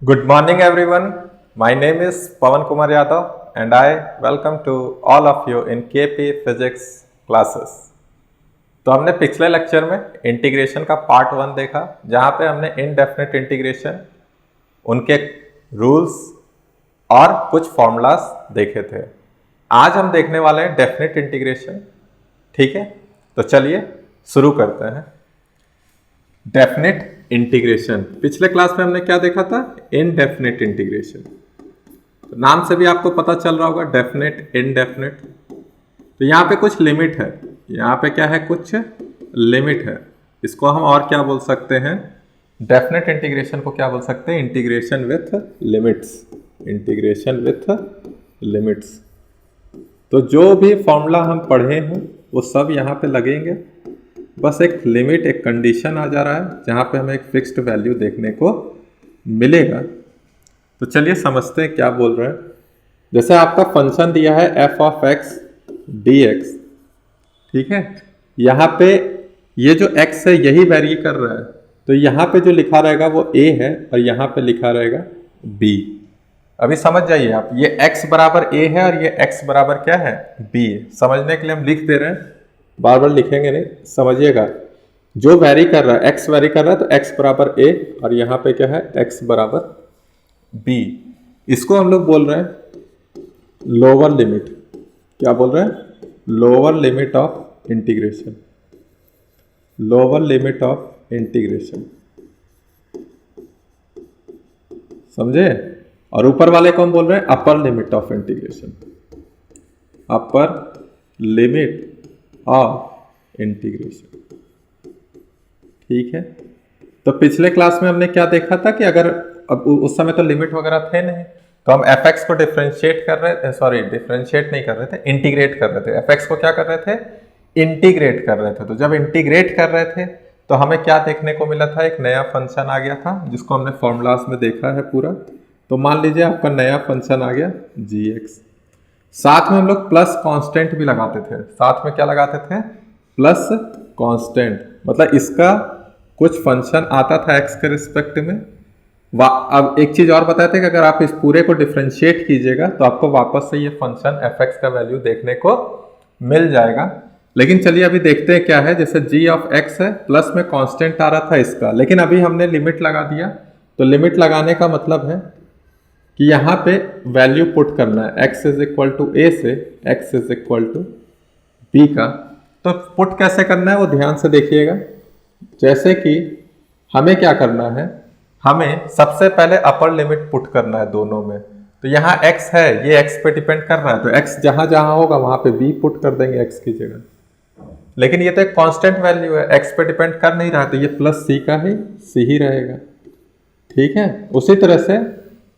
Good morning, everyone. My name is Pawan Kumar Yadav, and I welcome to all of you in KP Physics classes. तो हमने पिछले lecture में integration का part 1 देखा, जहाँ पे हमने इनडेफिनेट इंटीग्रेशन, उनके रूल्स और कुछ फॉर्मूलाज देखे थे। आज हम देखने वाले हैं डेफिनेट इंटीग्रेशन। ठीक है, तो चलिए शुरू करते हैं। डेफिनेट इंटीग्रेशन, पिछले क्लास में हमने क्या देखा था? Indefinite integration. तो नाम से भी आपको पता चल रहा होगा, डेफिनेट इनडेफिनेट। तो यहाँ पे कुछ लिमिट है, यहाँ पे क्या है? कुछ लिमिट है। इसको हम और क्या बोल सकते हैं? डेफिनेट इंटीग्रेशन को क्या बोल सकते हैं? Integration with limits. Integration with limits. तो जो भी फॉर्मूला हम पढ़े हैं वो सब यहाँ पे लगेंगे। बस एक लिमिट, एक कंडीशन आ जा रहा है जहाँ पे हमें एक फिक्स्ड वैल्यू देखने को मिलेगा। तो चलिए समझते हैं क्या बोल रहे हैं। जैसे आपका फंक्शन दिया है f ऑफ x dx, ठीक है। यहाँ पे ये जो x है यही वेरी कर रहा है, तो यहाँ पे जो लिखा रहेगा वो a है और यहाँ पे लिखा रहेगा b। अभी समझ जाइए आप, ये x बराबर a है और ये x बराबर क्या है? b। समझने के लिए हम लिख दे रहे हैं, बार बार लिखेंगे नहीं, समझिएगा। जो वेरी कर रहा है, x वेरी कर रहा है, तो x बराबर a और यहाँ पे क्या है? x बराबर b। इसको हम लोग बोल रहे हैं लोअर लिमिट। क्या बोल रहे हैं? Lower limit of integration. Lower limit of integration, समझे? और ऊपर वाले को हम बोल रहे हैं upper limit of integration. Upper limit of integration, ठीक है। तो पिछले क्लास में हमने क्या देखा था कि अगर अब उस समय तो लिमिट वगैरह थे नहीं, तो हम fx को डिफरेंशिएट कर रहे थे, सॉरी डिफरेंशिएट नहीं कर रहे थे, इंटीग्रेट कर रहे थे। fx को क्या कर रहे थे? इंटीग्रेट कर रहे थे। तो जब इंटीग्रेट कर रहे थे तो हमें क्या देखने को मिला था? एक नया फंक्शन आ गया था जिसको हमने फॉर्मूलाज में देखा है पूरा। तो मान लीजिए आपका नया फंक्शन आ गया gx। साथ में हम लोग प्लस कांस्टेंट भी लगाते थे। साथ में क्या लगाते थे? Plus constant. मतलब इसका कुछ फंक्शन आता था x के रिस्पेक्ट में। अब एक चीज और बताए थे कि अगर आप इस पूरे को डिफरेंशिएट कीजिएगा तो आपको वापस से ये फंक्शन fx का वैल्यू देखने को मिल जाएगा। लेकिन चलिए अभी देखते हैं क्या है। जैसे g ऑफ x है, प्लस में कांस्टेंट आ रहा था इसका, लेकिन अभी हमने लिमिट लगा दिया। तो लिमिट लगाने का मतलब है कि यहाँ पे वैल्यू पुट करना है, x is equal to a से x is equal to b का। तो पुट कैसे करना है वो ध्यान से देखिएगा। जैसे कि हमें क्या करना है, हमें सबसे पहले अपर लिमिट पुट करना है दोनों में। तो यहाँ x है, ये x पे डिपेंड कर रहा है, तो x जहां जहां होगा वहां पे b पुट कर देंगे x की जगह। लेकिन ये तो एक कांस्टेंट वैल्यू है, x पे डिपेंड कर नहीं रहा, तो ये प्लस c का ही c ही रहेगा, ठीक है। उसी तरह से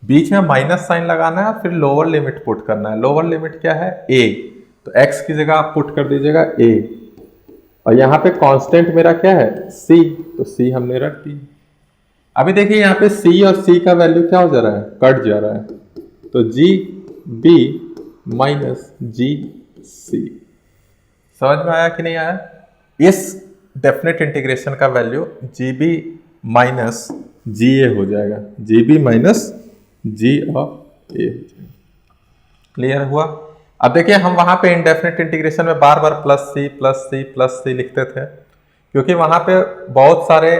बीच में माइनस साइन लगाना है, फिर लोअर लिमिट पुट करना है। लोअर लिमिट क्या है? a। तो x की जगह आप पुट कर दीजिएगा a, और यहाँ पे कांस्टेंट मेरा क्या है? c। तो c हमने रख दी। अभी देखिए यहाँ पे c और c का वैल्यू क्या हो जा रहा है? कट जा रहा है। तो जी बी माइनस जी सी। समझ में आया कि नहीं आया? इस डेफिनेट इंटीग्रेशन का value G B minus G A हो जाएगा। G B minus G of A हो जाएगा। क्लियर हुआ? अब देखिए हम वहां पे इनडेफिनेट इंटीग्रेशन में बार बार plus C plus C plus C लिखते थे, क्योंकि वहां पे बहुत सारे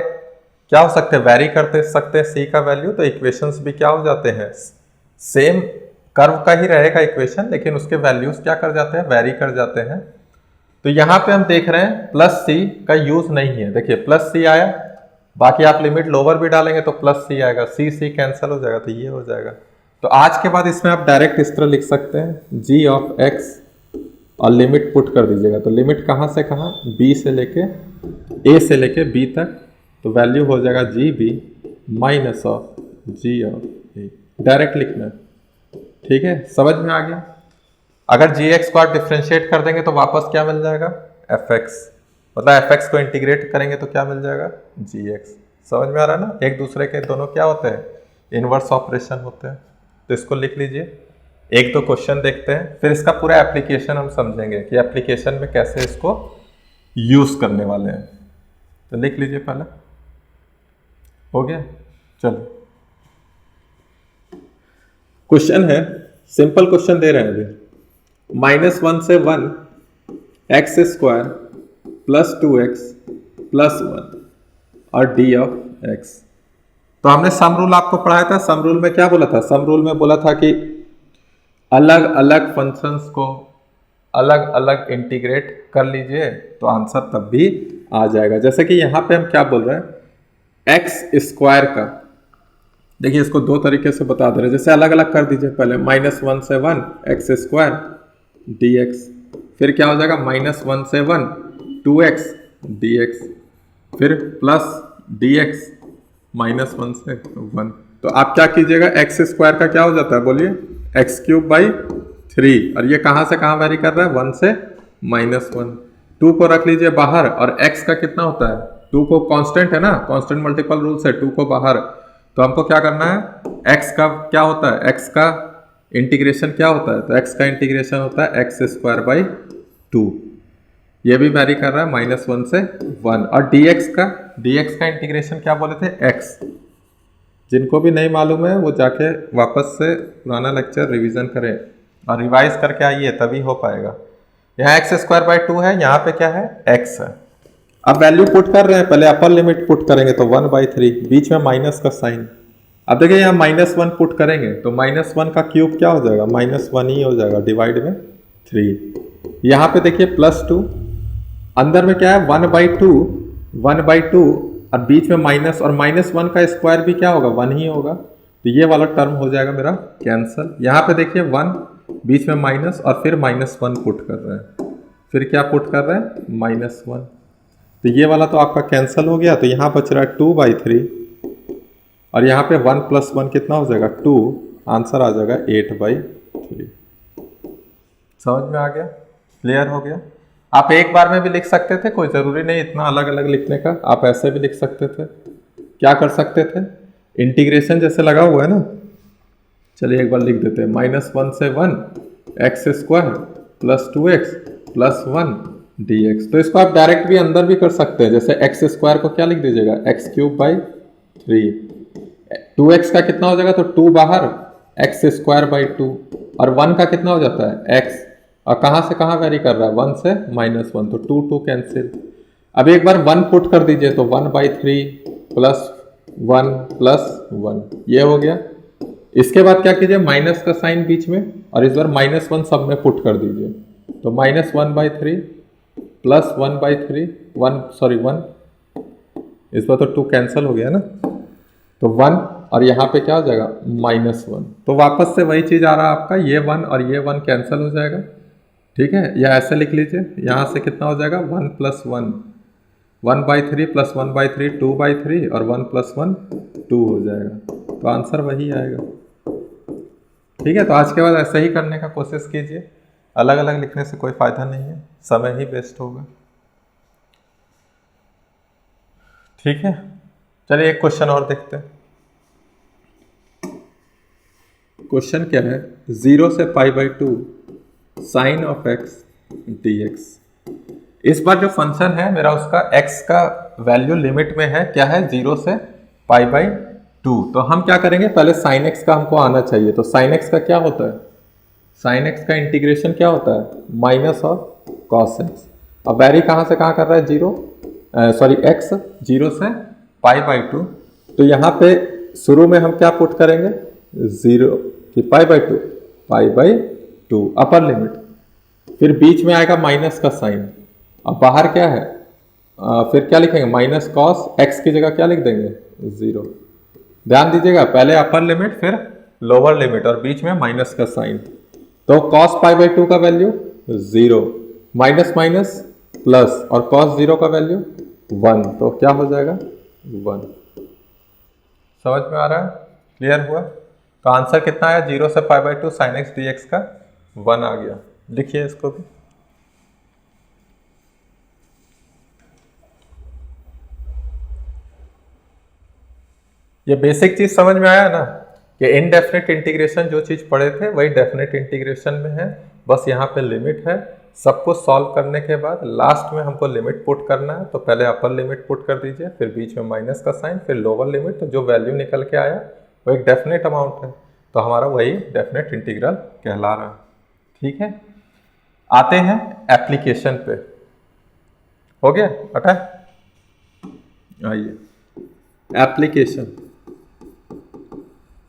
क्या हो सकते हैं? वेरी करते सकते हैं सी का वैल्यू। तो इक्वेशंस भी क्या हो जाते हैं? सेम कर्व का ही रहेगा इक्वेशन, लेकिन उसके वैल्यूज क्या कर जाते हैं? वेरी कर जाते हैं। तो यहाँ पे हम देख रहे हैं प्लस सी का यूज नहीं है। देखिए प्लस सी आया, बाकी आप लिमिट लोअर भी डालेंगे तो प्लस सी आएगा, सी सी कैंसिल हो जाएगा, तो ये हो जाएगा। तो आज के बाद इसमें आप डायरेक्ट इस तरह लिख सकते हैं जी ऑफ एक्स और लिमिट पुट कर दीजिएगा। तो लिमिट कहाँ से कहाँ? बी से लेके ए से लेके बी तक। तो वैल्यू हो जाएगा G B minus of G of A. Direct लिखना है, ठीक है। समझ में आ गया? अगर जी एक्स को आप डिफ्रेंशिएट कर देंगे तो वापस क्या मिल जाएगा? F x. मतलब एफ एक्स को इंटीग्रेट करेंगे तो क्या मिल जाएगा? जी एक्स। समझ में आ रहा है ना? एक दूसरे के दोनों क्या होते हैं? इनवर्स ऑपरेशन होते हैं। तो इसको लिख लीजिए। एक दो क्वेश्चन देखते हैं, फिर इसका पूरा एप्लीकेशन हम समझेंगे कि एप्लीकेशन में कैसे इसको यूज करने वाले हैं। तो लिख लीजिए पहले। हो गया? चलो क्वेश्चन है, सिंपल क्वेश्चन दे रहे हैं अभी, -1 से 1 x square plus 2x plus 1 और डी ऑफ एक्स। तो हमने सम रूल आपको पढ़ाया था। सम रूल में क्या बोला था? सम रूल में बोला था कि अलग अलग फंक्शंस को अलग अलग इंटीग्रेट कर लीजिए तो आंसर तब भी आ जाएगा। जैसे कि यहां पे हम क्या बोल रहे हैं, एक्स स्क्वायर का, देखिए इसको दो तरीके से बता दे रहे हैं। जैसे अलग अलग कर दीजिए, पहले -1 से 1 एक्स स्क्वायर dx, फिर क्या हो जाएगा -1 से 1 2x dx, फिर प्लस dx -1 से 1। तो आप क्या कीजिएगा, एक्स स्क्वायर का क्या हो जाता है बोलिए, x³/3, और ये कहां से कहां वेरी कर रहा है, 1 से -1। 2 को रख लीजिए बाहर, और x का कितना होता है, 2 को कांस्टेंट है ना, कांस्टेंट मल्टीपल रूल से 2 को बाहर। तो हमको क्या करना है, x का क्या होता है, x का इंटीग्रेशन क्या होता है, तो x का इंटीग्रेशन होता है x²/2। ये भी वेरी कर रहा है -1 से 1। और dx का इंटीग्रेशन क्या बोले थे, x। जिनको भी नहीं मालूम है वो जाके वापस से पुराना लेक्चर रिवीजन करें और रिवाइज करके आइए, तभी हो पाएगा। यहाँ x²/2 है, यहाँ पे क्या है, x है। अब वैल्यू पुट कर रहे हैं, पहले अपर लिमिट पुट करेंगे तो 1/3, बीच में माइनस का साइन। अब देखिए यहाँ -1 पुट करेंगे तो -1 का क्यूब क्या हो जाएगा, -1 ही हो जाएगा, डिवाइड में 3। यहाँ पे देखिए +2, अंदर में क्या है 1/2 और बीच में माइनस, और -1 का स्क्वायर भी क्या होगा, 1 ही होगा। तो ये वाला टर्म हो जाएगा मेरा कैंसल। यहाँ पे देखिए 1, बीच में माइनस, और फिर -1 पुट कर रहे हैं, फिर क्या पुट कर रहे हैं, -1। तो ये वाला तो आपका कैंसिल हो गया। तो यहाँ बच रहा है 2/3, और यहाँ पे 1 + 1 कितना हो जाएगा, 2। आंसर आ जाएगा 8/3। समझ में आ गया, क्लियर हो गया। आप एक बार में भी लिख सकते थे, कोई ज़रूरी नहीं इतना अलग अलग लिखने का, आप ऐसे भी लिख सकते थे। क्या कर सकते थे, इंटीग्रेशन जैसे लगा हुआ है ना, चलिए एक बार लिख देते हैं, -1 से 1 x² + 2x + 1 dx। तो इसको आप डायरेक्ट भी अंदर भी कर सकते हैं, जैसे x² को क्या लिख दीजिएगा, x³/3। 2x का कितना हो जाएगा, तो 2 बाहर, x²/2, और 1 का कितना हो जाता है, x, और कहाँ से कहाँ वेरी कर रहा है, 1 से -1, तो 2 कैंसिल। अब एक बार 1 पुट कर दीजिए तो 1/3 + 1 + 1, ये हो गया। इसके बाद क्या कीजिए, माइनस का साइन बीच में, और इस बार -1 सब में पुट कर दीजिए, तो -1/3 + 1/3 1, इस बार तो 2 कैंसिल हो गया ना, तो 1, और यहाँ पे क्या हो जाएगा, -1। तो वापस से वही चीज़ आ रहा है आपका, ये 1 और ये 1 कैंसिल हो जाएगा, ठीक है। या ऐसे लिख लीजिए, यहाँ से कितना हो जाएगा, 1 + 1, 1/3 + 1/3 2/3, और 1 + 1 2 हो जाएगा। तो आंसर वही आएगा, ठीक है। तो आज के बाद ऐसे ही करने का कोशिश कीजिए, अलग अलग लिखने से कोई फ़ायदा नहीं है, समय ही वेस्ट होगा, ठीक है। चलिए एक क्वेश्चन और देखते हैं। क्वेश्चन क्या है, 0 से π/2 sin of x dx। इस बार जो फंक्शन है मेरा, उसका x का वैल्यू लिमिट में है, क्या है, 0 से π/2। तो हम क्या करेंगे, पहले sin x का हमको आना चाहिए। तो sin x का क्या होता है, sin x का इंटीग्रेशन क्या होता है, माइनस और cos x। अब वेरी कहाँ से कहाँ कर रहा है, x 0 से π/2। तो यहाँ पे शुरू में हम क्या पुट करेंगे, 0 की π/2 अपर लिमिट, फिर बीच में आएगा माइनस का साइन, अब बाहर क्या है, फिर क्या लिखेंगे, -cos x की जगह क्या लिख देंगे, 0। ध्यान दीजिएगा, पहले अपर लिमिट फिर लोअर लिमिट, और बीच में माइनस का साइन। तो cos π/2 का वैल्यू 0, माइनस माइनस प्लस, और cos 0 का वैल्यू 1, तो क्या हो जाएगा, 1। समझ में आ रहा है, क्लियर हुआ। तो आंसर कितना आया, 0 से π/2 sin x dx का 1 आ गया। लिखिए इसको भी, ये बेसिक चीज समझ में आया ना, कि इनडेफिनेट इंटीग्रेशन जो चीज पढ़े थे वही डेफिनेट इंटीग्रेशन में है, बस यहाँ पे लिमिट है। सब कुछ सॉल्व करने के बाद लास्ट में हमको लिमिट पुट करना है, तो पहले अपर लिमिट पुट कर दीजिए, फिर बीच में माइनस का साइन, फिर लोअर लिमिट, तो जो वैल्यू निकल के आया वो एक डेफिनेट अमाउंट है। तो हमारा वही डेफिनेट इंटीग्रल कहला रहा है। ठीक है, आते हैं एप्लीकेशन पे। हो गया हटा, आइए application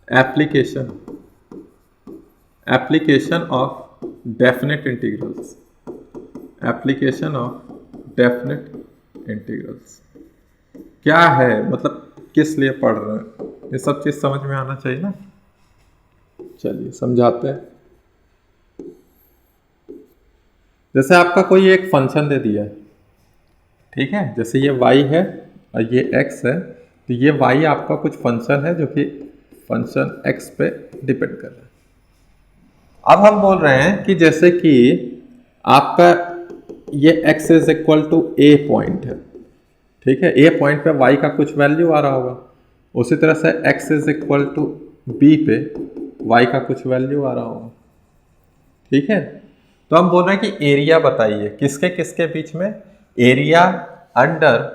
application application of definite integrals, application of definite integrals क्या है, मतलब किस लिए पढ़ रहे हैं, ये सब चीज समझ में आना चाहिए ना। चलिए समझाते हैं। जैसे आपका कोई एक फंक्शन दे दिया है, ठीक है, जैसे ये y है और ये x है, तो ये y आपका कुछ फंक्शन है जो कि फंक्शन x पे डिपेंड कर रहा है। अब हम बोल रहे हैं कि जैसे कि आपका ये x is equal to a point है, ठीक है, a पॉइंट पे y का कुछ वैल्यू आ रहा होगा, उसी तरह से x is equal to b पे y का कुछ वैल्यू आ रहा होगा। ठीक है, तो हम बोल रहे हैं कि एरिया बताइए किसके किसके बीच में, area under,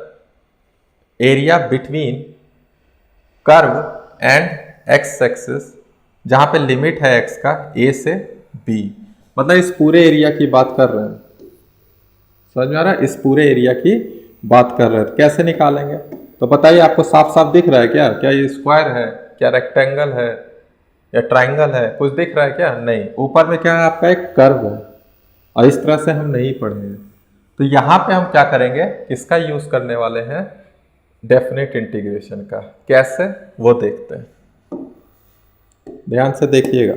area between curve and X axis, जहां पे लिमिट है x का a से b, मतलब इस पूरे एरिया की बात कर रहे हैं। समझ में आ रहा है, इस पूरे एरिया की बात कर रहे हैं। कैसे निकालेंगे, तो बताइए, आपको साफ साफ दिख रहा है क्या, क्या ये स्क्वायर है, क्या रेक्टेंगल है या ट्राइंगल है, कुछ दिख रहा है क्या, नहीं। ऊपर में क्या है, आपका एक कर्व है, और इस तरह से हम नहीं पढ़े हैं। तो यहां पे हम क्या करेंगे, किसका यूज करने वाले हैं, डेफिनेट इंटीग्रेशन का। कैसे, वो देखते हैं, ध्यान से देखिएगा।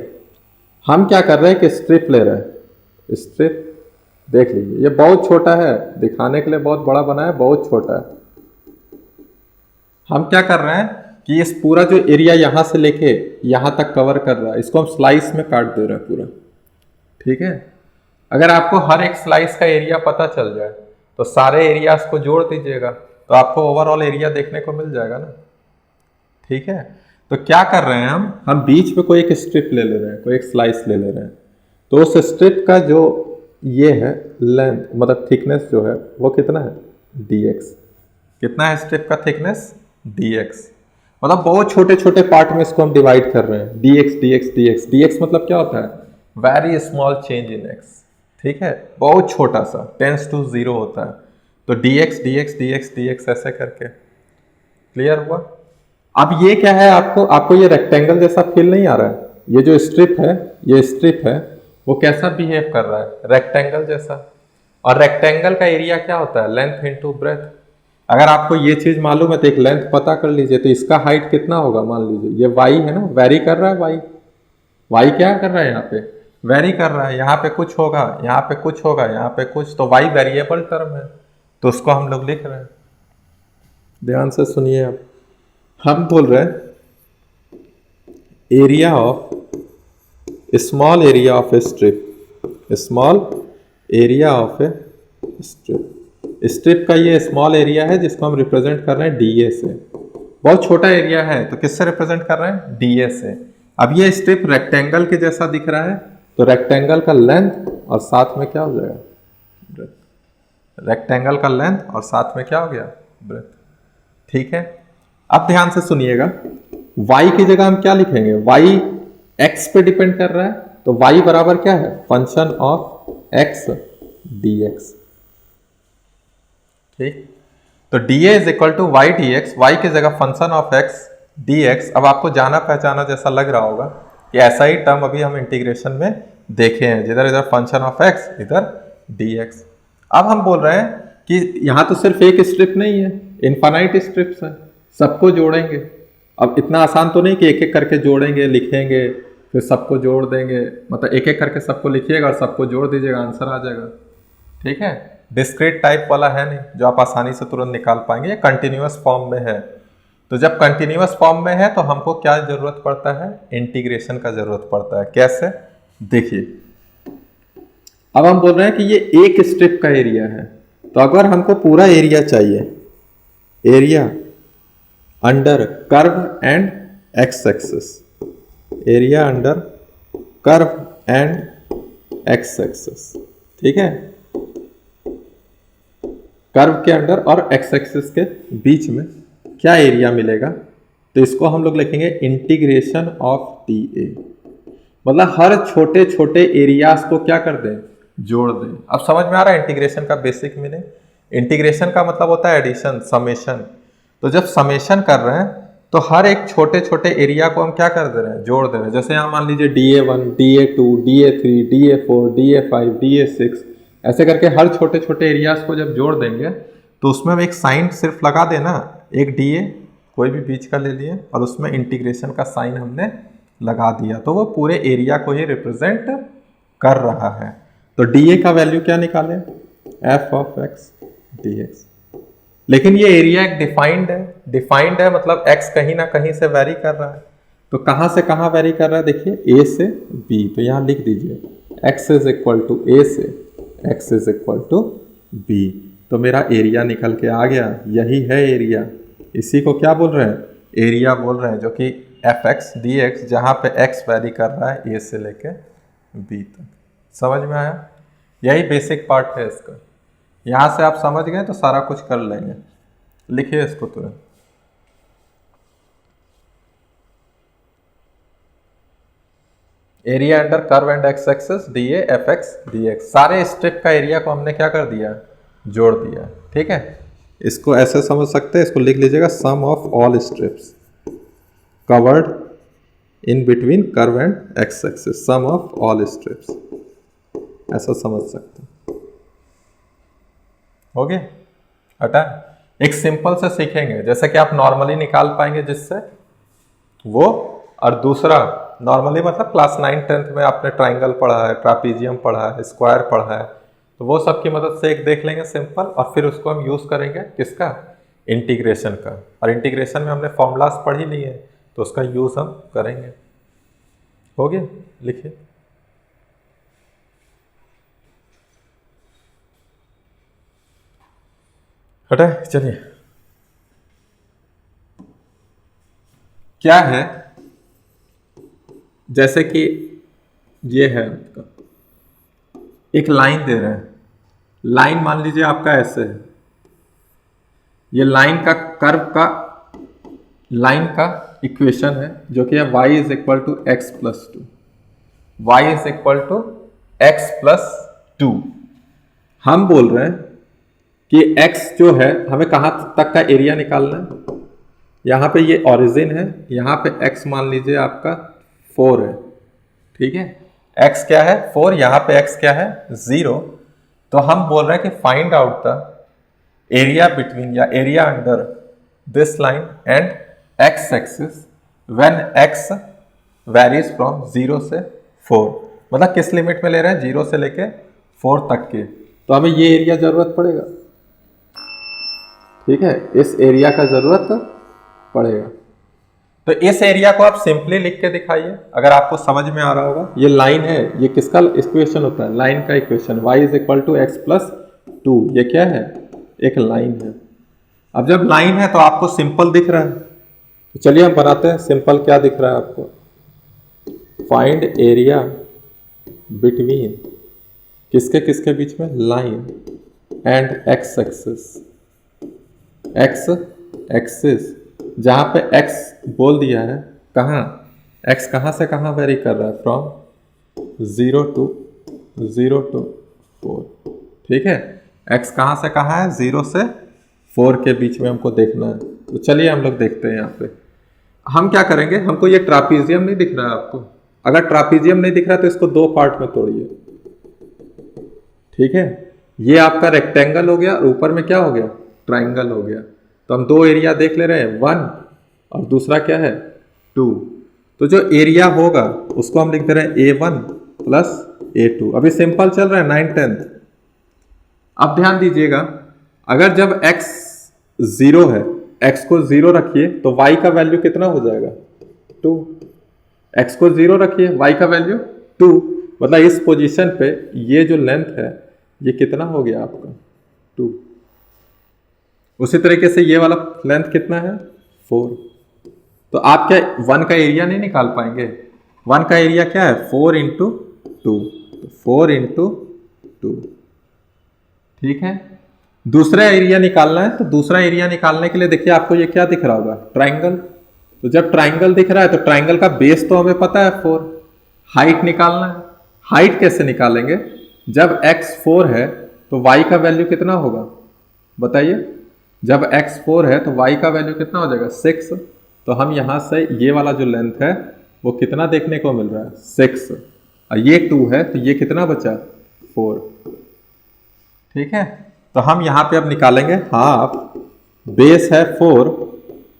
हम क्या कर रहे हैं कि स्ट्रिप ले रहे हैं, स्ट्रिप देख लीजिए, ये बहुत छोटा है, दिखाने के लिए बहुत बड़ा बना है, बहुत छोटा है। हम क्या कर रहे हैं कि इस पूरा जो एरिया यहां से लेके यहां तक कवर कर रहा है, इसको हम स्लाइस में काट दे रहे हैं पूरा। ठीक है, अगर आपको हर एक स्लाइस का एरिया पता चल जाए तो सारे एरियाज को जोड़ दीजिएगा, तो आपको ओवरऑल एरिया देखने को मिल जाएगा ना। ठीक है, तो क्या कर रहे हैं हम बीच में कोई एक स्ट्रिप ले रहे हैं, कोई एक स्लाइस ले रहे हैं। तो उस स्ट्रिप का जो ये है लेंथ, मतलब थिकनेस जो है वो कितना है, dx। कितना है स्ट्रिप का थिकनेस, dx, मतलब बहुत छोटे छोटे पार्ट में इसको हम डिवाइड कर रहे हैं, dx dx dx dx मतलब क्या होता है, very small change in x। ठीक है, बहुत छोटा सा, टेंस टू 0 होता है। तो dx dx dx dx ऐसे करके, क्लियर हुआ। अब ये क्या है, आपको ये रेक्टेंगल जैसा फील नहीं आ रहा है, ये जो स्ट्रिप है, ये स्ट्रिप है, वो कैसा बिहेव कर रहा है, रेक्टेंगल जैसा। और रेक्टेंगल का एरिया क्या होता है, लेंथ इनटू ब्रेथ। अगर आपको ये चीज मालूम है तो एक लेंथ पता कर लीजिए, तो इसका हाइट कितना होगा, मान लीजिए ये y है ना, वेरी कर रहा है y क्या कर रहा है, यहाँ पे वेरी कर रहा है, यहाँ पे कुछ होगा, यहाँ पे कुछ होगा, यहाँ पे कुछ, तो y वेरिएबल टर्म है, तो उसको हम लोग लिख रहे हैं। ध्यान से सुनिए, अब हम बोल रहे हैं area of small area of A strip, small area of A strip. Strip का ये स्मॉल एरिया है जिसको हम रिप्रेजेंट कर रहे हैं डी ए से। बहुत छोटा एरिया है तो किससे रिप्रेजेंट कर रहे हैं, डी ए से। अब ये स्ट्रिप रेक्टेंगल के जैसा दिख रहा है तो रेक्टेंगल का लेंथ और साथ में क्या हो जाएगा, रेक्टेंगल का लेंथ और साथ में क्या हो गया, ब्रेथ। ठीक है, अब ध्यान से सुनिएगा, y की जगह हम क्या लिखेंगे, y x पे डिपेंड कर रहा है, तो y बराबर क्या है, फंक्शन ऑफ x dx। ठीक, तो dA is equal to y dx, y की जगह फंक्शन ऑफ x dx। अब आपको जाना पहचाना जैसा लग रहा होगा कि ऐसा ही टर्म अभी हम इंटीग्रेशन में देखे हैं, जिधर इधर फंक्शन ऑफ x, इधर dx। अब हम बोल रहे हैं कि यहां तो सिर्फ एक स्ट्रिप नहीं है, इनफाइनाइट स्ट्रिप्स हैं, सबको जोड़ेंगे। अब इतना आसान तो नहीं कि एक एक करके जोड़ेंगे, लिखेंगे, फिर सबको जोड़ देंगे, मतलब एक एक करके सबको लिखिएगा और सबको जोड़ दीजिएगा, आंसर आ जाएगा। ठीक है, डिस्क्रीट टाइप वाला है नहीं जो आप आसानी से तुरंत निकाल पाएंगे, ये कंटिन्यूअस फॉर्म में है। तो जब कंटिन्यूअस फॉर्म में है तो हमको क्या जरूरत पड़ता है, इंटीग्रेशन का जरूरत पड़ता है। कैसे, देखिए, अब हम बोल रहे हैं कि ये एक स्ट्रिप का एरिया है, तो अगर हमको पूरा एरिया चाहिए, area under curve and X axis, area under curve and X axis. ठीक है, कर्व के अंडर और एक्स एक्सिस के बीच में क्या एरिया मिलेगा, तो इसको हम लोग लिखेंगे इंटीग्रेशन ऑफ डी ए, मतलब हर छोटे छोटे एरियाज को क्या कर दें, जोड़ दें। अब समझ में आ रहा है इंटीग्रेशन का बेसिक मीनिंग? इंटीग्रेशन का मतलब होता है एडिशन, समेशन। तो जब समेशन कर रहे हैं तो हर एक छोटे छोटे एरिया को हम क्या कर दे रहे हैं, जोड़ दे रहे हैं। जैसे यहाँ मान लीजिए DA1, DA2, DA3, DA4, DA5, DA6, ऐसे करके हर छोटे छोटे एरियाज को जब जोड़ देंगे तो उसमें हम एक साइन सिर्फ लगा देना, एक DA कोई भी बीच का ले लिए और उसमें इंटीग्रेशन का साइन हमने लगा दिया, तो वो पूरे एरिया को ही रिप्रेजेंट कर रहा है। तो DA का वैल्यू क्या निकालें, f ऑफ x dx। लेकिन ये एरिया एक डिफाइंड है मतलब x कहीं ना कहीं से वेरी कर रहा है। तो कहाँ से कहाँ वेरी कर रहा है, देखिए a से b, तो यहाँ लिख दीजिए x is equal to a से x is equal to b। तो मेरा एरिया निकल के आ गया, यही है एरिया। इसी को क्या बोल रहे हैं, एरिया बोल रहे हैं, जो कि fx dx, जहाँ पे x वेरी कर रहा है a से लेके b तक। समझ में आया? यही बेसिक पार्ट है इसका। यहाँ से आप समझ गए तो सारा कुछ कर लेंगे। लिखिए इसको तुरंत। Area under curve and X axis D A F x D x, सारे स्ट्रिप का एरिया को हमने क्या कर दिया, जोड़ दिया। ठीक है, इसको ऐसे समझ सकते हैं, इसको लिख लीजिएगा sum of all strips covered in between curve and X axis, sum of all strips, ऐसा समझ सकते हैं। हो गया? हटा। एक सिंपल से सीखेंगे जैसे कि आप नॉर्मली निकाल पाएंगे जिससे वो, और दूसरा नॉर्मली मतलब क्लास 9-10 में आपने ट्राइंगल पढ़ा है, ट्रापीजियम पढ़ा है, स्क्वायर पढ़ा है, तो वो सब की मदद से एक देख लेंगे सिंपल, और फिर उसको हम यूज़ करेंगे किसका, इंटीग्रेशन का। और इंटीग्रेशन में हमने फॉर्मूलाज पढ़ ही लिए तो उसका यूज़ हम करेंगे। हो गया? लिखिए। हटा। चलिए, क्या है, जैसे कि ये है आपका एक लाइन दे रहे हैं, लाइन मान लीजिए आपका ऐसे है, ये लाइन का कर्व का लाइन का इक्वेशन है जो कि है y is equal to x plus 2, y is equal to x plus 2। हम बोल रहे हैं कि x जो है हमें कहाँ तक का एरिया निकालना है, यहाँ पे ये ओरिजिन है, यहाँ पे x मान लीजिए आपका 4 है। ठीक है, x क्या है 4, यहाँ पे x क्या है 0। तो हम बोल रहे हैं कि find out the area between या area under this line and x axis when x varies from 0 से 4, मतलब किस लिमिट में ले रहे हैं, 0 से लेके 4 तक के। तो हमें ये एरिया जरूरत पड़ेगा। ठीक है, इस एरिया का जरूरत पड़ेगा। तो इस एरिया को आप सिंपली लिख के दिखाइए अगर आपको समझ में आ रहा होगा। ये लाइन है, ये किसका इक्वेशन होता है, लाइन का equation, y is equal to x plus 2। ये क्या है, एक लाइन है। अब जब लाइन है तो आपको सिंपल दिख रहा है, तो चलिए हम बनाते हैं सिंपल। क्या दिख रहा है आपको, फाइंड एरिया बिटवीन किसके किसके बीच में, line and X axis, x axis जहाँ पे x बोल दिया है, कहाँ x कहाँ से कहाँ वेरी कर रहा है, फ्रॉम 0 to 4। ठीक है, x कहाँ से कहाँ है, 0 से 4 के बीच में हमको देखना है। तो चलिए हम लोग देखते हैं। यहाँ पे हम क्या करेंगे, हमको ये ट्रापीजियम नहीं दिख रहा है आपको, अगर ट्रापीजियम नहीं दिख रहा तो इसको 2 पार्ट में तोड़िए। ठीक है, ये आपका रेक्टेंगल हो गया और ऊपर में क्या हो गया, ट्राइंगल हो गया। तो हम 2 एरिया देख ले रहे हैं, 1 और दूसरा क्या है 2। तो जो एरिया होगा उसको हम लिख दे रहे हैं A1 प्लस A2। अभी सिंपल चल रहा है 9-10। अब ध्यान दीजिएगा, अगर जब x 0 है, x को 0 रखिए तो y का वैल्यू कितना हो जाएगा 2। x को 0 रखिए, y का वैल्यू 2, मतलब इस पोजीशन पे ये जो लेंथ है ये कितना हो गया आपका 2। उसी तरीके से ये वाला लेंथ कितना है 4। तो आप क्या 1 का एरिया नहीं निकाल पाएंगे, 1 का एरिया क्या है 4 इंटू 2, तो 4 इंटू 2। ठीक है, दूसरा एरिया निकालना है, तो दूसरा एरिया निकालने के लिए देखिए आपको ये क्या दिख रहा होगा, ट्राइंगल। तो जब ट्राइंगल दिख रहा है तो ट्राइंगल का बेस तो हमें पता है 4, हाइट निकालना है। हाइट कैसे निकालेंगे? जब x 4 है तो y का वैल्यू कितना होगा बताइए? जब x 4 है तो y का वैल्यू कितना हो जाएगा? 6। तो हम यहाँ से ये वाला जो लेंथ है वो कितना देखने को मिल रहा है? 6। और ये 2 है तो ये कितना बचा? 4। ठीक है, तो हम यहाँ पे अब निकालेंगे हाफ, बेस है 4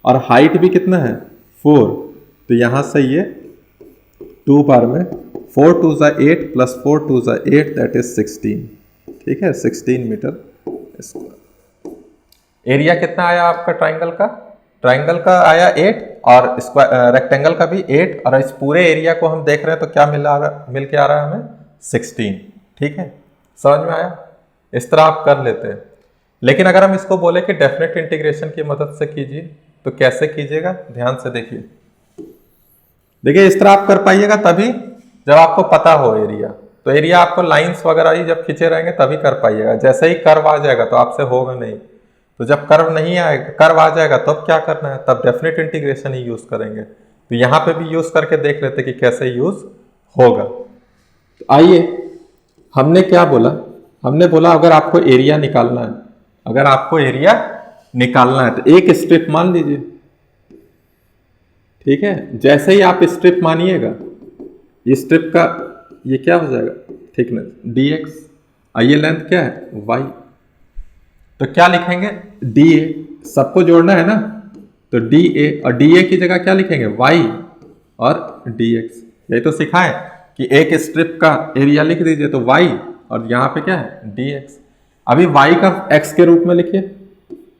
और हाइट भी कितना है? 4। तो यहाँ से ये 2 बार में 4 2 ज़ा 8 प्लस 4 2 ज़ा 8 दैट इज 16। ठीक है, 16 मीटर स्क्वायर। एरिया कितना आया आपका ट्राइंगल का? ट्राइंगल का आया 8 और रेक्टेंगल का भी 8, और इस पूरे एरिया को हम देख रहे हैं तो क्या मिल के आ रहा है हमें? 16। ठीक है, समझ में आया? इस तरह आप कर लेते हैं। लेकिन अगर हम इसको बोले कि डेफिनेट इंटीग्रेशन की मदद से कीजिए तो कैसे कीजिएगा? ध्यान से देखिए। देखिए इस तरह आप कर पाइएगा तभी जब आपको पता हो एरिया। तो एरिया आपको लाइंस वगैरह ही जब खींचे रहेंगे तभी कर पाइएगा। जैसे ही कर्व आ जाएगा तो आपसे होगा नहीं। तो जब कर्व नहीं आएगा, कर्व आ जाएगा तब क्या करना है? तब डेफिनेट इंटीग्रेशन ही यूज करेंगे। तो यहाँ पे भी यूज करके देख लेते कि कैसे यूज होगा। तो आइए, हमने क्या बोला? हमने बोला अगर आपको एरिया निकालना है, अगर आपको एरिया निकालना है तो एक स्ट्रिप मान लीजिए। ठीक है, जैसे ही आप स्ट्रिप मानिएगा, ये स्ट्रिप का ये क्या हो जाएगा? थिकनेस dx, और ये लेंथ क्या है? y। तो क्या लिखेंगे? dA, सबको जोड़ना है ना, तो dA, और dA की जगह क्या लिखेंगे? y और dx। यही तो सिखाएं कि एक स्ट्रिप का एरिया लिख दीजिए तो y, और यहाँ पे क्या है? dx। अभी y का x के रूप में लिखिए,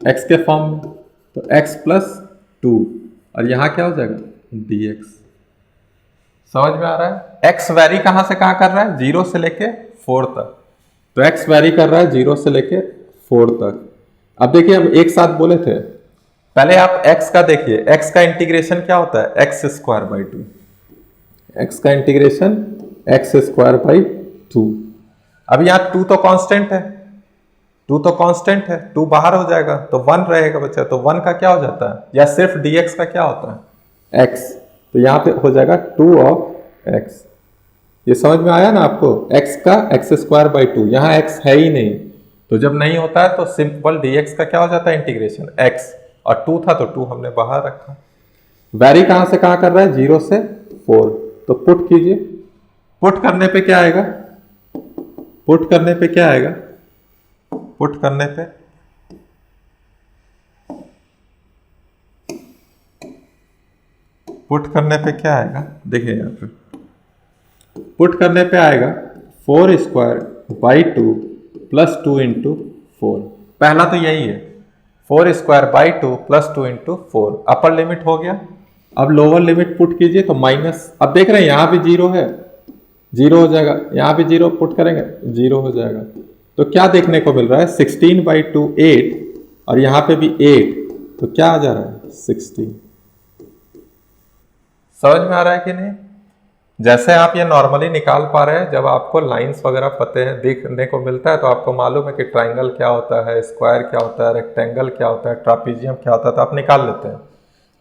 x के फॉर्म में, तो x प्लस 2, और यहाँ क्या हो जाएगा? dx। समझ में आ रहा है? x वैरी कहाँ से कहाँ कर रहा है? 0 से लेके 4 तक। तो x वैरी कर रहा है 0 से लेके 4 तक। अब देखिए हम एक साथ बोले थे, पहले आप x का देखिए, x का इंटीग्रेशन क्या होता है? x square by 2। x का इंटीग्रेशन x स्क्वायर बाई 2। अब यहाँ 2 तो कांस्टेंट है, 2 तो कांस्टेंट है, 2 बाहर हो जाएगा तो 1 रहेगा बच्चा। तो 1 का क्या हो जाता है? या सिर्फ dx का क्या होता है? x। तो यहाँ पे हो जाएगा 2 ऑफ x। ये समझ में आया ना आपको? x का x स्क्वायर बाई 2, यहाँ x है ही नहीं। तो जब नहीं होता है तो सिंपल dx का क्या हो जाता है? इंटीग्रेशन x, और 2 था तो 2 हमने बाहर रखा। वैरी कहाँ से कहाँ कर रहा है? 0 से 4। तो पुट कीजिए, पुट करने पे क्या आएगा? पुट करने पे क्या आएगा? पुट करने पे क्या आएगा? देखिए यहाँ पे पुट करने पे आएगा 4 स्क्वायर बाई 2 प्लस 2 इंटू 4। पहला तो यही है, 4 square by 2 plus 2 into 4। Upper limit हो गया। अब लोअर लिमिट पुट कीजिए तो माइनस, अब देख रहे हैं यहाँ भी 0 है, 0 हो जाएगा। यहाँ भी 0 पुट करेंगे 0 हो जाएगा। तो क्या देखने को मिल रहा है? 16 बाई 2 8, और यहाँ पे भी 8, तो क्या आ जा रहा है? 16। समझ में आ रहा है कि नहीं? जैसे आप ये नॉर्मली निकाल पा रहे हैं, जब आपको लाइंस वगैरह पते हैं, देखने को मिलता है, तो आपको मालूम है कि ट्राइंगल क्या होता है, स्क्वायर क्या होता है, रेक्टेंगल क्या होता है, ट्रापीजियम क्या होता है, तो आप निकाल लेते हैं।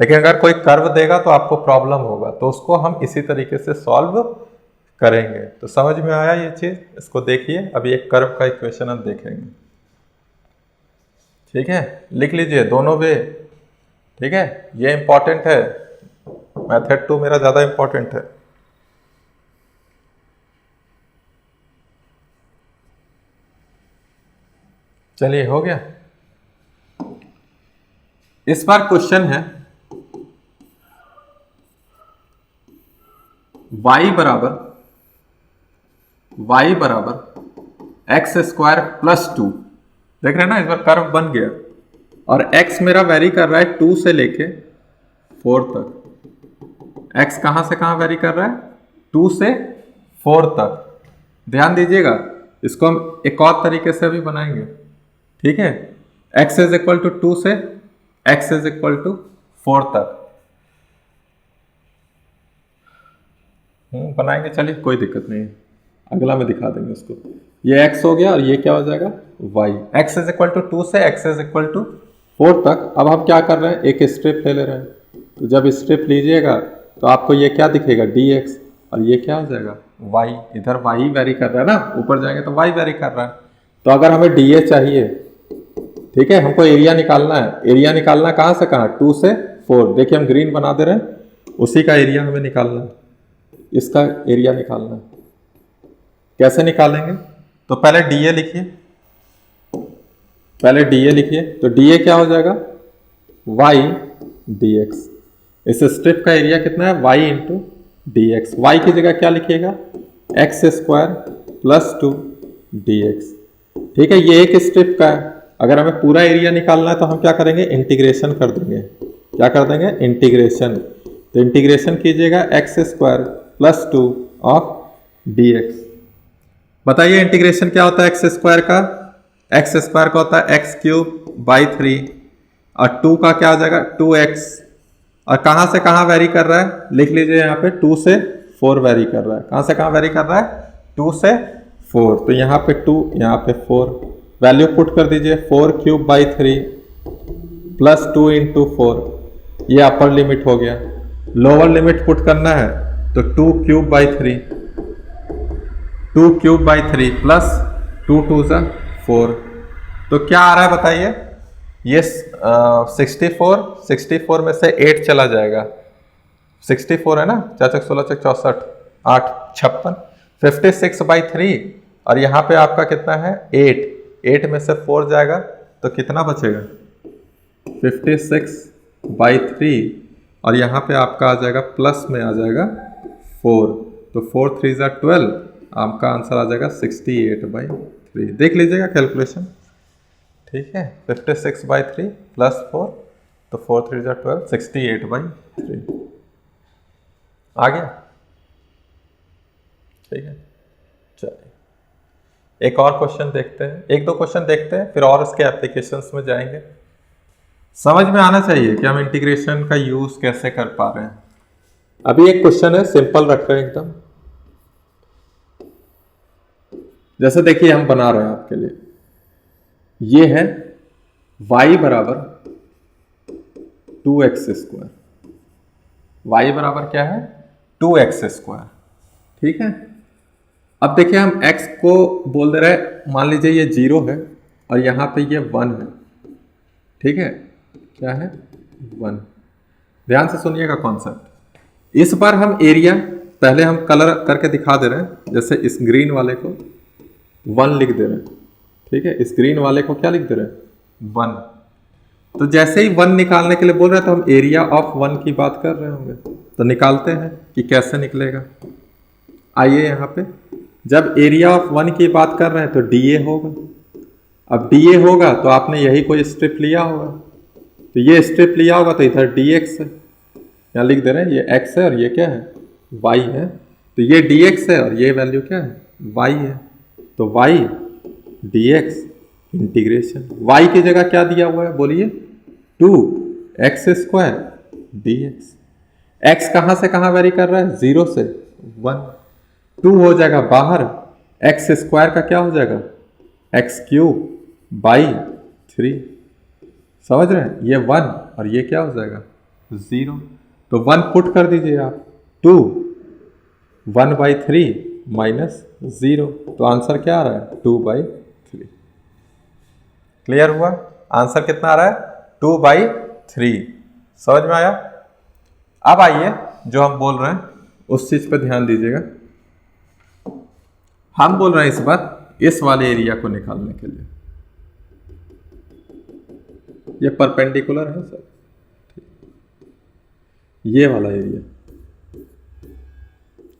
लेकिन अगर कोई कर्व देगा तो आपको प्रॉब्लम होगा, तो उसको हम इसी तरीके से सॉल्व करेंगे। तो समझ में आया ये चीज? इसको देखिए, अभी एक कर्व का इक्वेशन हम देखेंगे। ठीक है, लिख लीजिए दोनों वे। ठीक है, ये इंपॉर्टेंट है, मेथड 2 मेरा ज्यादा इंपॉर्टेंट है। चलिए हो गया। इस बार क्वेश्चन है y बराबर एक्स स्क्वायर प्लस 2। देख रहे हैं ना, इस बार कर्व बन गया, और x मेरा वेरी कर रहा है 2 से लेके 4 तक। x कहां से कहां वेरी कर रहा है? 2 से 4 तक। ध्यान दीजिएगा, इसको हम एक और तरीके से भी बनाएंगे। ठीक है, x इज इक्वल टू 2 से x इज इक्वल टू 4 तक बनाएंगे। चलिए कोई दिक्कत नहीं है, अगला में दिखा देंगे उसको। ये x हो गया और ये क्या हो जाएगा? y। x is equal to 2 से x इज इक्वल टू 4 तक। अब हम क्या कर रहे हैं? एक स्ट्रिप ले ले रहे हैं, तो जब स्ट्रिप लीजिएगा तो आपको ये क्या दिखेगा, dx, और ये क्या हो जाएगा, y। इधर y वेरी कर रहा है ना, ऊपर जाएंगे तो y वेरी कर रहा है। तो अगर हमें dA चाहिए, ठीक है, हमको एरिया निकालना है। एरिया निकालना कहाँ से कहाँ, 2 से 4। देखिए हम ग्रीन बना दे रहे हैं, उसी का एरिया हमें निकालना है, इसका एरिया निकालना है। कैसे निकालेंगे, तो पहले dA लिखिए, पहले dA लिखिए। तो dA क्या हो जाएगा, y dx। इस स्ट्रिप का एरिया कितना है, y इंटू dx। y की जगह क्या लिखिएगा, x स्क्वायर प्लस 2 dx। ठीक है, ये एक स्ट्रिप का है। अगर हमें पूरा एरिया निकालना है तो हम क्या करेंगे, इंटीग्रेशन कर देंगे। क्या कर देंगे, इंटीग्रेशन। तो इंटीग्रेशन कीजिएगा x square plus 2 of dx। बताइए इंटीग्रेशन क्या होता है एक्स स्क्वायर का, एक्स स्क्वायर का होता है एक्स क्यूब बाई 3, और 2 का क्या आ जाएगा 2x। और कहाँ से कहाँ वेरी कर रहा है, लिख लीजिए यहाँ पे 2 से 4 वेरी कर रहा है। कहाँ से कहाँ वेरी कर रहा है, 2 से 4। तो यहाँ पे 2, यहाँ पे 4, वैल्यू पुट कर दीजिए, 4 क्यूब बाई 3 प्लस 2 इंटू 4, ये अपर लिमिट हो गया। लोअर लिमिट पुट करना है तो 2 cube by 3, 2 cube by 3 plus 2 2 सा 4। तो क्या आ रहा है बताइए, ये 64 में से 8 चला जाएगा, 64 है ना, 4 16 64, 8 56, 56 बाई 3, और यहाँ पे आपका कितना है 8 में से 4 जाएगा तो कितना बचेगा 56 बाई 3, और यहाँ पे आपका आ जाएगा प्लस में आ जाएगा 4, तो 4 3 ज़ा 12, आपका आंसर आ जाएगा 68 बाई 3। देख लीजिएगा कैलकुलेशन, ठीक है, 56 बाई 3 प्लस 4, तो 4 3 ज़ा 12, 68 बाई 3 आ गया। ठीक है, चलिए एक और क्वेश्चन देखते हैं, एक दो क्वेश्चन देखते हैं, फिर और इसके एप्लीकेशंस में जाएंगे। समझ में आना चाहिए कि हम इंटीग्रेशन का यूज कैसे कर पा रहे हैं। अभी एक क्वेश्चन है, सिंपल रख रहे हैं एकदम। जैसे देखिए हम बना रहे हैं आपके लिए, ये है y बराबर 2x स्क्वायर, y बराबर क्या है 2x स्क्वायर, ठीक है। अब देखिए हम x को बोल दे रहे हैं, मान लीजिए ये 0 है और यहाँ पे ये 1 है, ठीक है, क्या है 1। ध्यान से सुनिएगा कॉन्सेप्ट। इस बार हम एरिया पहले हम कलर करके दिखा दे रहे हैं, जैसे इस ग्रीन वाले को 1 लिख दे रहे हैं, ठीक है, इस ग्रीन वाले को क्या लिख दे रहे हैं 1। तो जैसे ही 1 निकालने के लिए बोल रहे हैं तो हम एरिया ऑफ 1 की बात कर रहे होंगे, तो निकालते हैं कि कैसे निकलेगा। आइए यहाँ पे, जब एरिया ऑफ 1 की बात कर रहे हैं तो DA होगा। अब DA होगा तो आपने यही कोई स्ट्रिप लिया होगा, तो ये स्ट्रिप लिया होगा तो इधर dx है, यहाँ लिख दे रहे हैं ये x है और ये क्या है y है, तो ये dx है और ये वैल्यू क्या है y है, तो y dx इंटीग्रेशन। y की जगह क्या दिया हुआ है बोलिए 2x स्क्वायर dx। x कहाँ से कहाँ वेरी कर रहा है 0 से 1, 2 हो जाएगा बाहर, x स्क्वायर का क्या हो जाएगा x क्यूब बाई 3। समझ रहे हैं, ये 1 और ये क्या हो जाएगा 0, तो 1 पुट कर दीजिए आप, 2 1 बाई 3 माइनस 0, तो आंसर क्या आ रहा है 2 बाई 3। क्लियर हुआ, आंसर कितना आ रहा है 2 बाई 3। समझ में आया। अब आइए जो हम बोल रहे हैं उस चीज पे ध्यान दीजिएगा। हम बोल रहे हैं इस बार इस वाले एरिया को निकालने के लिए, ये परपेंडिकुलर है सर, ये वाला एरिया,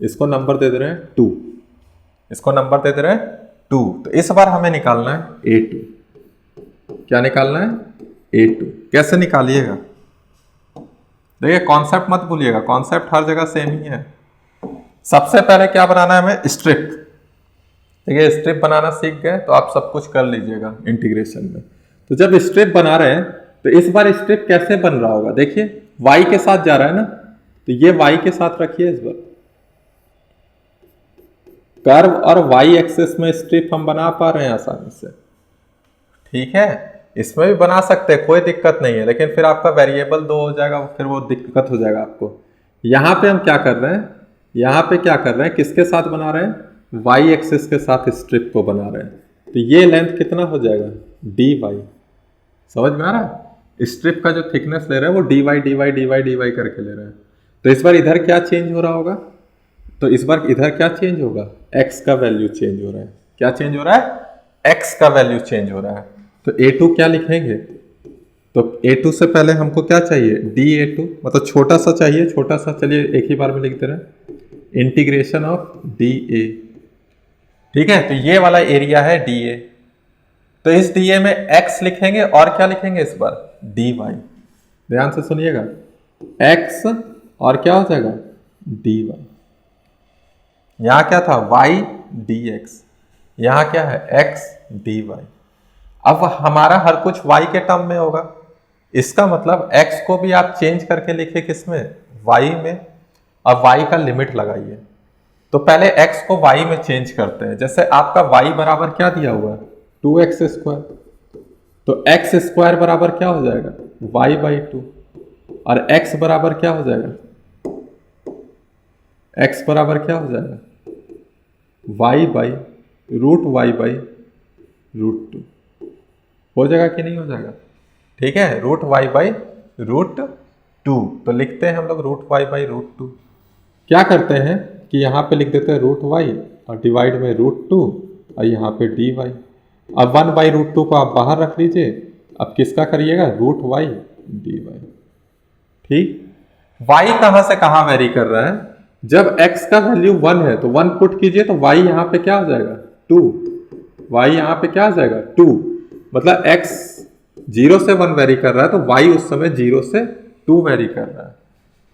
इसको नंबर दे दे रहे हैं 2, इसको नंबर दे दे रहे हैं 2। तो इस बार हमें निकालना है A2। क्या निकालना है A2। कैसे निकालिएगा, देखिए कॉन्सेप्ट मत भूलिएगा, कॉन्सेप्ट हर जगह सेम ही है। सबसे पहले क्या बनाना है हमें स्ट्रिप, देखिए स्ट्रिप बनाना सीख गए तो आप सब कुछ कर लीजिएगा इंटीग्रेशन में। तो जब स्ट्रिप बना रहे हैं तो इस बार स्ट्रिप कैसे बन रहा होगा, देखिए y के साथ जा रहा है ना, तो ये y के साथ रखिए इस बार, कर्व और y एक्सिस में स्ट्रिप हम बना पा रहे हैं आसानी से, ठीक है। इसमें भी बना सकते हैं, कोई दिक्कत नहीं है, लेकिन फिर आपका वेरिएबल 2 हो जाएगा, फिर वो दिक्कत हो जाएगा आपको। यहाँ पे हम क्या कर रहे हैं, यहाँ पे क्या कर रहे हैं, किसके साथ बना रहे हैं, वाई एक्सिस के साथ स्ट्रिप को बना रहे हैं। तो ये लेंथ कितना हो जाएगा, डी वाई। समझ में आ रहा है, स्ट्रिप का जो थिकनेस ले रहे हैं वो d y d y d y d y करके ले रहे हैं। तो इस बार इधर क्या चेंज हो रहा होगा, तो इस बार इधर क्या चेंज होगा, एक्स का वैल्यू चेंज हो रहा है। क्या चेंज हो रहा है, एक्स का वैल्यू चेंज हो रहा है। तो A2 क्या लिखेंगे, तो A2 से पहले हमको क्या चाहिए, dA2, मतलब छोटा सा चाहिए, छोटा सा, चलिए एक ही बार में लिखते रहे, इंटीग्रेशन ऑफ dA। ठीक है, तो ये वाला एरिया है dA, तो इस dA में x लिखेंगे और क्या लिखेंगे इस बार, dy। ध्यान से सुनिएगा, x और क्या हो जाएगा, dy। यहां क्या था, y dx, यहां क्या है, x dy। अब हमारा हर कुछ y के टर्म में होगा, इसका मतलब x को भी आप चेंज करके लिखे किसमें, y में। अब y का लिमिट लगाइए, तो पहले x को y में चेंज करते हैं। जैसे आपका y बराबर क्या दिया हुआ है, 2x स्क्वायर, तो x स्क्वायर बराबर क्या हो जाएगा, y/2, और x बराबर क्या हो जाएगा, x बराबर क्या हो जाएगा, y/√y/√2 हो जाएगा कि नहीं हो जाएगा, ठीक है, √y/√2। तो लिखते हैं हम लोग √y/√2। क्या करते हैं कि यहाँ पे लिख देते हैं √y और डिवाइड में √2 और यहाँ पे dy। अब 1/√2 को आप बाहर रख लीजिए, अब किसका करिएगा, √y dy। ठीक, y कहाँ से कहाँ वेरी कर रहा है, जब x का वैल्यू 1 है तो 1 पुट कीजिए, तो y यहाँ पे क्या हो जाएगा, 2। y यहाँ पे क्या हो जाएगा, 2, मतलब x 0 से 1 वेरी कर रहा है, तो y उस समय 0 से 2 वेरी कर रहा है।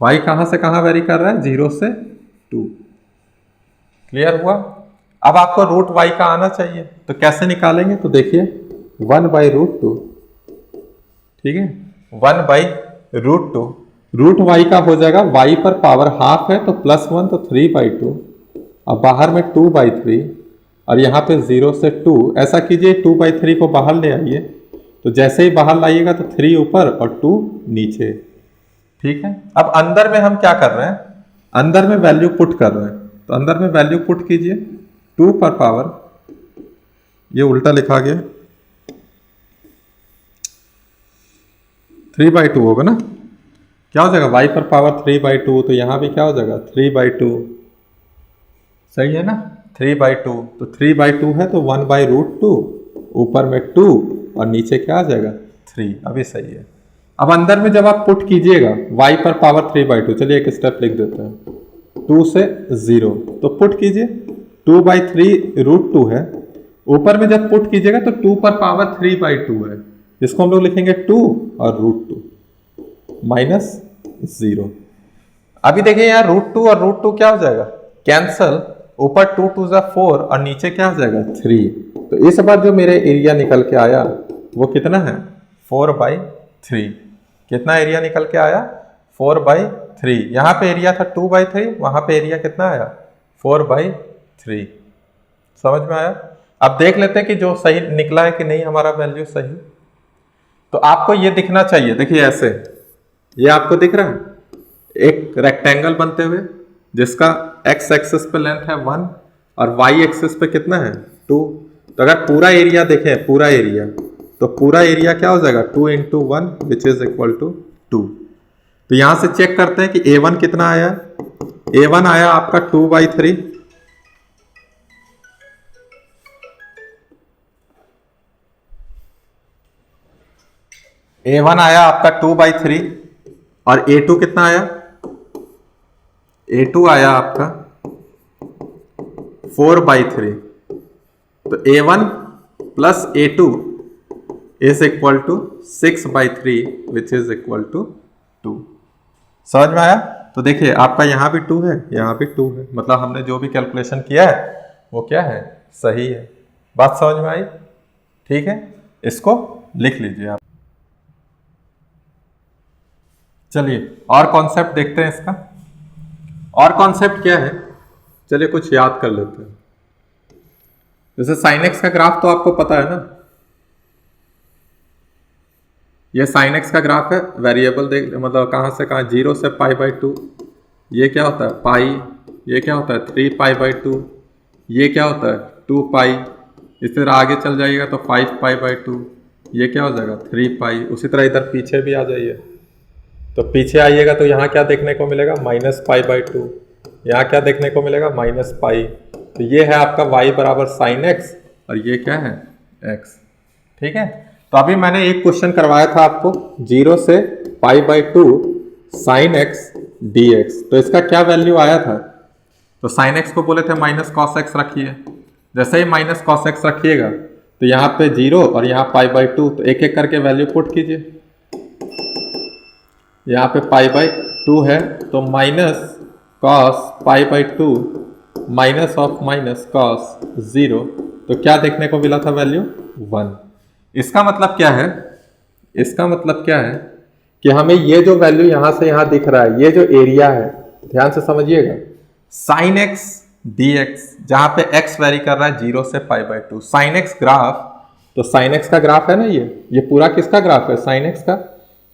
y कहाँ से कहाँ वेरी कर रहा है, 0 से 2। क्लियर हुआ। अब आपको √y का आना चाहिए, तो कैसे निकालेंगे, तो देखिए 1/√2, ठीक है, 1/√2, √y का हो जाएगा, y पर पावर हाफ है तो +1, तो 3/2, अब बाहर में 2/3, और यहाँ पे 0 से 2। ऐसा कीजिए 2/3 को बाहर ले आइए, तो जैसे ही बाहर लाइएगा तो 3 ऊपर और 2 नीचे। ठीक है, अब अंदर में हम क्या कर रहे हैं, अंदर में वैल्यू पुट कर रहे हैं, तो अंदर में वैल्यू पुट कीजिए, 2 पर पावर, ये उल्टा लिखा गया, 3/2 होगा ना, क्या हो जाएगा, y पर पावर 3/2, तो यहाँ भी क्या हो जाएगा, 3/2, सही है ना, 3/2, तो 3/2 है तो 1/√2, ऊपर में 2 और नीचे क्या आ जाएगा, 3। अभी सही है। अब अंदर में जब आप पुट कीजिएगा y पर पावर 3/2, चलिए एक स्टेप लिख देते हैं, 2 से 0, तो पुट कीजिए, 2/3√2 है, ऊपर में जब पुट कीजिएगा तो 2 पर पावर 3/2 है, जिसको हम लोग लिखेंगे 2 और √2 -0। अभी देखिए यहाँ √2 और √2 क्या हो जाएगा, कैंसल, ऊपर 2 2 जा 4 और नीचे क्या हो जाएगा, 3। तो इस बार जो मेरे एरिया निकल के आया वो कितना है, 4/3। कितना एरिया निकल के आया, 4/3। यहाँ पे एरिया था 2/3, वहां पे एरिया कितना आया, 4/3। समझ में आया। अब देख लेते हैं कि जो सही निकला है कि नहीं हमारा वैल्यू सही। तो आपको ये दिखना चाहिए, देखिए ऐसे, ये आपको दिख रहा है एक रेक्टेंगल बनते हुए, जिसका x एक्सिस पे लेंथ है 1 और y एक्सिस पे कितना है, 2। तो अगर पूरा एरिया देखें, पूरा एरिया, तो पूरा एरिया क्या हो जाएगा, 2 × 1 विच इज इक्वल टू 2। तो यहां से चेक करते हैं कि A1 कितना आया, A1 आया आपका 2/3, A1 आया आपका 2/3, और A2 कितना आया, A2 आया आपका 4/3। तो A1 plus A2 is equal to 6/3 which is equal to 2। समझ में आया। तो देखिए आपका यहाँ भी 2 है, यहाँ भी 2 है, मतलब हमने जो भी कैलकुलेशन किया है वो क्या है, सही है। बात समझ में आई, ठीक है, इसको लिख लीजिए आप। चलिए और कॉन्सेप्ट देखते हैं इसका। और कॉन्सेप्ट क्या है, चलिए कुछ याद कर लेते हैं। जैसे sin x का ग्राफ तो आपको पता है ना, ये साइन एक्स का ग्राफ है, वेरिएबल देख मतलब कहाँ से कहाँ, 0 से पाई बाई 2, ये क्या होता है पाई, ये क्या होता है 3 पाई बाई 2, ये क्या होता है 2 पाई, इस तरह आगे चल जाइएगा तो 5 पाई बाई 2, ये क्या हो जाएगा 3 पाई। उसी तरह इधर पीछे भी आ जाइए, तो पीछे आइएगा तो यहाँ क्या देखने को मिलेगा माइनस पाई बाई 2, यहाँ क्या देखने को मिलेगा माइनस पाई। तो ये है आपका y बराबर साइन एक्स और ये क्या है x। ठीक है, तो अभी मैंने एक क्वेश्चन करवाया था आपको 0 से pi by 2 sine x D x, तो इसका क्या वैल्यू आया था, तो साइन एक्स को बोले थे माइनस कॉस एक्स रखिए, जैसे ही माइनस कॉस एक्स रखिएगा तो यहाँ पे 0 और यहाँ पाई बाई 2, तो एक एक करके वैल्यू पुट कीजिए। यहाँ पे पाई बाई 2 है तो minus cos pi by 2 minus of minus cos 0, तो क्या देखने को मिला था वैल्यू 1। इसका मतलब क्या है, इसका मतलब क्या है कि हमें ये जो वैल्यू यहाँ से यहाँ दिख रहा है, ये जो एरिया है, ध्यान से समझिएगा, साइन एक्स डी एक्स, जहाँ पे x वेरी कर रहा है 0 से pi by 2, sine x graph, तो साइन एक्स का ग्राफ है ना, ये पूरा किसका ग्राफ है साइन एक्स का,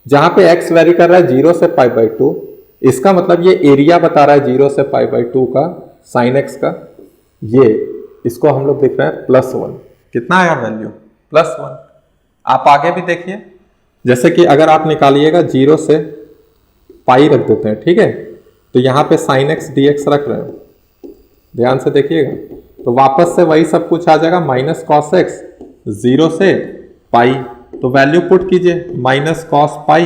जहाँ पे x वेरी कर रहा है 0 से पाई बाई 2, इसका मतलब ये एरिया बता रहा है 0 से पाई बाई 2 का साइन एक्स का, ये इसको हम लोग देख रहे हैं +1। कितना आया वैल्यू +1। आप आगे भी देखिए, जैसे कि अगर आप निकालिएगा 0 से पाई रख देते हैं, ठीक है, तो यहाँ पे साइन एक्स डी एक्स रख रहे हैं, ध्यान से देखिएगा, तो वापस से वही सब कुछ आ जाएगा माइनस कॉस एक्स 0 से पाई, तो वैल्यू पुट कीजिए माइनस कॉस पाई,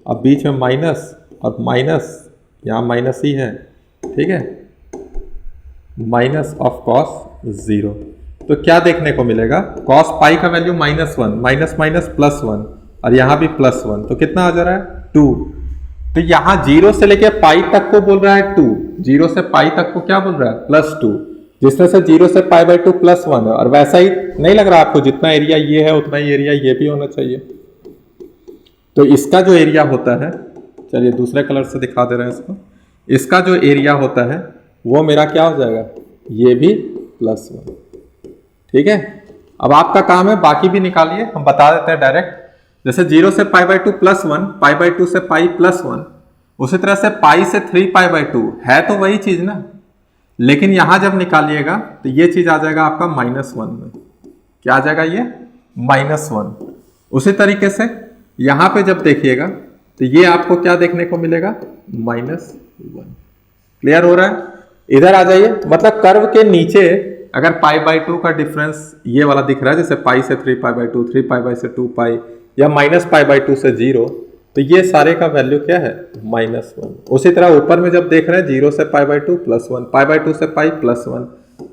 अब बीच में माइनस और माइनस, यहाँ माइनस ही है, ठीक है, माइनस ऑफ कॉस 0, तो क्या देखने को मिलेगा कॉस पाई का वैल्यू -1, माइनस माइनस +1 और यहाँ भी +1, तो कितना आ जा रहा है 2। तो यहाँ 0 से लेके पाई तक को बोल रहा है 2, 0 से पाई तक को क्या बोल रहा है +2, जिसमें से 0 से पाई बाई 2 +1 है, और वैसा ही नहीं लग रहा आपको, जितना एरिया ये है उतना ही एरिया ये भी होना चाहिए। तो इसका जो एरिया होता है, चलिए दूसरे कलर से दिखा दे रहे हैं इसको, इसका जो एरिया होता है वो मेरा क्या हो जाएगा, ये भी +1। ठीक है, अब आपका काम है बाकी भी निकालिए, हम बता देते हैं डायरेक्ट, जैसे 0 से पाई बाई 2 +1, पाई बाई 2 से पाई +1, उसी तरह से पाई से 3 पाई बाई 2 है तो वही चीज ना, लेकिन यहां जब निकालिएगा तो ये चीज आ जाएगा आपका -1 में, क्या आ जाएगा ये -1। उसी तरीके से यहां पे जब देखिएगा तो ये आपको क्या देखने को मिलेगा -1। क्लियर हो रहा है, इधर आ जाइए, मतलब कर्व के नीचे अगर पाई बाई 2 का डिफरेंस ये वाला दिख रहा है, जैसे पाई से 3 पाई बाई 2, 3 पाई बाई से 2 पाई, या माइनस पाई बाई 2 से 0, तो ये सारे का वैल्यू क्या है -1। उसी तरह ऊपर में जब देख रहे हैं 0 से पाई बाई 2 +1, पाई बाई 2 से पाई +1,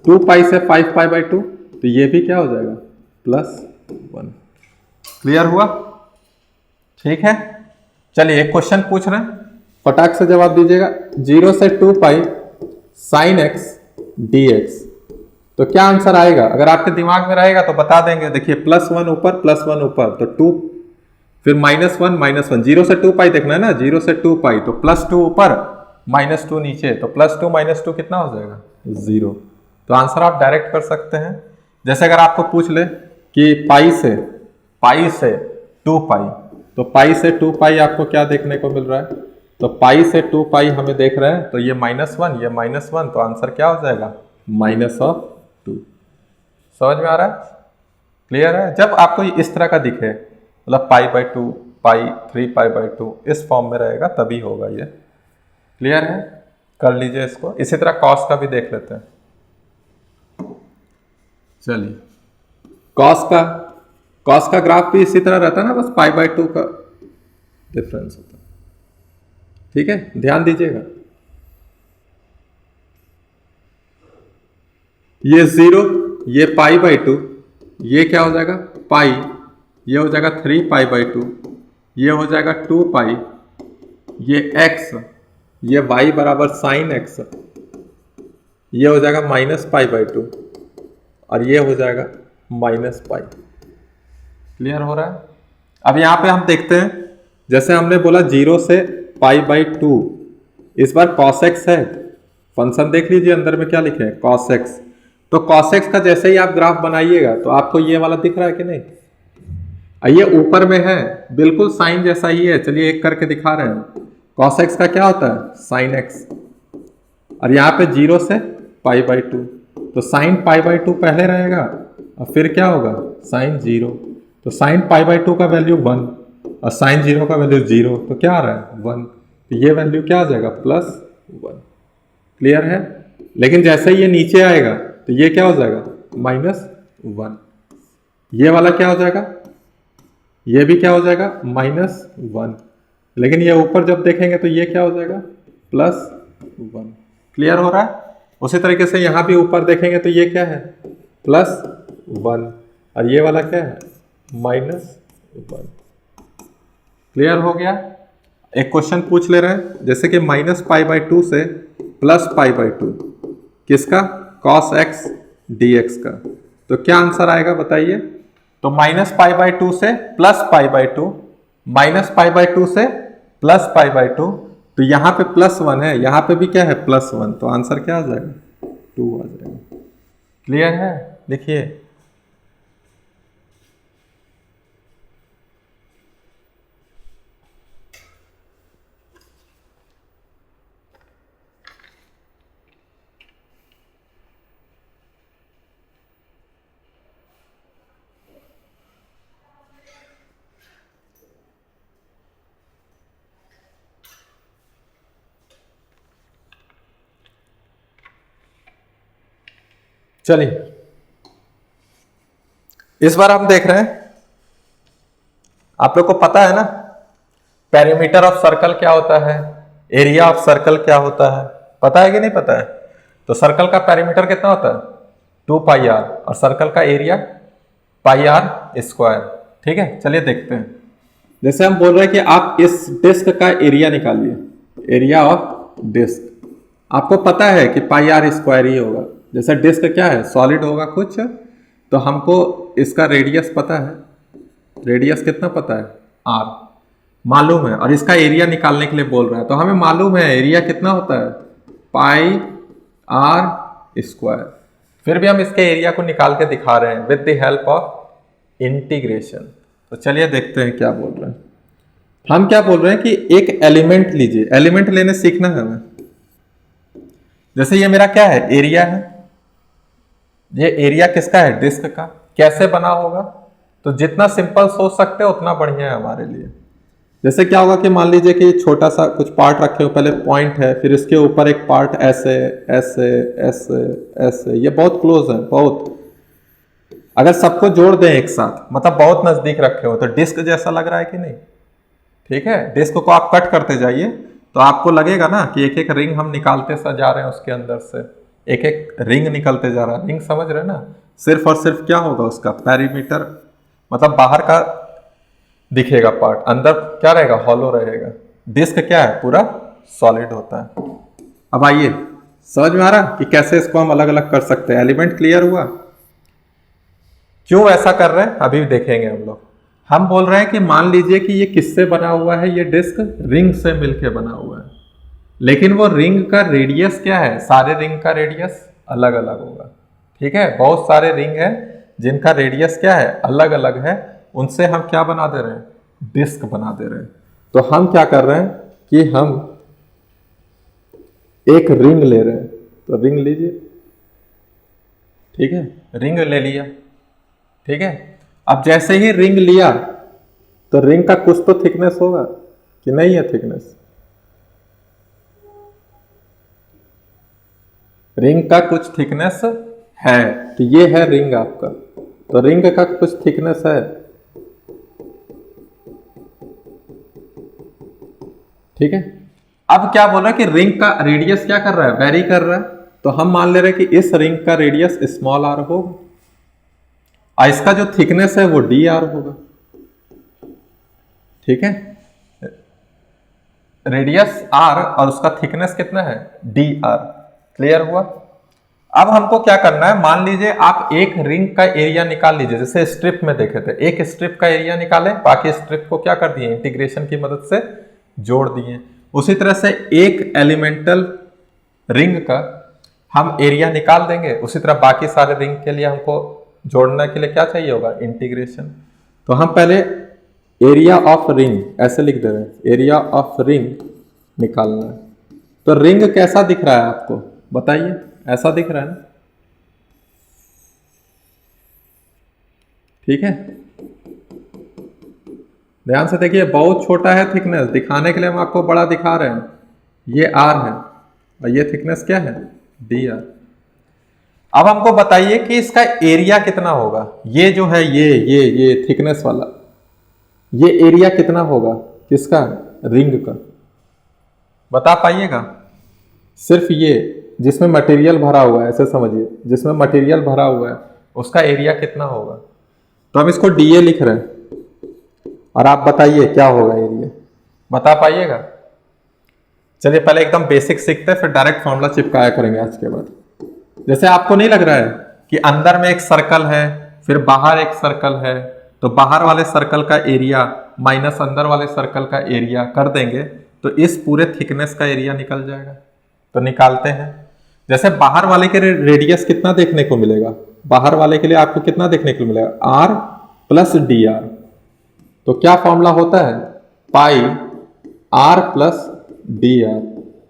2 पाई से 5 पाई बाई 2, तो ये भी क्या हो जाएगा +1। क्लियर हुआ, ठीक है। चलिए एक क्वेश्चन पूछ रहे हैं, फटाक से जवाब दीजिएगा, 0 से 2 pi sine x D x, तो क्या आंसर आएगा, अगर आपके दिमाग में रहेगा तो बता देंगे। देखिए +1 ऊपर +1 ऊपर, तो 2, फिर -1 -1, 0 से 2 पाई देखना है ना, 0 से 2 पाई, तो +2 ऊपर -2 नीचे, तो +2 -2 कितना हो जाएगा 0। तो आंसर आप डायरेक्ट कर सकते हैं। जैसे अगर आपको पूछ ले कि पाई से 2 पाई, तो पाई से 2 पाई आपको क्या देखने को मिल रहा है, तो पाई से 2 पाई हमें देख रहे हैं, तो ये -1 ये -1, तो आंसर क्या हो जाएगा -2। समझ में आ रहा है, क्लियर है। जब आपको इस तरह का दिखे, मतलब pi by 2 pi 3 pi by 2 इस फॉर्म में रहेगा तभी होगा ये। क्लियर है, कर लीजिए इसको। इसी तरह कॉस का भी देख लेते हैं। चलिए कॉस का ग्राफ भी इसी तरह रहता है ना, बस पाई बाई 2 का डिफरेंस होता है। ठीक है, ध्यान दीजिएगा, ये 0, ये पाई बाई 2, ये क्या हो जाएगा पाई, ये हो जाएगा 3 पाई बाई 2, ये हो जाएगा 2 पाई, ये x, ये y बराबर साइन x, ये हो जाएगा -पाई बाई 2, और ये हो जाएगा -पाई। क्लियर हो रहा है। अब यहाँ पे हम देखते हैं, जैसे हमने बोला 0 से पाई बाई 2, इस बार cos x है, फंक्शन देख लीजिए अंदर में क्या लिखे हैं cos x, तो cos x का जैसे ही आप ग्राफ बनाइएगा तो आपको ये वाला दिख रहा है कि नहीं, ये ऊपर में है, बिल्कुल साइन जैसा ही है। चलिए एक करके दिखा रहे हैं। कॉस एक्स का क्या होता है? Sine x. और यहाँ पे 0 से π/2, तो साइन π/2 पहले रहेगा और फिर क्या होगा? साइन 0। तो साइन π/2 का वैल्यू 1 और साइन 0 का वैल्यू 0, तो क्या आ रहा है? 1। तो ये वैल्यू क्या आ जाएगा? +1। क्लियर है? लेकिन जैसे ही ये नीचे आएगा तो ये क्या हो जाएगा? -1। ये वाला क्या हो जाएगा? ये भी क्या हो जाएगा? -1। लेकिन ये ऊपर जब देखेंगे तो ये क्या हो जाएगा? +1। क्लियर हो रहा है? उसी तरीके से यहाँ भी ऊपर देखेंगे तो ये क्या है? +1 और ये वाला क्या है? -1। क्लियर हो गया? एक क्वेश्चन पूछ ले रहे हैं, जैसे कि -π/2 से +π/2 किसका? cos x dx का। तो क्या आंसर आएगा बताइए? तो -π/2 से +π/2, -π/2 से +π/2, तो यहाँ पे +1 है, यहाँ पे भी क्या है? +1, तो आंसर क्या आ जाएगा? 2 आ जाएगा। क्लियर है? देखिए चलिए इस बार हम देख रहे हैं, आप लोग को पता है ना पेरीमीटर ऑफ सर्कल क्या होता है, एरिया ऑफ सर्कल क्या होता है, पता है कि नहीं पता है? तो सर्कल का पेरीमीटर कितना होता है? 2πr और सर्कल का एरिया πr²। ठीक है, चलिए देखते हैं। जैसे हम बोल रहे हैं कि आप इस डिस्क का एरिया निकालिए, एरिया ऑफ डिस्क। आपको पता है कि πr² ही होगा। जैसे डिस्क क्या है? सॉलिड होगा कुछ, तो हमको इसका रेडियस पता है। रेडियस कितना पता है? r मालूम है, और इसका एरिया निकालने के लिए बोल रहा है, तो हमें मालूम है एरिया कितना होता है? πr²। फिर भी हम इसके एरिया को निकाल के दिखा रहे हैं with the help of integration. तो चलिए देखते हैं क्या बोल रहे हैं। हम क्या बोल रहे हैं कि एक एलिमेंट लीजिए, एलिमेंट लेने सीखना है हमें। जैसे ये मेरा क्या है? एरिया है। ये एरिया किसका है? डिस्क का। कैसे बना होगा? तो जितना सिंपल सोच सकते हो उतना बढ़िया है हमारे लिए। जैसे क्या होगा कि मान लीजिए कि छोटा सा कुछ पार्ट रखे हो, पहले पॉइंट है, फिर इसके ऊपर एक पार्ट ऐसे ऐसे ऐसे ऐसे, ये बहुत क्लोज है, बहुत। अगर सबको जोड़ दें एक साथ, मतलब बहुत नजदीक रखे हो, तो डिस्क जैसा लग रहा है कि नहीं? ठीक है, डिस्क को आप कट करते जाइए तो आपको लगेगा ना कि एक एक रिंग हम निकालते सा जा रहे हैं, उसके अंदर से एक एक रिंग निकलते जा रहा है। रिंग समझ रहे हैं ना? सिर्फ और सिर्फ क्या होगा उसका? पेरीमीटर, मतलब बाहर का दिखेगा पार्ट, अंदर क्या रहेगा? हॉलो रहेगा। डिस्क क्या है? पूरा सॉलिड होता है। अब आइए, समझ में आ रहा कि कैसे इसको हम अलग अलग कर सकते हैं? एलिमेंट क्लियर हुआ? क्यों ऐसा कर रहे हैं अभी देखेंगे हम लोग। हम बोल रहे हैं कि मान लीजिए कि ये किससे बना हुआ है? ये डिस्क रिंग से मिलके बना हुआ है, लेकिन वो रिंग का रेडियस क्या है? सारे रिंग का रेडियस अलग अलग होगा। ठीक है, बहुत सारे रिंग है जिनका रेडियस क्या है? अलग अलग है। उनसे हम क्या बना दे रहे हैं? डिस्क बना दे रहे हैं। तो हम क्या कर रहे हैं कि हम एक रिंग ले रहे हैं। तो रिंग लीजिए, ठीक है, रिंग ले लिया। ठीक है, अब जैसे ही रिंग लिया तो रिंग का कुछ तो थिकनेस होगा कि नहीं है? थिकनेस, रिंग का कुछ थिकनेस है, तो ये है रिंग आपका। तो रिंग का कुछ थिकनेस है। ठीक है, अब क्या बोल रहा है कि रिंग का रेडियस क्या कर रहा है? वेरी कर रहा है। तो हम मान ले रहे हैं कि इस रिंग का रेडियस स्मॉल r होगा और इसका जो थिकनेस है वो dr होगा। ठीक है, रेडियस r और उसका थिकनेस कितना है? dr। क्लियर हुआ? अब हमको क्या करना है, मान लीजिए आप एक रिंग का एरिया निकाल लीजिए, जैसे स्ट्रिप में देखे थे, एक स्ट्रिप का एरिया निकाले, बाकी स्ट्रिप को क्या कर दिए? इंटीग्रेशन की मदद से जोड़ दिए। उसी तरह से एक एलिमेंटल रिंग का हम एरिया निकाल देंगे, उसी तरह बाकी सारे रिंग के लिए हमको जोड़ने के लिए क्या चाहिए होगा? इंटीग्रेशन। तो हम पहले एरिया ऑफ रिंग ऐसे लिख दे रहे हैं, एरिया ऑफ रिंग निकालना है। तो रिंग कैसा दिख रहा है आपको बताइए, ऐसा दिख रहा है ना, ठीक है। ध्यान से देखिए, बहुत छोटा है थिकनेस, दिखाने के लिए हम आपको बड़ा दिखा रहे हैं। ये आर है और ये थिकनेस क्या है, डी आर। अब हमको बताइए कि इसका एरिया कितना होगा। ये जो है ये थिकनेस वाला, ये एरिया कितना होगा किसका, रिंग का, बता पाइएगा। सिर्फ ये जिसमें मटेरियल भरा हुआ है, ऐसे समझिए, जिसमें मटेरियल भरा हुआ है उसका एरिया कितना होगा। तो हम इसको डीए लिख रहे हैं और आप बताइए क्या होगा एरिया, बता पाइएगा। चलिए पहले एकदम बेसिक सीखते हैं, फिर डायरेक्ट फॉर्मूला चिपकाया करेंगे आज के बाद। जैसे आपको नहीं लग रहा है कि अंदर में एक सर्कल है फिर बाहर एक सर्कल है, तो बाहर वाले सर्कल का एरिया माइनस अंदर वाले सर्कल का एरिया कर देंगे तो इस पूरे थिकनेस का एरिया निकल जाएगा। तो निकालते हैं। जैसे बाहर वाले के रेडियस कितना देखने को मिलेगा, बाहर वाले के लिए आपको कितना देखने को मिलेगा, आर प्लस डी आर। तो क्या फॉर्मूला होता है, पाई आर प्लस डी आर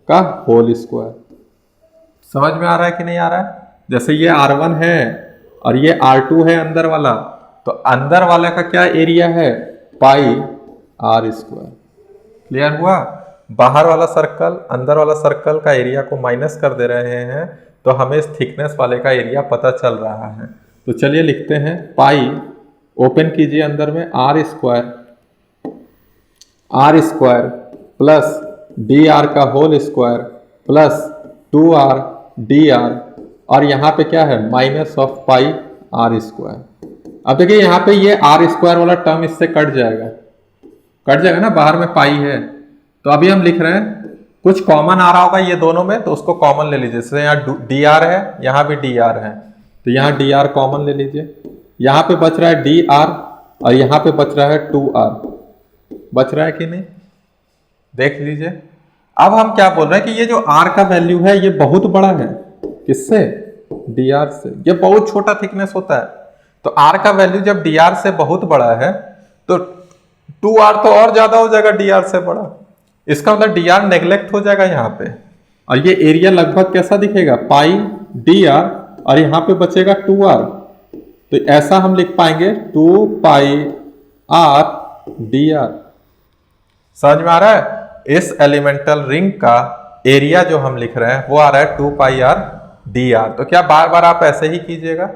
का होल स्क्वायर। समझ में आ रहा है कि नहीं आ रहा है। जैसे ये R1 है और ये R2 है अंदर वाला, तो अंदर वाले का क्या एरिया है, पाई आर स्क्वायर। क्लियर हुआ। बाहर वाला सर्कल अंदर वाला सर्कल का एरिया को माइनस कर दे रहे हैं तो हमें इस थिकनेस वाले का एरिया पता चल रहा है। तो चलिए लिखते हैं, पाई ओपन कीजिए अंदर में R square plus D R का whole square plus 2r D R, और यहाँ पे क्या है minus of pi are square. अब देखिए यहाँ पे ये आर स्क्वायर वाला टर्म इससे कट जाएगा ना, बाहर में पाई है। तो अभी हम लिख रहे हैं कुछ कॉमन आ रहा होगा ये दोनों में, तो उसको कॉमन ले लीजिए। जैसे यहाँ डी आर है, यहाँ भी डी आर है, तो यहाँ डी आर कॉमन ले लीजिए। यहाँ पे बच रहा है डी आर और यहाँ पे बच रहा है 2r। बच रहा है कि नहीं, देख लीजिए। अब हम क्या बोल रहे हैं कि ये जो r का वैल्यू है ये बहुत बड़ा है, किससे, dr से। ये बहुत छोटा थिकनेस होता है, तो r का वैल्यू जब dr से बहुत बड़ा है तो 2r तो और ज्यादा हो जाएगा dr से बड़ा। इसका मतलब dr नेग्लेक्ट हो जाएगा यहाँ पे, और ये एरिया लगभग कैसा दिखेगा, पाई dr और यहाँ पे बचेगा 2r। तो ऐसा हम लिख पाएंगे 2 पाई r dr। समझ में आ रहा है। इस एलिमेंटल रिंग का एरिया जो हम लिख रहे हैं वो आ रहा है 2 पाई आर डी आर। तो क्या बार बार आप ऐसे ही कीजिएगा,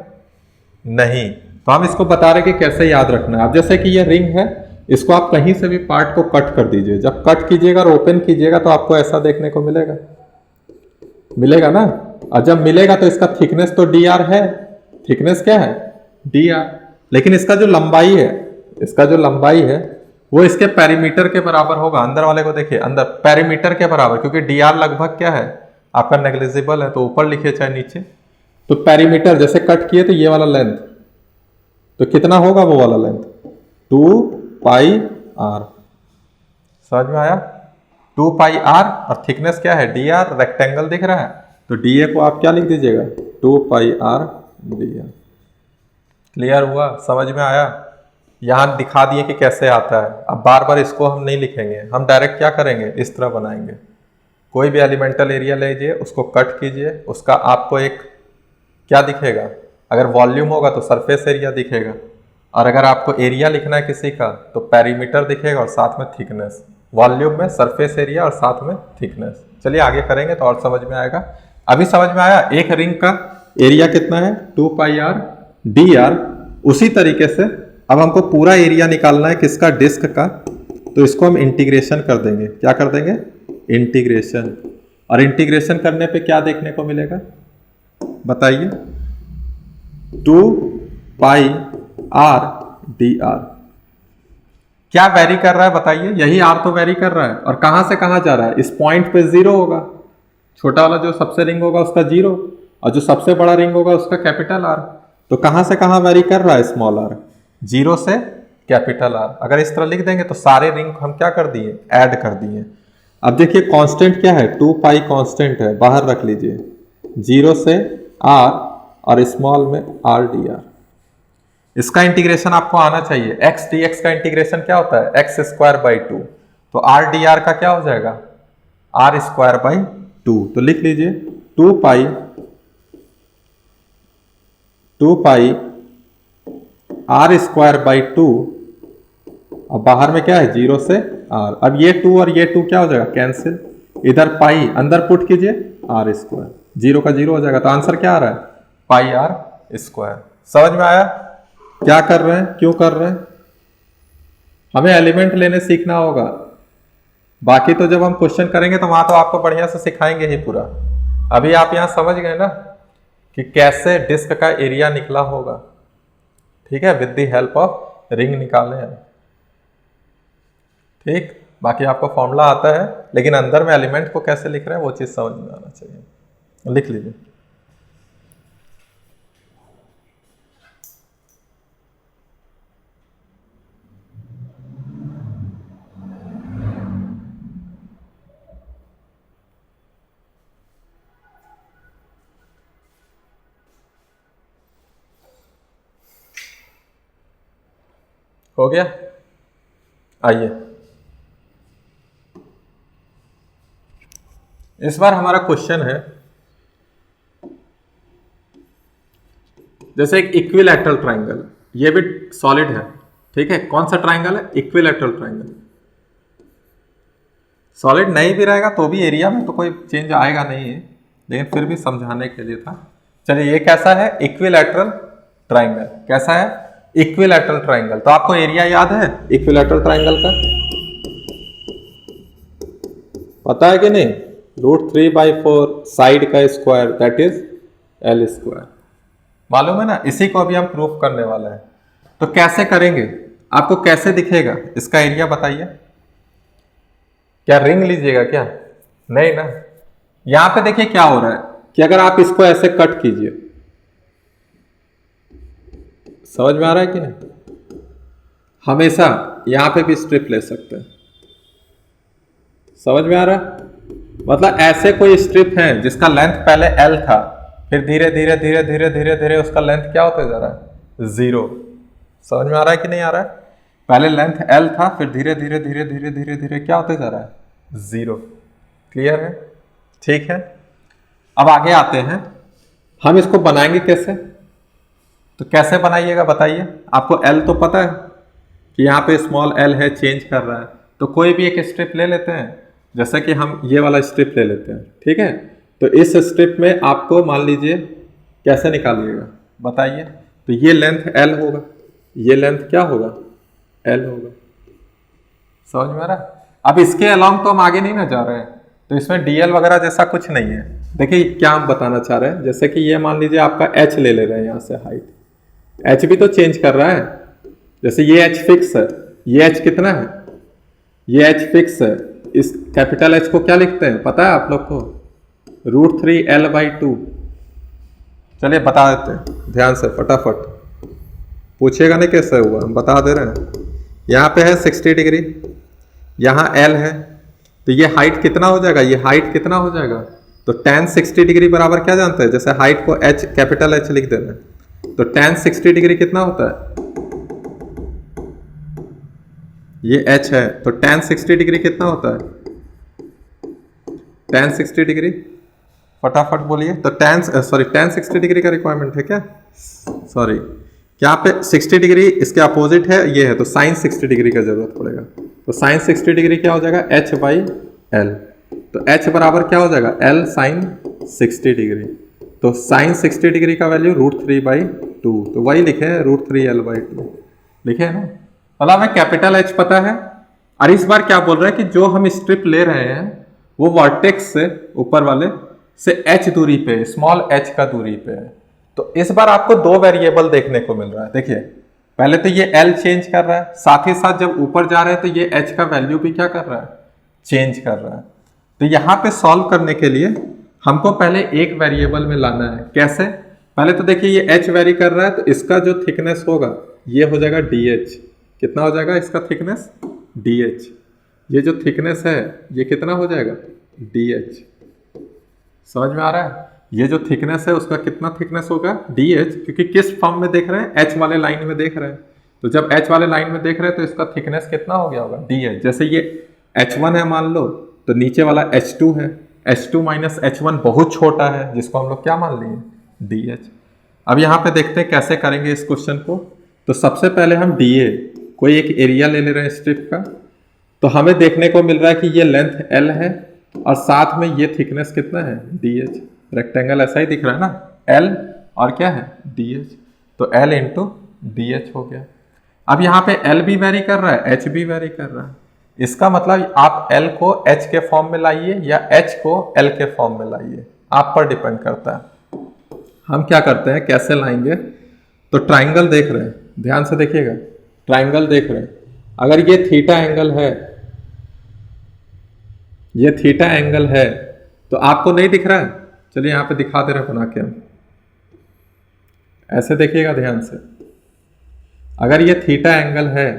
नहीं। तो हम इसको बता रहे कि कैसे याद रखना है। अब जैसे कि ये रिंग है, इसको आप कहीं से भी पार्ट को कट कर दीजिए। जब कट कीजिएगा और ओपन कीजिएगा तो आपको ऐसा देखने को मिलेगा ना। और जब मिलेगा तो इसका थिकनेस तो डी आर है, थिकनेस क्या है, डी आर। लेकिन इसका जो लंबाई है वो इसके पेरीमीटर के बराबर होगा। अंदर वाले को देखिए, अंदर पेरीमीटर के बराबर, क्योंकि डी आर लगभग क्या है आपका नेग्लिजिबल है, तो ऊपर लिखिए चाहे नीचे। तो पेरीमीटर जैसे कट किए तो ये वाला लेंथ, तो कितना होगा वो वाला लेंथ, 2 पाई आर। समझ में आया, 2 पाई आर और थिकनेस क्या है डी आर। रेक्टेंगल दिख रहा है तो डी ए को आप क्या लिख दीजिएगा, 2 pi R D R. Clear हुआ, समझ में आया। यहाँ दिखा दिए कि कैसे आता है। अब बार बार इसको हम नहीं लिखेंगे, हम डायरेक्ट क्या करेंगे, इस तरह बनाएंगे। कोई भी एलिमेंटल एरिया लीजिए, उसको कट कीजिए, उसका आपको एक क्या दिखेगा, अगर वॉल्यूम होगा तो सरफेस एरिया दिखेगा, और अगर आपको एरिया लिखना है किसी का तो पेरीमीटर दिखेगा और साथ में थिकनेस। वॉल्यूम में सरफेस एरिया और साथ में थिकनेस। चलिए आगे करेंगे तो और समझ में आएगा। अभी समझ में आया एक रिंग का एरिया कितना है, 2 पाई आर डी आर। उसी तरीके से अब हमको पूरा एरिया निकालना है किसका, डिस्क का। तो इसको हम इंटीग्रेशन कर देंगे। क्या कर देंगे, इंटीग्रेशन। और इंटीग्रेशन करने पे क्या देखने को मिलेगा बताइए, 2 पाई आर डी आर। क्या वेरी कर रहा है बताइए, यही आर तो वेरी कर रहा है। और कहां से कहां जा रहा है, इस पॉइंट पे 0 होगा, छोटा वाला जो सबसे रिंग होगा उसका 0, और जो सबसे बड़ा रिंग होगा उसका कैपिटल आर। तो कहां से कहां वेरी कर रहा है, स्मॉल आर, 0 से कैपिटल आर। अगर इस तरह लिख देंगे तो सारे रिंग हम क्या कर दिए, ऐड कर दिए। अब देखिए कांस्टेंट क्या है, 2 पाई कांस्टेंट है, बाहर रख लीजिए, 0 से आर और स्मॉल में आर डी आर। इसका इंटीग्रेशन आपको आना चाहिए। एक्स डी एक्स का इंटीग्रेशन क्या होता है, एक्स स्क्वायर बाई टू। तो आर डी आर का क्या हो जाएगा, आर स्क्वायर बाई टू। तो लिख लीजिए two pi are square by two. अब बाहर में क्या है, जीरो से आर। अब ये टू और ये टू क्या हो जाएगा, कैंसिल। इधर पाई अंदर पुट कीजिए, आर स्क्वायर, जीरो का जीरो हो जाएगा। तो आंसर क्या आ रहा है, पाई आर स्क्वायर। समझ में आया क्या कर रहे हैं, क्यों कर रहे हैं? हमें एलिमेंट लेने सीखना होगा। बाकी तो जब हम क्वेश्चन करेंगे तो वहां तो आपको बढ़िया से सिखाएंगे ही पूरा। अभी आप यहां समझ गए ना कि कैसे डिस्क का एरिया निकला होगा, ठीक है, with the help of ring निकाले हैं। ठीक, बाकी आपको फॉर्मूला आता है, लेकिन अंदर में एलिमेंट को कैसे लिख रहे हैं वो चीज समझ में आना चाहिए। लिख लीजिए। हो गया, आइए इस बार हमारा क्वेश्चन है, जैसे एक इक्विलैटरल ट्राइंगल, ये भी सॉलिड है, ठीक है। कौन सा ट्राइंगल है, इक्विलैटरल ट्राइंगल। सॉलिड नहीं भी रहेगा तो भी एरिया में तो कोई चेंज आएगा नहीं है, लेकिन फिर भी समझाने के लिए था। चलिए, ये कैसा है, इक्विलैटरल ट्राइंगल। कैसा है, इक्विलैटरल ट्राइंगल। तो आपको एरिया याद है इक्विलैटरल ट्राइंगल का, पता है कि नहीं, √3/4 साइड का square that is L square. मालूम है ना, इसी को अभी हम प्रूफ करने वाले हैं। तो कैसे करेंगे, आपको कैसे दिखेगा इसका एरिया बताइए। क्या रिंग लीजिएगा क्या, नहीं ना। यहां पे देखिए क्या हो रहा है कि अगर आप इसको ऐसे कट कीजिए, समझ में आ रहा है कि नहीं, हमेशा यहां पे भी स्ट्रिप ले सकते हैं। समझ में आ रहा है, मतलब ऐसे कोई स्ट्रिप है जिसका लेंथ पहले L था, फिर धीरे धीरे धीरे धीरे धीरे धीरे उसका लेंथ क्या होता जा रहा है, 0। समझ में आ रहा है कि नहीं आ रहा है, पहले लेंथ L था, फिर धीरे धीरे धीरे धीरे धीरे धीरे क्या होते जा रहा है, 0। क्लियर है, ठीक है। अब आगे आते हैं, हम इसको बनाएंगे कैसे। तो कैसे बनाइएगा बताइए। आपको L तो पता है कि यहाँ पे स्मॉल l है, चेंज कर रहा है, तो कोई भी एक स्ट्रिप ले लेते हैं। जैसे कि हम ये वाला स्ट्रिप ले लेते हैं, ठीक है। तो इस स्ट्रिप में आपको मान लीजिए कैसे निकालिएगा बताइए। तो ये लेंथ L होगा, ये लेंथ क्या होगा, L होगा। समझ में आ रहा है। अब इसके अलाउंग तो हम आगे नहीं ना जा रहे हैं, तो इसमें DL वगैरह जैसा कुछ नहीं है। देखिए क्या हम बताना चाह रहे हैं, जैसे कि ये मान लीजिए आपका H ले रहे हैं यहाँ से हाइट, H भी तो चेंज कर रहा है। जैसे ये H फिक्स है, ये H कितना है, ये H फिक्स है। इस कैपिटल H को क्या लिखते हैं पता है आप लोग को, √3L/2। चलिए बता देते हैं ध्यान से, फटाफट पूछिएगा नहीं कैसे हुआ, हम बता दे रहे हैं। यहाँ पे है 60 डिग्री, यहाँ L है, तो ये हाइट कितना हो जाएगा, ये हाइट कितना हो जाएगा। तो tan 60 डिग्री बराबर क्या जानते हैं, जैसे हाइट को H कैपिटल H लिख देना है, तो tan 60 डिग्री कितना होता है, ये H है, तो tan 60 डिग्री कितना होता है, tan 60 डिग्री फटाफट बोलिए। तो tan 60 डिग्री का रिक्वायरमेंट है क्या, सॉरी, क्या पे 60 डिग्री इसके अपोजिट है, ये है, तो sin 60 डिग्री का जरूरत पड़ेगा। तो sin 60 डिग्री क्या हो जाएगा, H/L। तो H बराबर क्या हो जाएगा, L sin 60 डिग्री। तो sin 60 डिग्री का वैल्यू √3/2, तो वही लिखे √3L/2 लिखे है ना। मतलब हमें कैपिटल H पता है। और इस बार क्या बोल रहे हैं कि जो हम स्ट्रिप ले रहे हैं वो वर्टेक्स से ऊपर वाले से H दूरी पे, स्मॉल h का दूरी पे है। तो इस बार आपको दो वेरिएबल देखने को मिल रहा है। देखिए पहले तो ये L चेंज कर रहा है, साथ ही साथ जब ऊपर जा रहे हैं तो ये H का वैल्यू भी क्या कर रहा है, चेंज कर रहा है। तो यहाँ पे सॉल्व करने के लिए हमको पहले एक वेरिएबल में लाना है। कैसे, पहले तो देखिए ये H वेरी कर रहा है, तो इसका जो थिकनेस होगा ये हो जाएगा DH। कितना हो जाएगा इसका थिकनेस, DH। ये जो थिकनेस है ये कितना हो जाएगा, DH। समझ में आ रहा है। ये जो थिकनेस है उसका कितना थिकनेस होगा DH, क्योंकि किस फॉर्म में देख रहे हैं, H वाले लाइन में देख रहे हैं। तो जब H वाले लाइन में देख रहे हैं तो इसका थिकनेस कितना हो गया होगा DH। जैसे ये H1 है मान लो, तो नीचे वाला H2 है, H2 माइनस H1 बहुत छोटा है, जिसको हम लोग क्या मान लिए DH। अब यहाँ पे देखते हैं कैसे करेंगे इस क्वेश्चन को। तो सबसे पहले हम DA कोई एक एरिया ले रहे हैं स्ट्रिप का, तो हमें देखने को मिल रहा है कि ये लेंथ L है और साथ में ये थिकनेस कितना है DH। रेक्टेंगल ऐसा ही दिख रहा है ना, L और क्या है DH, तो L इंटू DH हो गया। अब यहाँ पे L भी वेरी कर रहा है, H भी वेरी कर रहा है, इसका मतलब आप L को H के फॉर्म में लाइए या H को L के फॉर्म में लाइए, आप पर डिपेंड करता है। हम क्या करते हैं, कैसे लाएंगे, तो ट्राइंगल देख रहे हैं, ध्यान से देखिएगा, ट्राइंगल देख रहे हैं। अगर ये थीटा एंगल है, ये थीटा एंगल है, तो आपको नहीं दिख रहा है, चलिए यहाँ पे दिखा दे रहे हैं बना के हम, ऐसे देखिएगा ध्यान से। अगर ये थीटा एंगल है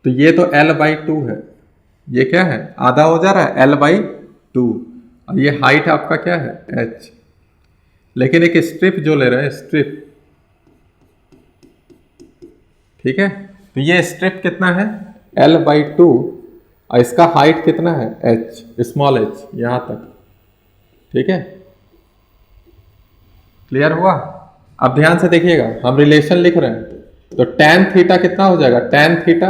तो ये तो L/2 है, ये क्या है आधा हो जा रहा है L/2, और ये हाइट आपका क्या है H। लेकिन एक स्ट्रिप जो ले रहे हैं स्ट्रिप, ठीक है, तो ये स्ट्रिप कितना है L/2 और इसका हाइट कितना है H, स्मॉल h यहां तक, ठीक है, क्लियर हुआ। अब ध्यान से देखिएगा, हम रिलेशन लिख रहे हैं, तो tan थीटा कितना हो जाएगा, tan थीटा,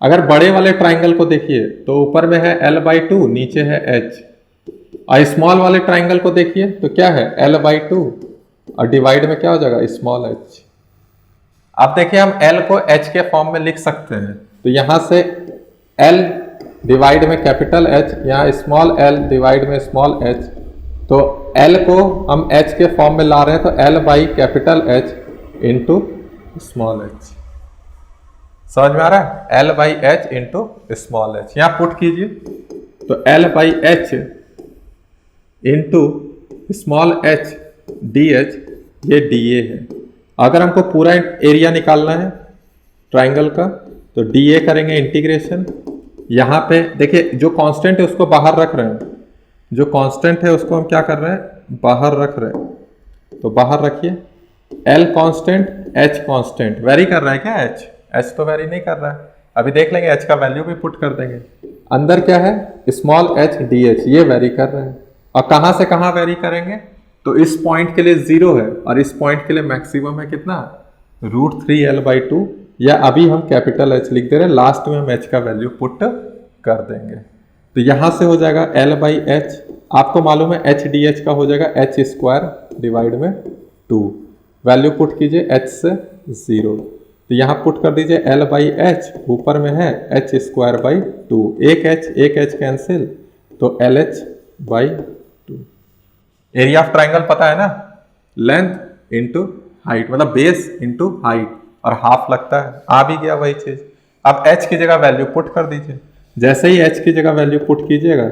अगर बड़े वाले ट्राइंगल को देखिए तो ऊपर में है L/2, नीचे है H, और स्मॉल वाले ट्राइंगल को देखिए तो क्या है L/2 और डिवाइड में क्या हो जाएगा स्मॉल h। अब देखिए हम L को H के फॉर्म में लिख सकते हैं, तो यहां से L डिवाइड में कैपिटल H, यहाँ स्मॉल l डिवाइड में स्मॉल h, तो L को हम H के फॉर्म में ला रहे हैं, तो L by capital H into small h। समझ में आ रहा है, L by H into small h। यहाँ पुट कीजिए, तो L by H into small h DH, ये DA है। अगर हमको पूरा एरिया निकालना है ट्राइंगल का, तो DA करेंगे इंटीग्रेशन। यहाँ पे देखिए जो कांस्टेंट है उसको बाहर रख रहे हैं, जो कांस्टेंट है उसको हम क्या कर रहे हैं बाहर रख रहे हैं, तो बाहर रखिए। L constant, H constant, very कर रहा है क्या H तो वेरी नहीं कर रहा है, अभी देख लेंगे H का वैल्यू भी पुट कर देंगे। अंदर क्या है स्मॉल h DH, ये वेरी कर रहे हैं, और कहाँ से कहाँ वेरी करेंगे, तो इस पॉइंट के लिए 0 है और इस पॉइंट के लिए मैक्सिमम है कितना √3L/2, या अभी हम कैपिटल H लिख दे रहे हैं, लास्ट में हम H का वैल्यू पुट कर देंगे। तो यहां से हो जाएगा L/H, आपको मालूम है H DH का हो जाएगा H² डिवाइड में 2, वैल्यू पुट कीजिए H से 0, तो यहाँ पुट कर दीजिए L/H, ऊपर में है H²/2, एक H कैंसिल, तो LH/2। एरिया ऑफ ट्राइंगल पता है ना, लेंथ इंटू हाइट, मतलब बेस इंटू हाइट, और हाफ लगता है, आ भी गया वही चीज। अब H की जगह वैल्यू पुट कर दीजिए, जैसे ही H की जगह वैल्यू पुट कीजिएगा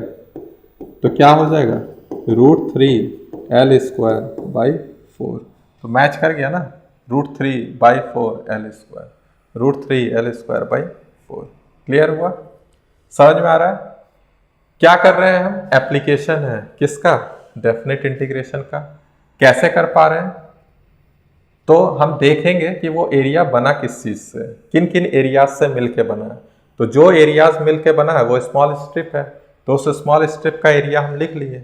तो क्या हो जाएगा √3L²/4, तो मैच कर गया ना, √3/4L², √3L²/4। क्लियर हुआ, समझ में आ रहा है। क्या कर रहे हैं हम, एप्लीकेशन है किसका, डेफिनेट इंटीग्रेशन का। कैसे कर पा रहे हैं, तो हम देखेंगे कि वो एरिया बना किस चीज से, किन किन एरियाज से मिलके बना है। तो जो एरियाज मिलके बना है वो स्मॉल स्ट्रिप है, तो उस स्मॉल स्ट्रिप का एरिया हम लिख लिए,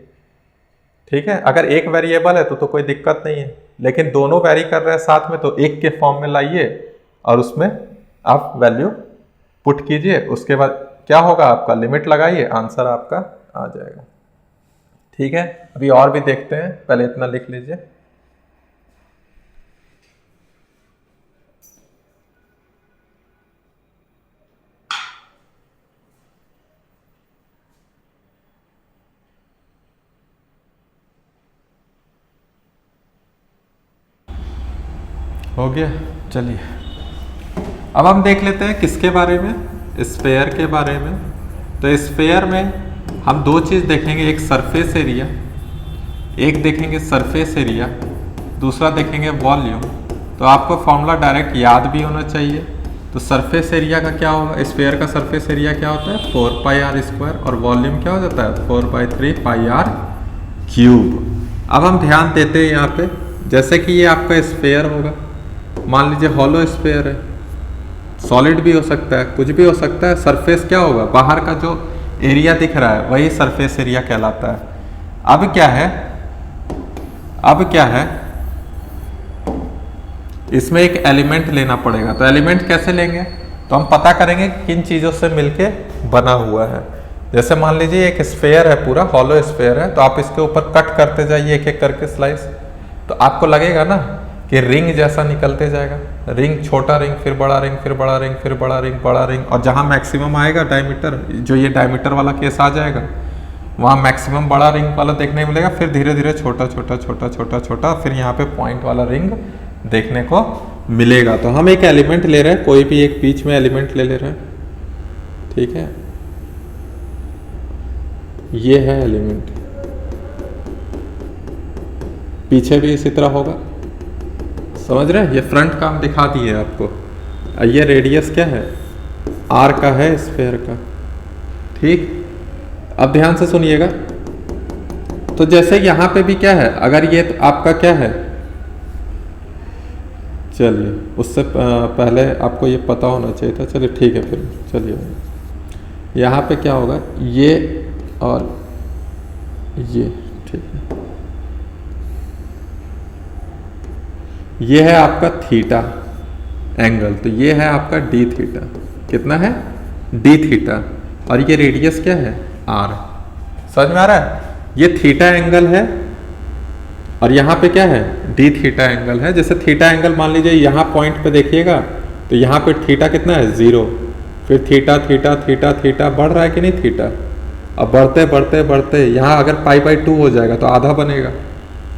ठीक है। अगर एक वेरिएबल है तो कोई दिक्कत नहीं है, लेकिन दोनों वेरी कर रहे हैं साथ में, तो एक के फॉर्म में लाइए और उसमें आप वैल्यू पुट कीजिए, उसके बाद क्या होगा आपका लिमिट लगाइए, आंसर आपका आ जाएगा, ठीक है। अभी और भी देखते हैं, पहले इतना लिख लीजिए। हो गया, चलिए अब हम देख लेते हैं किसके बारे में, स्फेयर के बारे में। तो स्फेयर में हम दो चीज़ देखेंगे, एक सरफेस एरिया, एक देखेंगे सरफेस एरिया, दूसरा देखेंगे वॉल्यूम। तो आपको फॉर्मूला डायरेक्ट याद भी होना चाहिए। तो सरफेस एरिया का क्या होगा, स्फेयर का सरफेस एरिया क्या होता है 4πr², और वॉल्यूम क्या हो जाता है 4/3πr³। अब हम ध्यान देते हैं यहाँ पे, जैसे कि ये आपका स्फेयर होगा, मान लीजिए हॉलो स्फेयर है, सॉलिड भी हो सकता है, कुछ भी हो सकता है। सरफेस क्या होगा, बाहर का जो एरिया दिख रहा है वही सरफेस एरिया कहलाता है। अब क्या है, इसमें एक एलिमेंट लेना पड़ेगा। तो एलिमेंट कैसे लेंगे, तो हम पता करेंगे किन चीज़ों से मिलके बना हुआ है। जैसे मान लीजिए एक स्फेयर है, पूरा हॉलो स्फेयर है, तो आप इसके ऊपर कट करते जाइए एक एक करके स्लाइस, तो आपको लगेगा ना कि रिंग जैसा निकलते जाएगा। रिंग, छोटा रिंग, फिर बड़ा रिंग, फिर बड़ा रिंग, फिर बड़ा रिंग, बड़ा रिंग, और जहाँ मैक्सिमम आएगा डायमीटर, जो ये डायमीटर वाला केस आ जाएगा, वहाँ मैक्सिमम बड़ा रिंग वाला देखने मिलेगा। फिर धीरे धीरे छोटा छोटा छोटा छोटा छोटा, फिर यहाँ पे पॉइंट वाला रिंग देखने को मिलेगा। तो हम एक एलिमेंट ले रहे हैं, कोई भी एक बीच में एलिमेंट ले रहे हैं, ठीक है। ये है एलिमेंट, पीछे भी इसी तरह होगा, समझ रहे हैं। ये फ्रंट का हम दिखा दिए आपको। ये रेडियस क्या है, आर का है स्फेयर का, ठीक। अब ध्यान से सुनिएगा। तो जैसे यहाँ पे भी क्या है, अगर ये तो आपका क्या है, चलिए उससे पहले आपको ये पता होना चाहिए था। चलिए ठीक है, फिर चलिए यहाँ पे क्या होगा, ये और ये, ठीक है। ये है आपका थीटा एंगल, तो ये है आपका डी थीटा। कितना है, डी थीटा, और ये रेडियस क्या है, आर। समझ में आ रहा है, ये थीटा एंगल है और यहाँ पे क्या है, डी थीटा एंगल है। जैसे थीटा एंगल मान लीजिए यहाँ पॉइंट पे देखिएगा, तो यहाँ पे थीटा कितना है, 0, फिर थीटा थीटा थीटा थीटा बढ़ रहा है कि नहीं थीटा। अब बढ़ते बढ़ते बढ़ते यहाँ अगर π/2 हो जाएगा तो आधा बनेगा,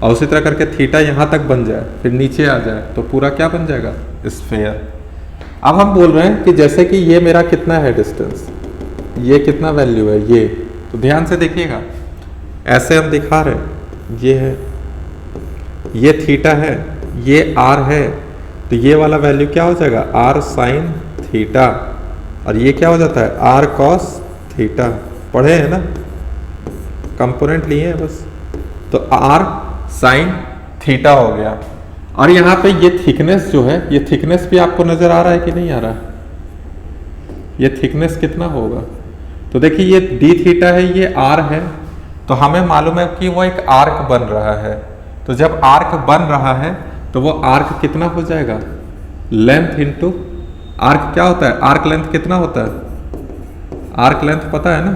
और उसी तरह करके थीटा यहाँ तक बन जाए, फिर नीचे आ जाए, तो पूरा क्या बन जाएगा, स्फेयर। अब हम बोल रहे हैं कि जैसे कि ये मेरा कितना है डिस्टेंस, ये कितना वैल्यू है ये, तो ध्यान से देखिएगा, ऐसे हम दिखा रहे हैं, ये है, ये थीटा है, ये आर है, तो ये वाला वैल्यू क्या हो जाएगा, आर साइन थीटा, और ये क्या हो जाता है, आर कॉस थीटा। पढ़े हैं ना, कंपोनेंट लिए हैं बस। तो आर साइन थीटा हो गया। और यहाँ पे ये थिकनेस जो है, ये थिकनेस भी आपको नजर आ रहा है कि नहीं आ रहा, ये थिकनेस कितना होगा। तो देखिए ये डी थीटा है, ये आर है, तो हमें मालूम है कि वो एक आर्क बन रहा है। तो जब आर्क बन रहा है तो वो आर्क कितना हो जाएगा, लेंथ इंटू आर्क क्या होता है, आर्क लेंथ कितना होता है, आर्क लेंथ पता है ना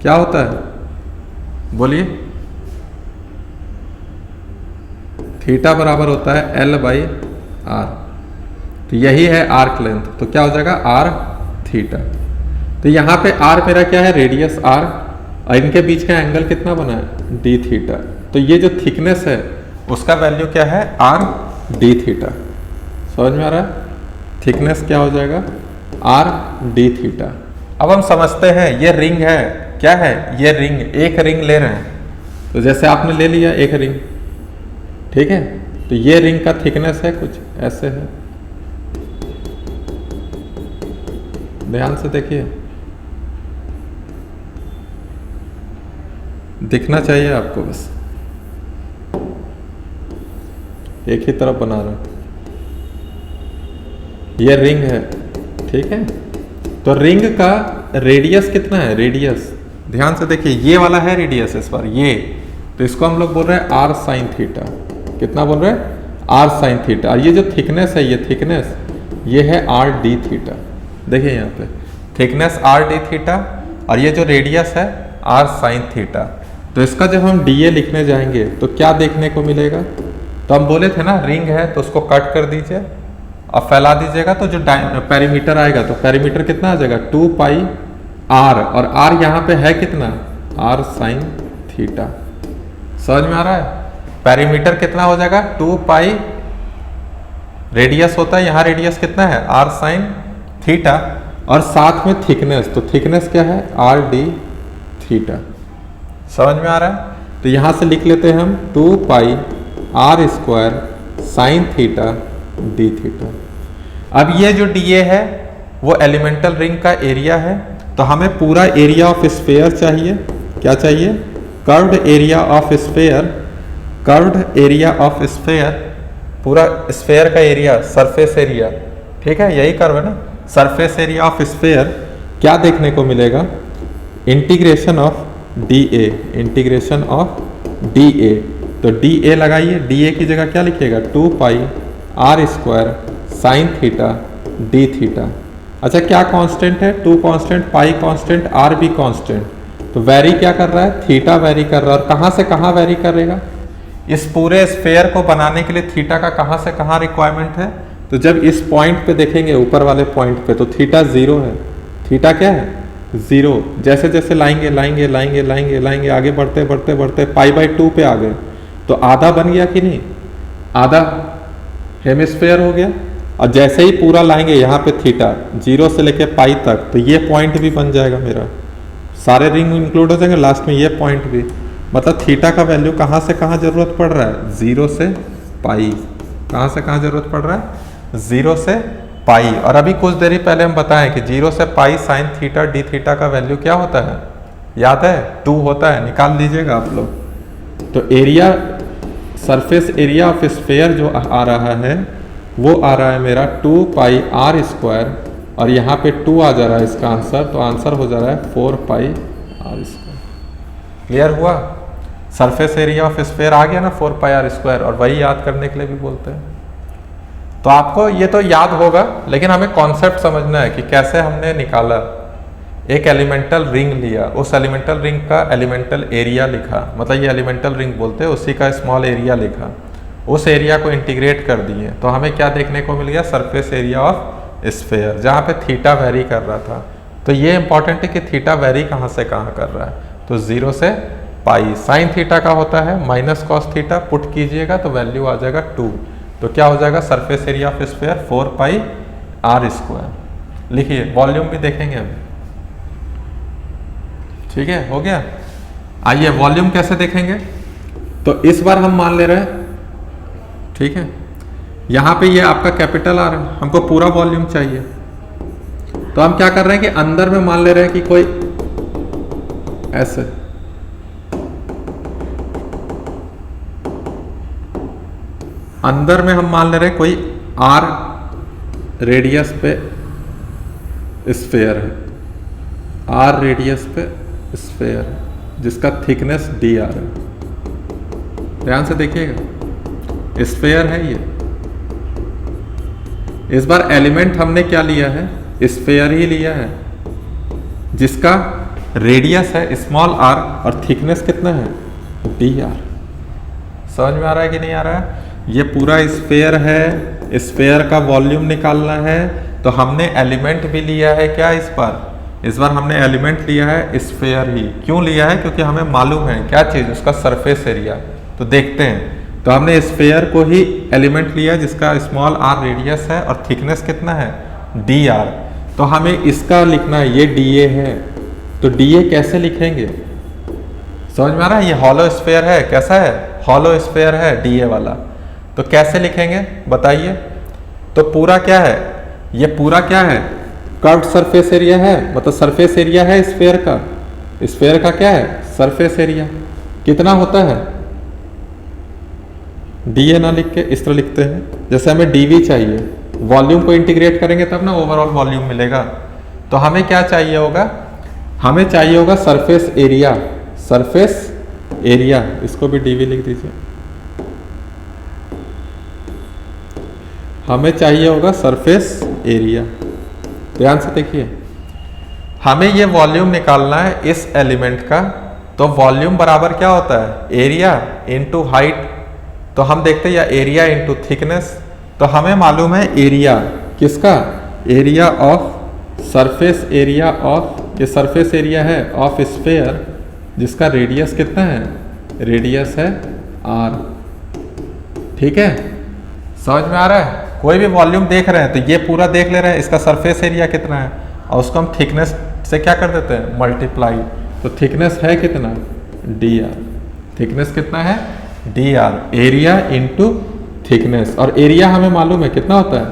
क्या होता है, बोलिए। थीटा बराबर होता है L/R, तो यही है आर्क लेंथ, तो क्या हो जाएगा, आर थीटा। तो यहाँ पे आर मेरा क्या है, रेडियस आर, और इनके बीच का एंगल कितना बना है, डी थीटा। तो ये जो थिकनेस है उसका वैल्यू क्या है, आर डी थीटा। समझ में आ रहा है, थिकनेस क्या हो जाएगा, आर डी थीटा। अब हम समझते हैं, ये रिंग है, क्या है, ये रिंग, एक रिंग ले रहे हैं। तो जैसे आपने ले लिया एक रिंग, ठीक है, तो ये रिंग का थिकनेस है कुछ ऐसे है, ध्यान से देखिए, दिखना चाहिए आपको, बस एक ही तरफ बना रहा हूं। ये रिंग है, ठीक है। तो रिंग का रेडियस कितना है, रेडियस ध्यान से देखिए, ये वाला है रेडियस इस बार ये, तो इसको हम लोग बोल रहे हैं आर साइन थीटा। कितना बोल रहे हैं, आर साइन थीटा। और ये जो थिकनेस है, ये थिकनेस ये है आर डी थीटा। देखिए यहाँ पे थिकनेस आर डी थीटा, और ये जो रेडियस है आर साइन थीटा। तो इसका जब हम डी ए लिखने जाएंगे तो क्या देखने को मिलेगा, तो हम बोले थे ना रिंग है तो उसको कट कर दीजिए और फैला दीजिएगा, तो जो पेरीमीटर आएगा, तो पेरीमीटर कितना आ जाएगा, 2πr, और आर यहाँ पे है कितना, आर साइन थीटा। समझ में आ रहा है, पेरीमीटर कितना हो जाएगा, 2π, रेडियस होता है यहाँ, रेडियस कितना है, आर साइन थीटा, और साथ में थिकनेस, तो थिकनेस क्या है, आर डी थीटा। समझ में आ रहा है, तो यहाँ से लिख लेते हैं हम 2πr² sign theta D theta. अब ये जो डी ए है वो एलिमेंटल रिंग का एरिया है, तो हमें पूरा एरिया ऑफ स्फेयर चाहिए, क्या चाहिए, curved area of sphere, curved area of sphere, पूरा स्फेयर का एरिया, सरफेस एरिया, ठीक है, यही कर्व है ना, सरफेस एरिया ऑफ स्फेयर क्या देखने को मिलेगा, integration of D A, integration of D A. तो डी ए लगाइए, डी ए की जगह क्या लिखिएगा, 2 pi are square sine theta D theta. अच्छा क्या कांस्टेंट है, 2 कांस्टेंट, पाई कांस्टेंट, आर भी कांस्टेंट, तो वेरी क्या कर रहा है, थीटा वेरी कर रहा है। और कहाँ से कहाँ वेरी करेगा, इस पूरे स्फेयर को बनाने के लिए थीटा का कहाँ से कहाँ रिक्वायरमेंट है, तो जब इस पॉइंट पे देखेंगे, ऊपर वाले पॉइंट पे, तो थीटा 0 है, थीटा क्या है 0। जैसे जैसे लाएंगे लाएंगे लाएंगे लाएंगे लाएंगे आगे बढ़ते बढ़ते बढ़ते π/2 पे आ गए, तो आधा बन गया कि नहीं, आधा हेमिस्फेयर हो गया। और जैसे ही पूरा लाएंगे यहाँ पे थीटा 0 से लेके पाई तक, तो ये पॉइंट भी बन जाएगा मेरा, सारे रिंग इंक्लूड हो जाएंगे, लास्ट में ये पॉइंट भी। मतलब थीटा का वैल्यू कहाँ से कहाँ जरूरत पड़ रहा है, 0 से पाई, कहाँ से कहाँ जरूरत पड़ रहा है, 0 से पाई। और अभी कुछ देरी पहले हम बताएं कि 0 से pi sine theta D theta का वैल्यू क्या होता है, याद है, 2 होता है, निकाल लीजिएगा आप लोग। तो area, surface area of sphere जो आ रहा है वो आ रहा है मेरा 2 पाई आर स्क्वायर, और यहाँ पे 2 आ जा रहा है इसका आंसर, तो आंसर हो जा रहा है 4 पाई आर स्क्वायर। क्लियर हुआ, सरफेस एरिया ऑफ स्फेयर आ गया ना 4 पाई आर स्क्वायर, और वही याद करने के लिए भी बोलते हैं। तो आपको ये तो याद होगा, लेकिन हमें कॉन्सेप्ट समझना है कि कैसे हमने निकाला। एक एलिमेंटल रिंग लिया, उस एलिमेंटल रिंग का एलिमेंटल एरिया लिखा, मतलब ये एलिमेंटल रिंग बोलते हैं, उसी का स्मॉल एरिया लिखा, उस एरिया को इंटीग्रेट कर दिए, तो हमें क्या देखने को मिल गया, सरफेस एरिया ऑफ स्फेयर, जहाँ पे थीटा वेरी कर रहा था। तो ये इंपॉर्टेंट है कि थीटा वेरी कहाँ से कहाँ कर रहा है, तो 0 से पाई, साइन थीटा का होता है माइनस कॉस थीटा, पुट कीजिएगा तो वैल्यू आ जाएगा 2, तो क्या हो जाएगा, surface area of sphere 4 pi are square. लिखिए, वॉल्यूम भी देखेंगे अभी, ठीक है, हो गया। आइए वॉल्यूम कैसे देखेंगे, तो इस बार हम मान ले रहे हैं, ठीक है, यहाँ पे ये आपका कैपिटल आ रहा है, हमको पूरा वॉल्यूम चाहिए, तो हम क्या कर रहे हैं कि अंदर में मान ले रहे हैं कि कोई ऐसे, अंदर में हम मान ले रहे हैं कोई आर रेडियस पे स्फेयर है, आर रेडियस पे स्फेयर है जिसका थिकनेस डी आर है। ध्यान से देखिएगा, स्फेयर है ये। इस बार एलिमेंट हमने क्या लिया है, स्फेयर ही लिया है, जिसका रेडियस है स्मॉल आर और थिकनेस कितना है, डी आर। समझ में आ रहा है कि नहीं आ रहा है, ये पूरा स्फेयर है, स्फेयर का वॉल्यूम निकालना है, तो हमने एलिमेंट भी लिया है क्या इस बार हमने एलिमेंट लिया है स्फेयर ही। क्यों लिया है, क्योंकि हमें मालूम है क्या चीज़, उसका सरफेस एरिया। तो देखते हैं, तो हमने स्फेयर को ही एलिमेंट लिया जिसका स्मॉल आर रेडियस है और थिकनेस कितना है, डी आर। तो हमें इसका लिखना है, ये डी ए है, तो डी ए कैसे लिखेंगे, समझ में आ रहा है, ये हॉलो स्फेयर है, कैसा है, हॉलो स्फेयर है डी ए वाला, तो कैसे लिखेंगे बताइए। तो पूरा क्या है, ये पूरा क्या है, कर्व्ड सरफेस एरिया है, मतलब सरफेस एरिया है स्फेयर का, स्फेयर का क्या है, सरफेस एरिया कितना होता है, डी ए ना लिख के इस तरह लिखते हैं, जैसे हमें डीवी चाहिए, वॉल्यूम को इंटीग्रेट करेंगे तब ना ओवरऑल वॉल्यूम मिलेगा। तो हमें क्या चाहिए होगा, हमें चाहिए होगा सरफेस एरिया, सरफेस एरिया, इसको भी डीवी लिख दीजिए, हमें चाहिए होगा सरफेस एरिया। ध्यान से देखिए, हमें ये वॉल्यूम निकालना है इस एलिमेंट का, तो वॉल्यूम बराबर क्या होता है, एरिया इनटू हाइट। तो हम देखते हैं या एरिया इनटू थिकनेस, तो हमें मालूम है एरिया किसका, area of surface area of, ये सरफेस एरिया है ऑफ स्फेयर जिसका रेडियस कितना है, रेडियस है आर। ठीक है, समझ में आ रहा है, कोई भी वॉल्यूम देख रहे हैं तो ये पूरा देख ले रहे हैं, इसका सरफेस एरिया कितना है, और उसको हम थिकनेस से क्या कर देते हैं, मल्टीप्लाई। तो थिकनेस है कितना, डी आर, थिकनेस कितना है, D R, area into thickness, और एरिया हमें मालूम है कितना होता है,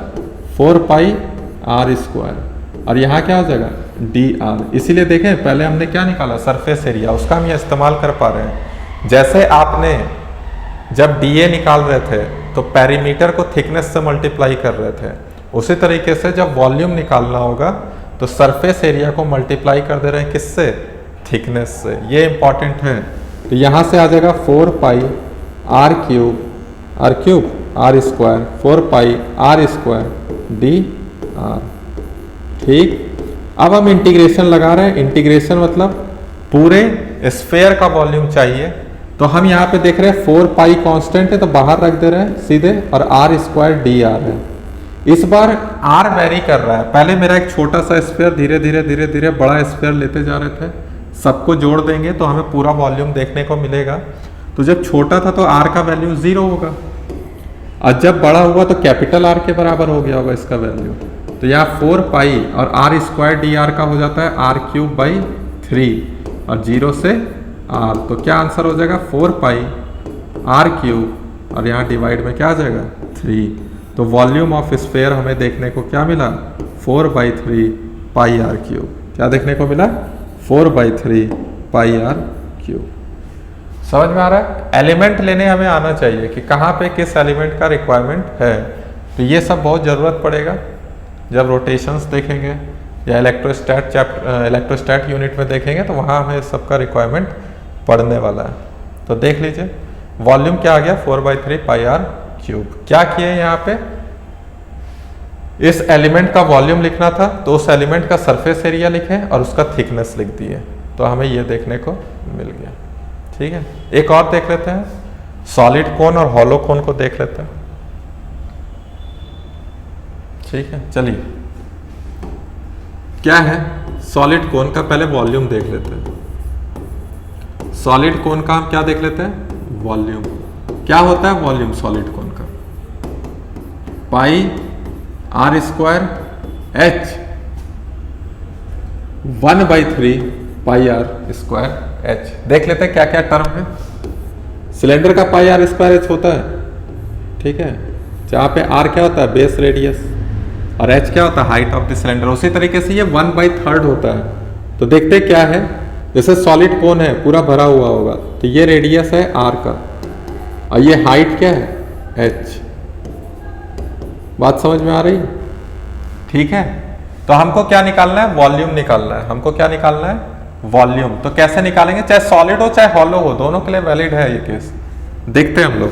4 पाई आर स्क्वायर, और यहाँ क्या हो जाएगा डी आर। इसीलिए देखें पहले हमने क्या निकाला, सरफेस एरिया, उसका हम ये इस्तेमाल कर पा रहे हैं। जैसे आपने जब डी ए निकाल रहे थे तो पेरीमीटर को थिकनेस से मल्टीप्लाई कर रहे थे, उसी तरीके से जब वॉल्यूम निकालना होगा तो सरफेस एरिया को मल्टीप्लाई कर दे रहे हैं किससे, थिकनेस से। ये इंपॉर्टेंट है। तो यहाँ से आ जाएगा 4 pi R cube R square 4 pi are square D R. ठीक, अब हम इंटीग्रेशन लगा रहे हैं। इंटीग्रेशन मतलब पूरे स्फेयर का वॉल्यूम चाहिए, तो हम यहाँ पे देख रहे हैं 4 पाई कांस्टेंट है तो बाहर रख दे रहे हैं सीधे, और आर स्क्वायर डी आर है। इस बार आर वेरी कर रहा है। पहले मेरा एक छोटा सा स्फेयर, धीरे धीरे बड़ा स्फेयर लेते जा रहे थे, सबको जोड़ देंगे तो हमें पूरा वॉल्यूम देखने को मिलेगा। तो जब छोटा था तो आर का वैल्यू 0 होगा, और जब बड़ा हुआ तो कैपिटल आर के बराबर हो गया होगा इसका वैल्यू। तो यहाँ 4 पाई और आर स्क्वायर डी आर का हो जाता है आर क्यूब बाई 3 और 0 से आर। तो क्या आंसर हो जाएगा 4 पाई आर क्यूब, और यहाँ डिवाइड में क्या आ जाएगा 3। तो वॉल्यूम ऑफ स्फेयर हमें देखने को क्या मिला, 4/3 पाई आर क्यूब। क्या देखने को मिला, 4/3 पाई आर क्यूब। समझ में आ रहा है? एलिमेंट लेने हमें आना चाहिए कि कहाँ पे किस एलिमेंट का रिक्वायरमेंट है। तो ये सब बहुत ज़रूरत पड़ेगा जब रोटेशंस देखेंगे या इलेक्ट्रोस्टैट यूनिट में देखेंगे, तो वहाँ हमें सबका रिक्वायरमेंट पड़ने वाला है। तो देख लीजिए वॉल्यूम क्या आ गया, 4/3 पाई आर क्यूब। क्या किए यहाँ पे, इस एलिमेंट का वॉल्यूम लिखना था तो उस एलिमेंट का सरफेस एरिया लिखे और उसका थिकनेस लिख दिए, तो हमें ये देखने को मिल गया। ठीक है, एक और देख लेते हैं, सॉलिड कोन और हॉलो कोन को देख लेते हैं। ठीक है, चलिए क्या है सॉलिड कोन का, पहले वॉल्यूम देख लेते हैं। सॉलिड कोन का हम क्या देख लेते हैं, वॉल्यूम। क्या होता है वॉल्यूम सॉलिड कोन का, pi are square H 1/3 pi are square H. देख लेते हैं क्या क्या टर्म है। सिलेंडर का पाई आर स्क्वायर एच होता है, ठीक है, जहाँ पे आर क्या होता है, बेस रेडियस, और एच क्या होता है, हाइट ऑफ द सिलेंडर। उसी तरीके से ये 1/3 होता है। तो देखते क्या है, जैसे सॉलिड कोन है पूरा भरा हुआ होगा, तो ये रेडियस है आर का और ये हाइट क्या है, एच। बात समझ में आ रही है? ठीक है, तो हमको क्या निकालना है, वॉल्यूम निकालना है। हमको क्या निकालना है, वॉल्यूम। तो कैसे निकालेंगे, चाहे सॉलिड हो चाहे हॉलो हो, दोनों के लिए वैलिड है ये केस। देखते हैं हम लोग,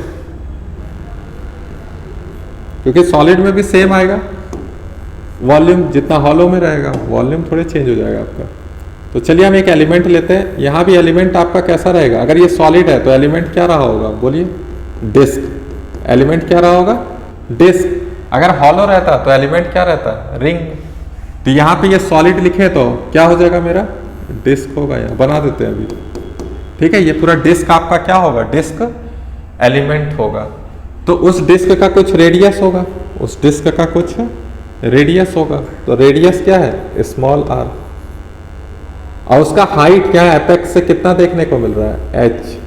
क्योंकि सॉलिड में भी सेम आएगा वॉल्यूम, जितना हॉलो में रहेगा वॉल्यूम थोड़े चेंज हो जाएगा आपका। तो चलिए हम एक एलिमेंट लेते हैं। यहाँ भी एलिमेंट आपका कैसा रहेगा, अगर ये सॉलिड है तो एलिमेंट क्या रहा होगा, बोलिए, डिस्क। एलिमेंट क्या रहा होगा, डिस्क। अगर हॉलो रहता तो एलिमेंट क्या रहता, रिंग। तो यहाँ पे ये सॉलिड लिखे तो क्या हो जाएगा, मेरा डिस्क होगा। यहाँ बना देते हैं अभी, ठीक है। ये पूरा डिस्क आपका क्या होगा, डिस्क एलिमेंट होगा। तो उस डिस्क का कुछ रेडियस होगा, उस डिस्क का कुछ रेडियस होगा। तो रेडियस क्या है, स्मॉल आर, और उसका हाइट क्या है, एपेक्स से कितना देखने को मिल रहा है, एच।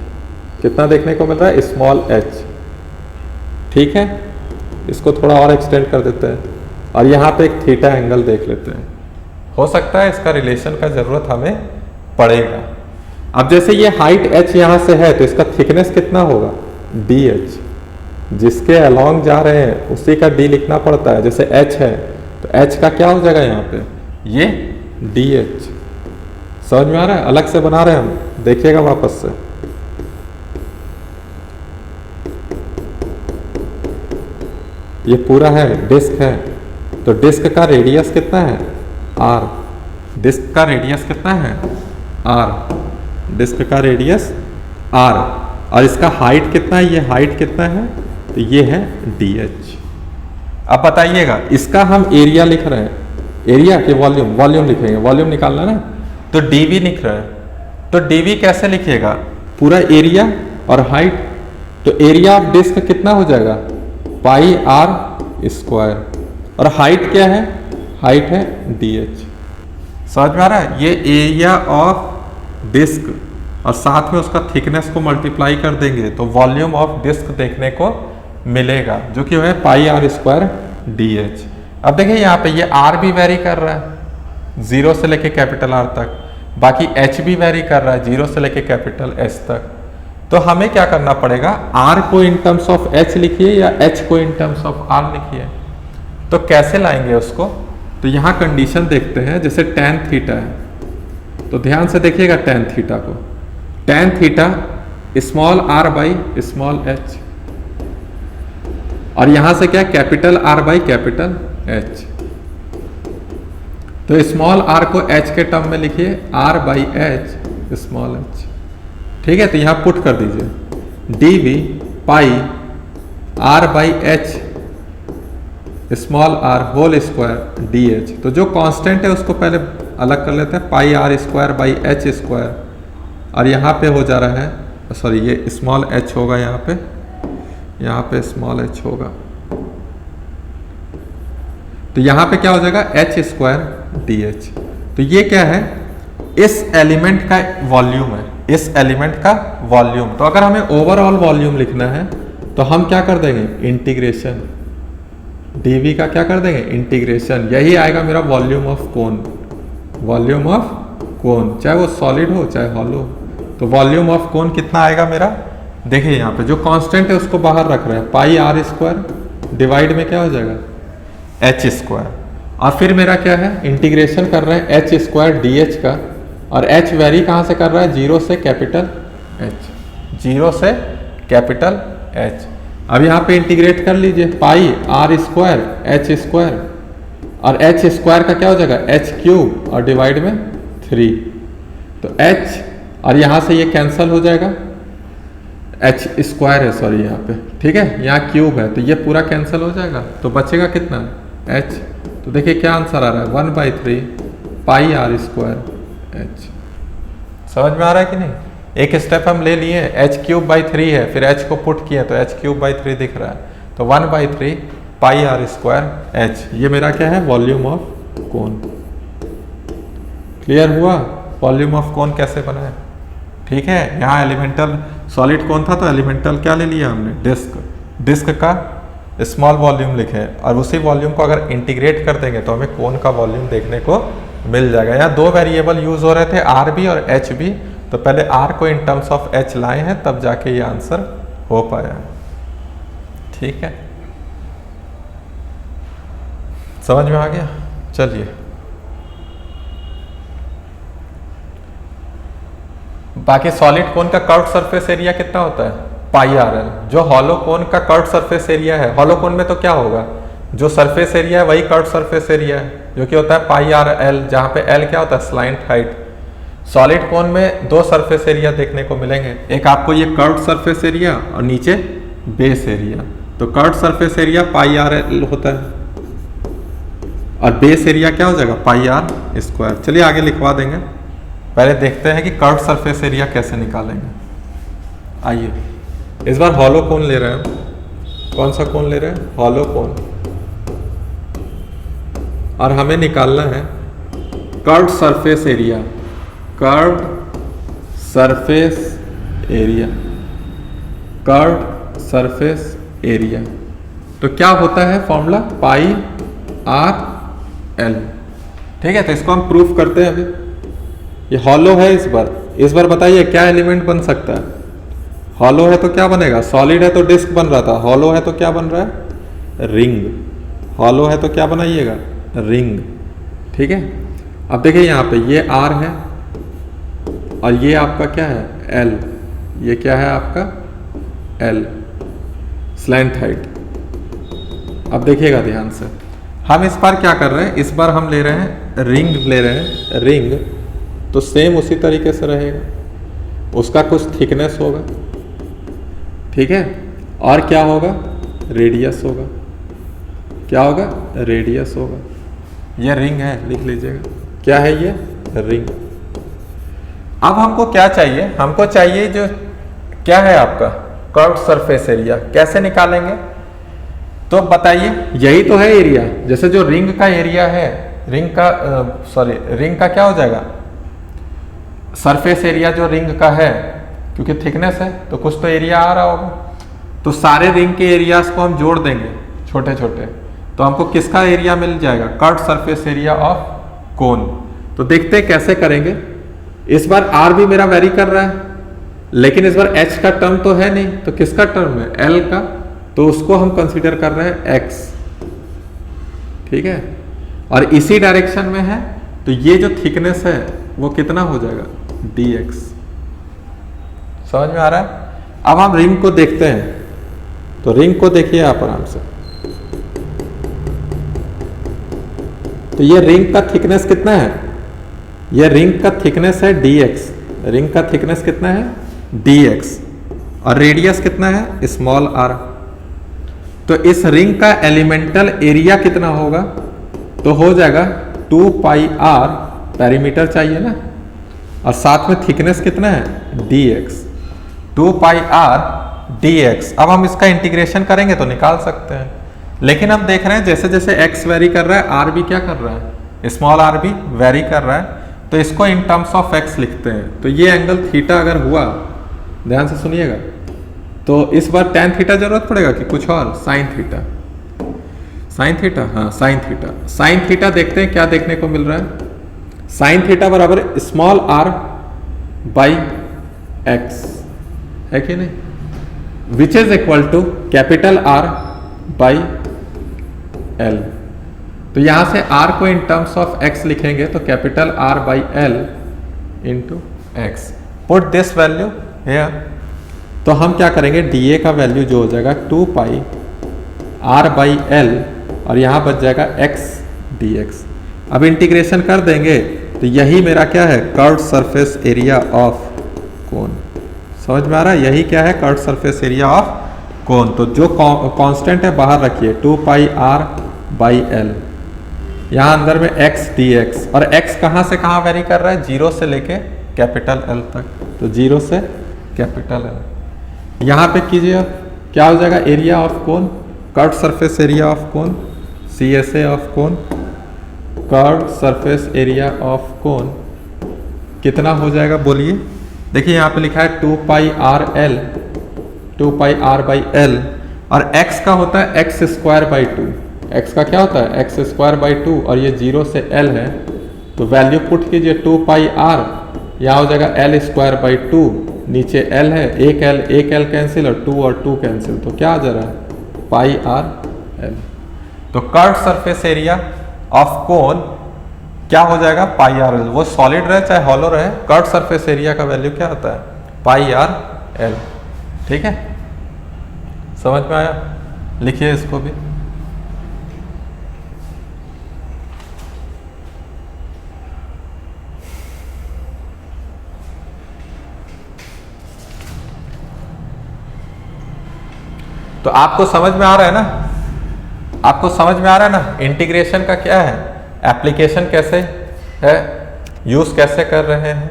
कितना देखने को मिल रहा है, स्मॉल एच। ठीक है, इसको थोड़ा और एक्सटेंड कर देते हैं और यहाँ पे एक थीटा एंगल देख लेते हैं। हो सकता है इसका रिलेशन का जरूरत हमें पड़ेगा। अब जैसे ये हाइट एच यहाँ से है तो इसका थिकनेस कितना होगा, डी एच। जिसके अलॉन्ग जा रहे हैं उसी का डी लिखना पड़ता है। जैसे एच है तो एच का क्या हो जाएगा यहाँ पे, ये डी एच। समझ में आ रहा है, अलग से बना रहे हैं हम, देखिएगा वापस से। ये पूरा है, डिस्क है, तो डिस्क का रेडियस कितना है, आर। डिस्क का रेडियस कितना है, आर। डिस्क का रेडियस आर, और इसका हाइट कितना है, ये हाइट कितना है, तो ये है डी एच। अब बताइएगा, इसका हम एरिया लिख रहे हैं, एरिया के वॉल्यूम, वॉल्यूम लिखेंगे, वॉल्यूम निकालना ना, तो डीवी लिख रहे हैं। तो डीवी कैसे लिखिएगा, पूरा एरिया और हाइट। तो एरिया ऑफ डिस्क कितना हो जाएगा, पाई आर स्क्वायर, और हाइट क्या है, हाइट है डी एच। समझ में आ रहा है, ये एरिया ऑफ डिस्क और साथ में उसका थिकनेस को मल्टीप्लाई कर देंगे तो वॉल्यूम ऑफ डिस्क देखने को मिलेगा, जो कि है पाई आर स्क्वायर डी एच। अब देखिए यहाँ पे ये आर भी वेरी कर रहा है, 0 से लेके कैपिटल R तक। बाकी H भी वेरी कर रहा है 0 से लेके कैपिटल S तक। तो हमें क्या करना पड़ेगा, R को इन टर्म्स ऑफ H लिखिए या H को इन टर्म्स ऑफ R लिखिए। तो कैसे लाएंगे उसको, तो यहाँ कंडीशन देखते हैं। जैसे tan थीटा है, तो ध्यान से देखिएगा tan थीटा को। tan theta small r by small h, और यहां से क्या capital R by capital H। तो स्मॉल r को h के टर्म में लिखिए R by H small h। ठीक है, तो यहां पुट कर दीजिए dv pi R by H small r whole square dh। तो जो कांस्टेंट है उसको पहले अलग कर लेते हैं, पाई r square by h square, और यहाँ पे हो जा रहा है, सॉरी ये स्मॉल h होगा, यहाँ पे स्मॉल h होगा। तो यहाँ पे क्या हो जाएगा h स्क्वायर dh। तो ये क्या है, इस एलिमेंट का वॉल्यूम है, इस एलिमेंट का वॉल्यूम। तो अगर हमें ओवरऑल वॉल्यूम लिखना है तो हम क्या कर देंगे, इंटीग्रेशन dv का क्या कर देंगे, इंटीग्रेशन। यही आएगा मेरा volume of cone, volume of cone, चाहे वो सॉलिड हो चाहे हॉलो। तो वॉल्यूम ऑफ कोन कितना आएगा मेरा, देखिए यहाँ पे जो कांस्टेंट है उसको बाहर रख रहे हैं, पाई r स्क्वायर डिवाइड में क्या हो जाएगा h स्क्वायर, और फिर मेरा क्या है, इंटीग्रेशन कर रहे हैं h स्क्वायर dh का, और h वेरी कहाँ से कर रहा है, 0 से कैपिटल h, 0 से कैपिटल h। अब यहाँ पे इंटीग्रेट कर लीजिए, पाई r स्क्वायर h स्क्वायर, और h स्क्वायर का क्या हो जाएगा h क्यूब, और डिवाइड में 3। तो h, और यहाँ से ये कैंसल हो जाएगा, h स्क्वायर है सॉरी यहाँ पे, ठीक है, यहाँ क्यूब है तो ये पूरा कैंसिल हो जाएगा। तो बचेगा कितना h, तो देखिए क्या आंसर आ रहा है 1/3 पाई r स्क्वायर h। समझ में आ रहा है कि नहीं, एक स्टेप हम ले लिए, h क्यूब बाई 3 है, फिर h को पुट किया तो h क्यूब बाई 3 दिख रहा है, तो 1/3 पाई r स्क्वायर h। ये मेरा क्या है, वॉल्यूम ऑफ कोन। क्लियर हुआ वॉल्यूम ऑफ कोन कैसे बना है। ठीक है, यहाँ एलिमेंटल सॉलिड कौन था, तो एलिमेंटल क्या ले लिया हमने, डिस्क। डिस्क का स्मॉल वॉल्यूम लिखे, और उसी वॉल्यूम को अगर इंटीग्रेट कर देंगे तो हमें कोन का वॉल्यूम देखने को मिल जाएगा। यहाँ दो वेरिएबल यूज हो रहे थे, आर बी और एच बी, तो पहले आर को इन टर्म्स ऑफ एच लाए हैं तब जाके ये आंसर हो पाया। ठीक है, समझ में आ गया। चलिए बाकी सॉलिड कोन का कर्व्ड सरफेस एरिया कितना होता है, पाई आर एल। जो हॉलो कोन का कर्व्ड सरफेस एरिया है, हॉलो कोन में तो क्या होगा, जो सरफेस एरिया है वही कर्व्ड सरफेस एरिया है, जो कि होता है पाई आर एल, जहाँ पे एल क्या होता है, स्लाइंट हाइट। सॉलिड कोन में दो सरफेस एरिया देखने को मिलेंगे, एक आपको ये कर्व्ड सरफेस एरिया और नीचे बेस एरिया। तो curved surface area pi R L होता है, और बेस एरिया क्या हो जाएगा, पाई आर स्क्वायर। चलिए आगे लिखवा देंगे, पहले देखते हैं कि कर्व्ड सरफेस एरिया कैसे निकालेंगे। आइए इस बार हॉलो कोन ले रहे हैं। कौन सा कोन ले रहे हैं, हॉलो कोन, और हमें निकालना है curved surface area. Curved surface area, curved surface area तो क्या होता है, फॉर्मूला पाई आर एल। ठीक है, तो इसको हम प्रूफ करते हैं। अभी ये हॉलो है, इस बार बताइए क्या एलिमेंट बन सकता है। हॉलो है तो क्या बनेगा, सॉलिड है तो डिस्क बन रहा था, हॉलो है तो क्या बन रहा है, रिंग। हॉलो है तो क्या बनाइएगा, रिंग। ठीक है, अब देखिए यहाँ पे ये आर है और ये आपका क्या है, एल। ये क्या है आपका, एल, स्लैंट हाइट। अब देखिएगा ध्यान से, हम इस बार क्या कर रहे हैं, इस बार हम ले रहे हैं रिंग, ले रहे हैं रिंग, तो सेम उसी तरीके से रहेगा, उसका कुछ थिकनेस होगा। ठीक है, और क्या होगा, रेडियस होगा। क्या होगा, रेडियस होगा। ये रिंग है, लिख लीजिएगा, क्या है ये, रिंग। अब हमको क्या चाहिए, हमको चाहिए जो क्या है आपका कर्व्ड सरफेस एरिया। कैसे निकालेंगे, तो बताइए, यही तो है एरिया। जैसे जो रिंग का एरिया है, रिंग का रिंग का क्या हो जाएगा, सरफेस एरिया जो रिंग का है, क्योंकि थिकनेस है तो कुछ तो एरिया आ रहा होगा। तो सारे रिंग के एरियाज को हम जोड़ देंगे छोटे छोटे, तो हमको किसका एरिया मिल जाएगा, curved surface area of cone. तो देखते हैं कैसे करेंगे। इस बार आर भी मेरा वेरी कर रहा है, लेकिन इस बार एच का टर्म तो है नहीं, तो किसका टर्म है? एल का, तो उसको हम कंसीडर कर रहे हैं एक्स, ठीक है, और इसी डायरेक्शन में है, तो ये जो थिकनेस है वो कितना हो जाएगा? dx। समझ में आ रहा है? अब हम रिंग को देखते हैं, तो रिंग को देखिए आप आराम से। तो ये रिंग का थिकनेस कितना है? ये रिंग का थिकनेस है dx। रिंग का थिकनेस कितना है? dx, और रेडियस कितना है? Small r। तो इस रिंग का एलिमेंटल एरिया कितना होगा? तो हो जाएगा 2 पाई r, पेरीमीटर चाहिए ना, और साथ में थिकनेस कितना है? dx, 2 पाई r dx। अब हम इसका इंटीग्रेशन करेंगे तो निकाल सकते हैं, लेकिन हम देख रहे हैं जैसे जैसे x वेरी कर रहा है, r भी क्या कर रहा है? स्मॉल r भी वेरी कर रहा है, तो इसको इन टर्म्स ऑफ x लिखते हैं। तो ये एंगल थीटा अगर हुआ, ध्यान से सुनिएगा, तो इस बार tan थीटा जरूरत पड़ेगा कि कुछ और? Sine theta. साइन थीटा, हाँ साइन थीटा। साइन थीटा देखते हैं क्या देखने को मिल रहा है। साइन थीटा बराबर स्मॉल r बाई x, है कि नहीं, which is equal to capital R by L। तो यहां से R को इन टर्म्स ऑफ x लिखेंगे, तो capital R by L into x. Put this value here, तो हम क्या करेंगे? dA का वैल्यू जो हो जाएगा 2 पाई R बाई L, और यहां बच जाएगा x dx। अब इंटीग्रेशन कर देंगे, तो यही मेरा क्या है? Curved surface area of cone. समझ में आ रहा है? यही क्या है? Curved surface area of cone. तो जो कांस्टेंट है बाहर रखिए, 2 पाई r बाई एल, यहाँ अंदर में x dx, और x कहाँ से कहाँ वेरी कर रहा है? 0 से लेके कैपिटल L तक, तो 0 से कैपिटल L। यहाँ पे कीजिए, अब क्या हो जाएगा? Area of cone, curved surface area of cone, CSA of cone, curved surface area of cone कितना हो जाएगा? बोलिए। देखिए यहाँ पे लिखा है 2 पाई r L, 2 pi r by L, और x का होता है x स्क्वायर बाई 2। x का क्या होता है? x स्क्वायर बाई 2, और ये 0 से L है, तो वैल्यू पुट कीजिए 2 पाई r, यहाँ हो जाएगा L स्क्वायर बाई 2, नीचे L है, एक L कैंसिल, और 2 और 2 कैंसिल, तो क्या आ जा रहा है? पाई r L। तो curved surface area of cone क्या हो जाएगा? पाई आर एल। वो सॉलिड रहे चाहे हॉलो रहे, कर्व्ड सरफेस एरिया का वैल्यू क्या होता है? पाई आर एल। ठीक है, समझ में आया? लिखिए इसको भी। तो आपको समझ में आ रहा है ना? आपको समझ में आ रहा है ना इंटीग्रेशन का क्या है, एप्लीकेशन कैसे है, यूज कैसे कर रहे हैं,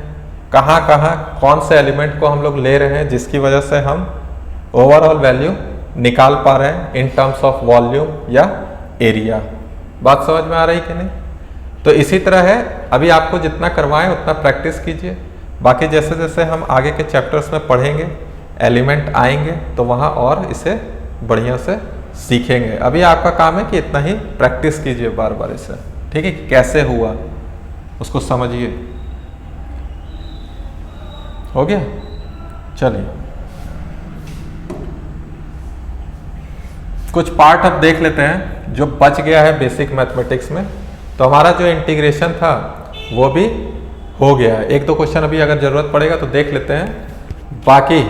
कहाँ कहाँ कौन से एलिमेंट को हम लोग ले रहे हैं जिसकी वजह से हम ओवरऑल वैल्यू निकाल पा रहे हैं इन टर्म्स ऑफ वॉल्यूम या एरिया। बात समझ में आ रही कि नहीं? तो इसी तरह है, अभी आपको जितना करवाएं उतना प्रैक्टिस कीजिए, बाकी जैसे जैसे हम आगे के चैप्टर्स में पढ़ेंगे, एलिमेंट आएंगे, तो वहाँ और इसे बढ़िया से सीखेंगे। अभी आपका काम है कि इतना ही प्रैक्टिस कीजिए बार बार इसे, ठीक है? कैसे हुआ उसको समझिए। हो गया? चलिए कुछ पार्ट अब देख लेते हैं जो बच गया है बेसिक मैथमेटिक्स में। तो हमारा जो इंटीग्रेशन था वो भी हो गया है। एक दो क्वेश्चन अभी अगर जरूरत पड़ेगा तो देख लेते हैं। बाकी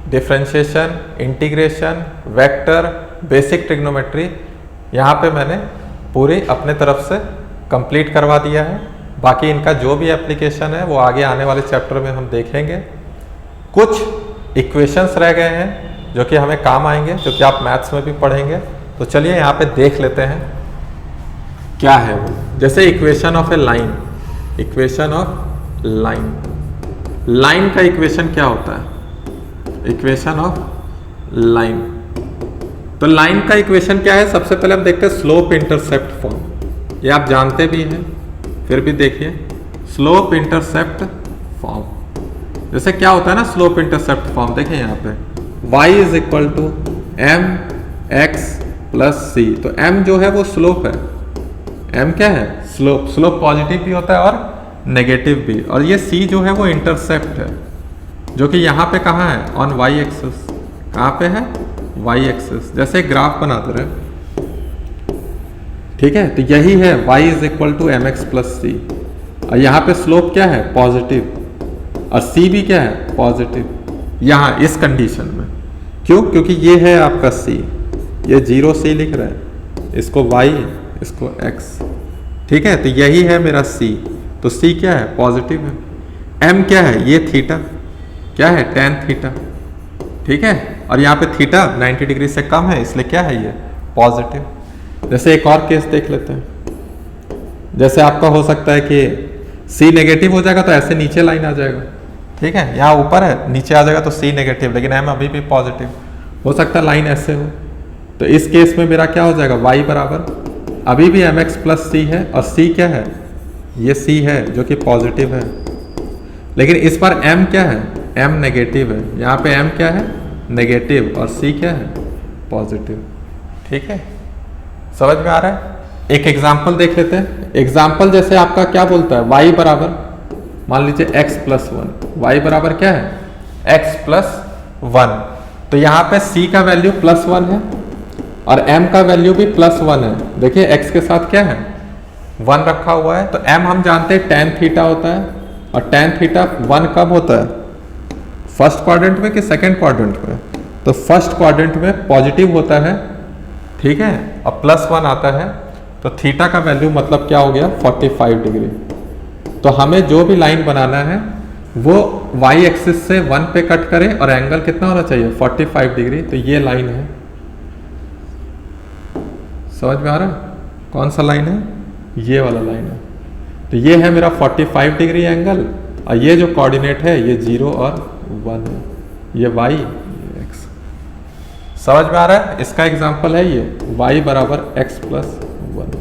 differentiation, integration, vector, basic trigonometry यहाँ पे मैंने पूरी अपने तरफ से कंप्लीट करवा दिया है। बाकी इनका जो भी एप्लीकेशन है वो आगे आने वाले चैप्टर में हम देखेंगे। कुछ इक्वेशंस रह गए हैं जो कि हमें काम आएंगे, जो कि आप मैथ्स में भी पढ़ेंगे। तो चलिए यहाँ पे देख लेते हैं क्या है वो। जैसे equation of A line, equation of line, line का इक्वेशन क्या होता है? Equation of line. तो लाइन का इक्वेशन क्या है? सबसे पहले हम देखते हैं स्लोप इंटरसेप्ट फॉर्म। ये आप जानते भी हैं, फिर भी देखिए स्लोप इंटरसेप्ट फॉर्म। जैसे क्या होता है ना स्लोप इंटरसेप्ट फॉर्म, देखिए यहाँ पे y is equal to M X plus C. तो m जो है वो स्लोप है। m क्या है? स्लोप। स्लोप पॉजिटिव भी होता है और नेगेटिव बी, और ये सी जो है वो इंटरसेप्ट है जो कि यहाँ पे कहाँ है, ऑन वाई एक्सिस। कहाँ पे है, वाई एक्सिस। जैसे एक ग्राफ बनाते रहे, ठीक है, तो यही है y is equal to M X plus C, और यहाँ पे स्लोप क्या है, पॉजिटिव, और c भी क्या है, पॉजिटिव, यहाँ इस कंडीशन में। क्यों, क्योंकि ये है आपका c, ये 0 c लिख रहा है, इसको y, इसको x, ठीक है, तो यही है मेरा c, तो c क्या है, पॉजिटिव है। m क्या है, ये थीटा, क्या है, tan थीटा, ठीक है, और यहाँ पे थीटा 90 डिग्री से कम है, इसलिए क्या है, ये पॉजिटिव। जैसे एक और केस देख लेते हैं, जैसे आपका हो सकता है कि c नेगेटिव हो जाएगा तो ऐसे नीचे लाइन आ जाएगा, ठीक है, यहाँ ऊपर है, नीचे आ जाएगा तो c नेगेटिव, लेकिन m अभी भी पॉजिटिव, हो सकता है लाइन ऐसे हो। तो इस केस में मेरा क्या हो जाएगा, y बराबर अभी भी एम एक्स प्लस सी है, और c क्या है, ये c है जो कि पॉजिटिव है, लेकिन इस बार m क्या है, m नेगेटिव है, यहाँ पे m क्या है, नेगेटिव, और c क्या है, पॉजिटिव, ठीक है, समझ में आ रहा है। एक एग्जाम्पल देख लेते हैं। एग्जाम्पल जैसे आपका क्या बोलता है, y बराबर मान लीजिए x प्लस 1, y बराबर क्या है, x प्लस 1, तो यहाँ पे c का वैल्यू प्लस 1 है और m का वैल्यू भी प्लस 1 है। देखिए x के साथ क्या है, 1 रखा हुआ है, तो m हम जानते हैं tan थीटा होता है, और tan थीटा 1 कब होता है, फर्स्ट क्वाड्रेंट में कि सेकंड क्वाड्रेंट में, तो फर्स्ट क्वाड्रेंट में पॉजिटिव होता है, ठीक है, और प्लस 1 आता है, तो थीटा का वैल्यू मतलब क्या हो गया, 45 डिग्री। तो हमें जो भी लाइन बनाना है वो y एक्सिस से 1 पे कट करे, और एंगल कितना होना चाहिए, 45 डिग्री, तो ये लाइन है, समझ में आ रहा है, कौन सा लाइन है, ये वाला लाइन है, तो ये है मेरा 45 डिग्री एंगल, और ये जो कोऑर्डिनेट है ये 0 और 1 है, ये y, ये x, समझ में आ रहा है। इसका एग्जांपल है ये y बराबर x प्लस 1,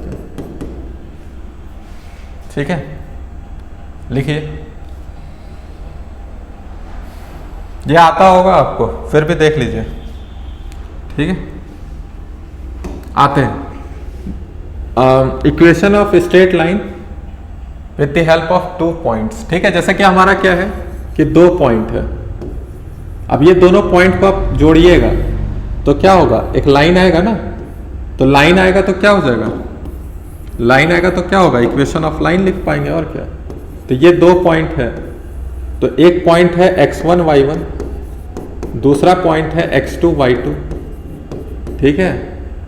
ठीक है, लिखिए, ये आता होगा आपको, फिर भी देख लीजिए, ठीक है। आते हैं equation of straight line with the help of 2 points, ठीक है। जैसे कि हमारा क्या है कि 2 पॉइंट है, अब ये दोनों पॉइंट को आप जोड़िएगा तो क्या होगा, एक लाइन आएगा ना, तो लाइन आएगा तो क्या हो जाएगा, लाइन आएगा तो क्या होगा, इक्वेशन ऑफ लाइन लिख पाएंगे, और क्या। तो ये 2 पॉइंट है, तो एक पॉइंट है x1 y1, दूसरा पॉइंट है x2 y2, ठीक है।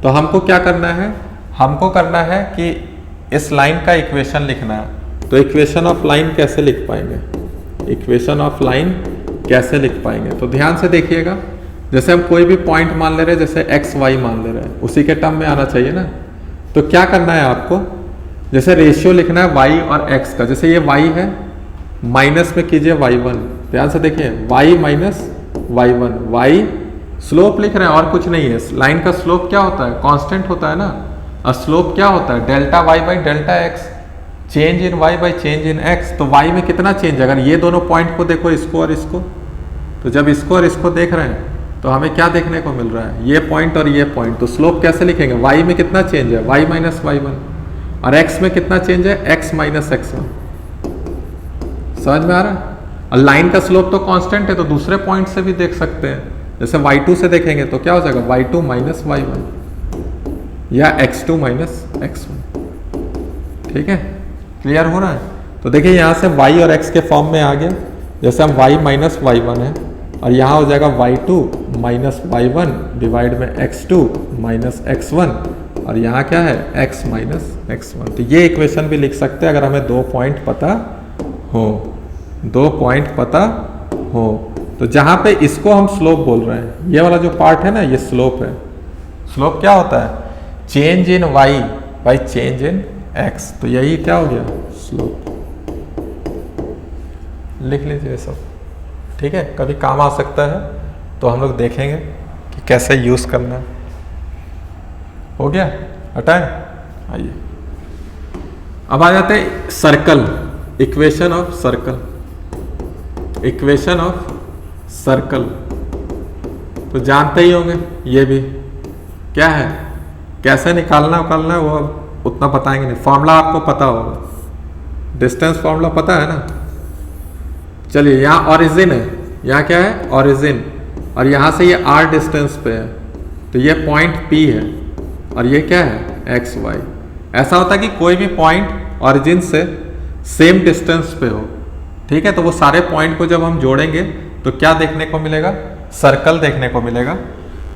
तो हमको क्या करना है, हमको करना है कि इस लाइन का इक्वेशन लिखना है। तो इक्वेशन ऑफ लाइन कैसे लिख पाएंगे, इक्वेशन ऑफ लाइन कैसे लिख पाएंगे, तो ध्यान से देखिएगा। जैसे हम कोई भी पॉइंट मान ले रहे हैं, जैसे एक्स वाई मान ले रहे हैं, उसी के टर्म में आना चाहिए ना। तो क्या करना है आपको, जैसे रेशियो लिखना है वाई और एक्स का, जैसे ये वाई है, माइनस में कीजिए y1, ध्यान से देखिए, y minus y1, y slope लिख रहे हैं और कुछ नहीं है। लाइन का स्लोप क्या होता है, कांस्टेंट होता है ना, और स्लोप क्या होता है, delta y by delta x, change in y by change in x। तो y में कितना चेंज है, अगर ये दोनों पॉइंट को देखो, इसको और इसको, तो जब इसको और इसको देख रहे हैं तो हमें क्या देखने को मिल रहा है, ये पॉइंट और ये पॉइंट। तो स्लोप कैसे लिखेंगे, y में कितना चेंज है, y माइनस y1, और x में कितना चेंज है, x माइनस x1। समझ में आ रहा है। और लाइन का स्लोप तो कांस्टेंट है, तो दूसरे पॉइंट से भी देख सकते हैं, जैसे y2 से देखेंगे तो क्या हो जाएगा, y2 माइनस y1 या x2 माइनस x1, ठीक है, क्लियर हो रहा है। तो देखिए यहाँ से y और x के फॉर्म में आ गया, जैसे हम y माइनस y1 है, और यहाँ हो जाएगा y2 माइनस y1 डिवाइड में x2 माइनस x1, और यहाँ क्या है, x माइनस x1। तो ये इक्वेशन भी लिख सकते हैं अगर हमें 2 पॉइंट पता हो, 2 पॉइंट पता हो। तो जहाँ पे इसको हम स्लोप बोल रहे हैं, ये वाला जो पार्ट है ना, ये स्लोप है। स्लोप क्या होता है, change in y by change in x, तो यही क्या हो गया, स्लोप। लिख लीजिए सब, ठीक है, कभी काम आ सकता है, तो हम लोग देखेंगे कि कैसे यूज करना है। हो गया, हटाएं, आइए अब आ जाते हैं circle, equation of circle, equation of circle. तो जानते ही होंगे, ये भी क्या है, कैसे निकालना उकालना वो उतना बताएंगे नहीं, फॉर्मूला आपको पता होगा, डिस्टेंस फॉर्मूला पता है ना। चलिए यहाँ ओरिजिन है, यहाँ क्या है ओरिजिन, और यहाँ से ये r डिस्टेंस पे है, तो ये पॉइंट P है और ये क्या है x y। ऐसा होता है कि कोई भी पॉइंट ओरिजिन से सेम डिस्टेंस पे हो, ठीक है, तो वो सारे पॉइंट को जब हम जोड़ेंगे तो क्या देखने को मिलेगा, सर्कल देखने को मिलेगा।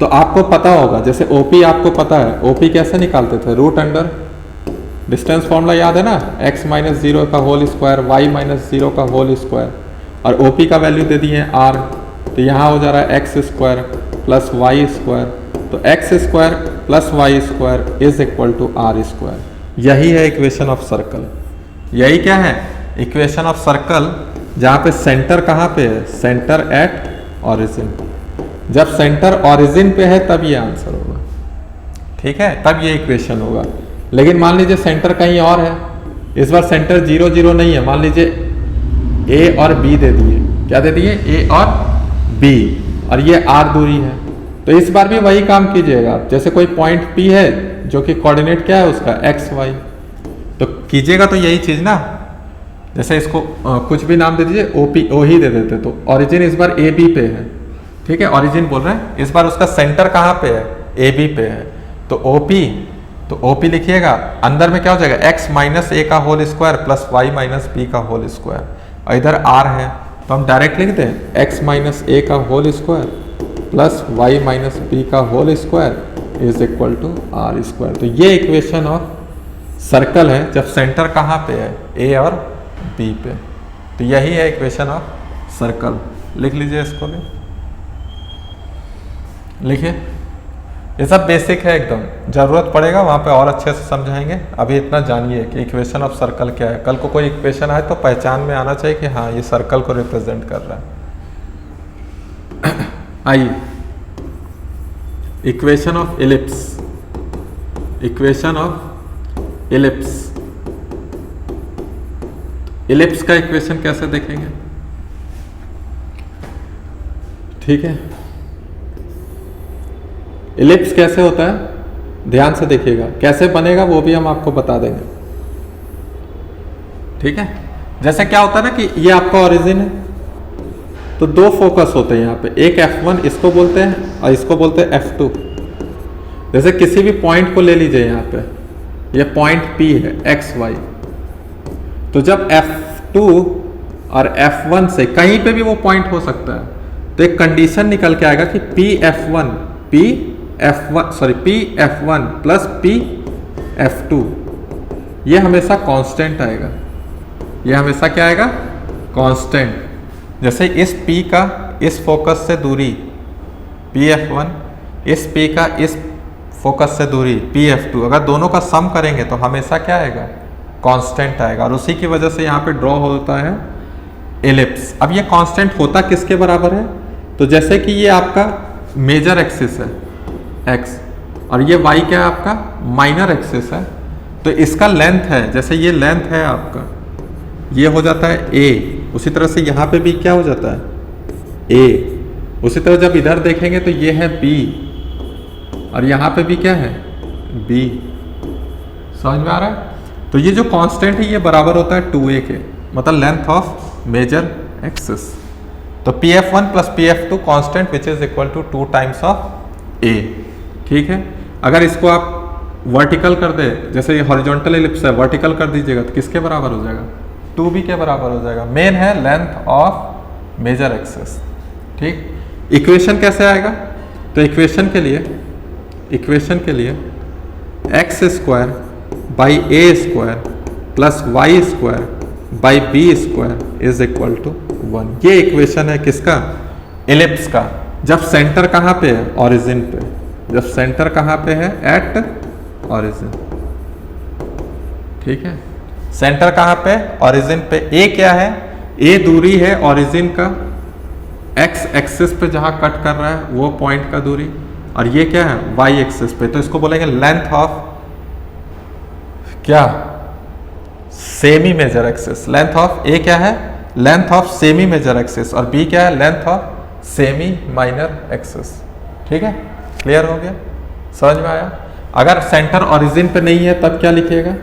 तो आपको पता होगा, जैसे OP आपको पता है, OP कैसे निकालते थे, रूट अंडर डिस्टेंस फॉर्मूला याद है ना, x माइनस 0 का होल स्क्वायर y माइनस 0 का होल स्क्वायर, और OP का वैल्यू दे दिए r, तो यहाँ हो जा रहा है X square plus Y square, तो X square plus Y square is equal to R square. यही है इक्वेशन ऑफ सर्कल। यही क्या है इक्वेशन ऑफ सर्कल, जहाँ पे सेंटर कहाँ पे है, सेंटर एट ओरिजिन। जब सेंटर ओरिजिन पे है तब ये आंसर होगा, ठीक है, तब ये इक्वेशन होगा। लेकिन मान लीजिए सेंटर कहीं और है, इस बार सेंटर 0 0 नहीं है, मान लीजिए ए और बी दे दिए, क्या दे दिए ए और बी, और ये आर दूरी है, तो इस बार भी वही काम कीजिएगा। जैसे कोई पॉइंट पी है जो कि कोऑर्डिनेट क्या है उसका एक्स वाई, तो कीजिएगा तो यही चीज ना। जैसे इसको कुछ भी नाम दे दीजिए, ओपी ओ ही दे देते, तो ओरिजिन इस बार ए बी पे है, ठीक है, ओरिजिन बोल रहे हैं, इस बार उसका सेंटर कहाँ पे है, ए बी पे है, तो ओपी, तो ओपी लिखिएगा, अंदर में क्या हो जाएगा एक्स माइनस ए का whole square plus Y minus B का होल स्क्वायर, और इधर आर है तो हम डायरेक्ट लिख दें एक्स माइनस ए का whole square plus Y minus B का whole square is equal to R square. तो ये इक्वेशन ऑफ सर्कल है जब सेंटर कहाँ पे है, ए और बी पे। तो यही है इक्वेशन ऑफ सर्कल। लिख लीजिए इसको भी, लिखिए। ये सब बेसिक है एकदम, जरूरत पड़ेगा वहाँ पे और अच्छे से समझाएंगे। अभी इतना जानिए कि इक्वेशन ऑफ सर्कल क्या है। कल को कोई इक्वेशन आए तो पहचान में आना चाहिए कि हाँ ये सर्कल को रिप्रेजेंट कर रहा है। आइए, equation of ellipse, equation of ellipse. Ellipse का इक्वेशन कैसे देखेंगे, ठीक है। इलिप्स कैसे होता है ध्यान से देखिएगा, कैसे बनेगा वो भी हम आपको बता देंगे, ठीक है। जैसे क्या होता है ना कि ये आपका ओरिजिन है, तो दो फोकस होते हैं यहाँ पे, एक F1 इसको बोलते हैं और इसको बोलते हैं F2। जैसे किसी भी पॉइंट को ले लीजिए, यहाँ पे ये पॉइंट P है एक्स वाई, तो जब F2 और F1 से कहीं पे भी वो पॉइंट हो सकता है, तो एक कंडीशन निकल के आएगा कि P F1 प्लस F2 ये हमेशा कांस्टेंट आएगा, ये हमेशा क्या आएगा कांस्टेंट। जैसे इस P का इस फोकस से दूरी PF1, इस P का इस फोकस से दूरी PF2, अगर दोनों का सम करेंगे तो हमेशा क्या आएगा कांस्टेंट आएगा, और उसी की वजह से यहाँ पे ड्रॉ होता है एलिप्स। अब ये कांस्टेंट होता किसके बराबर है, तो जैसे कि ये आपका मेजर एक्सिस है x और ये y क्या है आपका माइनर एक्सिस है, तो इसका लेंथ है, जैसे ये लेंथ है आपका, ये हो जाता है a, उसी तरह से यहाँ पे भी क्या हो जाता है a, उसी तरह जब इधर देखेंगे तो ये है b और यहाँ पे भी क्या है b। समझ में आ रहा है। तो ये जो कांस्टेंट है ये बराबर होता है 2a के, मतलब लेंथ ऑफ मेजर एक्सिस। तो PF1 plus PF2 constant which is equal to 2 times of a, ठीक है। अगर इसको आप वर्टिकल कर दे, जैसे ये हॉरिजॉन्टल एलिप्स है, वर्टिकल कर दीजिएगा तो किसके बराबर हो जाएगा 2b के बराबर हो जाएगा। मेन है लेंथ ऑफ मेजर एक्सिस, ठीक। इक्वेशन कैसे आएगा, तो इक्वेशन के लिए x square by a square plus Y square by b square is equal to 1। ये इक्वेशन है किसका, एलिप्स का। जब सेंटर कहाँ पे है, ओरिजिन पे। जब सेंटर कहाँ पे है, एट ओरिजिन, ठीक है। सेंटर कहाँ पे, ओरिजिन पे। ए क्या है, ए दूरी है ओरिजिन का, एक्स एक्सिस पे जहाँ कट कर रहा है वो पॉइंट का दूरी, और ये क्या है वाई एक्सिस पे, तो इसको बोलेंगे लेंथ ऑफ क्या, semi major axis. Length of A क्या है, length of semi major axis, और बी क्या है, length of semi minor axis, ठीक है। क्लियर हो गया, समझ में आया। अगर सेंटर ओरिजिन पे नहीं है तब क्या लिखिएगा,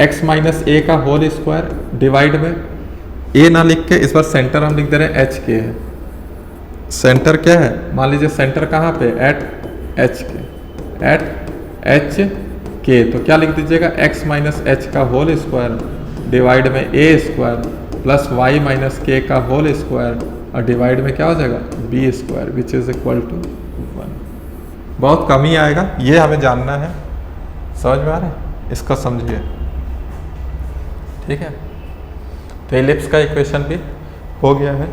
x माइनस ए का होल स्क्वायर डिवाइड में ए ना लिख के इस बार सेंटर हम लिख दे रहे हैं एच के है। सेंटर क्या है, मान लीजिए सेंटर कहाँ पे, एट एच के, एट एच के। तो क्या लिख दीजिएगा, x माइनस एच का होल स्क्वायर डिवाइड में ए स्क्वायर प्लस वाई माइनस के का होल स्क्वायर और डिवाइड में क्या हो जाएगा, b square which is equal to 1। बहुत कम ही आएगा, ये हमें जानना है। समझ में आ रहा है, इसको समझिए। ठीक है, तो एलिप्स का इक्वेशन भी हो गया है।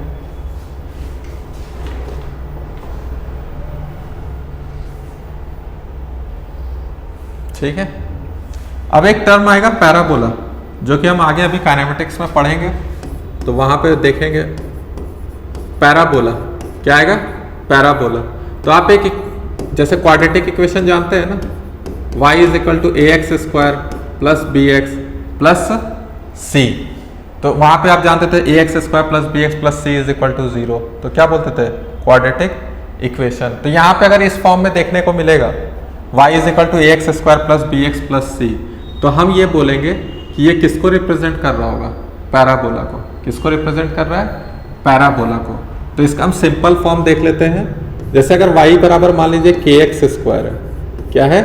ठीक है, अब एक टर्म आएगा पैराबोला, जो कि हम आगे अभी काइनेमेटिक्स में पढ़ेंगे, तो वहां पे देखेंगे पैराबोला क्या आएगा, पैराबोला। तो आप एक जैसे क्वाड्रेटिक इक्वेशन जानते हैं ना, y is equal to A X square plus B X plus C. तो वहां पे आप जानते थे A X square plus B X plus C is equal to 0, तो क्या बोलते थे, क्वाड्रेटिक इक्वेशन। तो यहाँ पे अगर इस फॉर्म में देखने को मिलेगा y is equal to A X square plus B X plus C, तो हम ये बोलेंगे कि ये किसको रिप्रेजेंट कर रहा होगा, पैराबोला को। किसको रिप्रेजेंट कर रहा है, पैराबोला को। तो इसका हम सिंपल फॉर्म देख लेते हैं। जैसे अगर y बराबर मान लीजिए के एक्स स्क्वायर है, क्या है,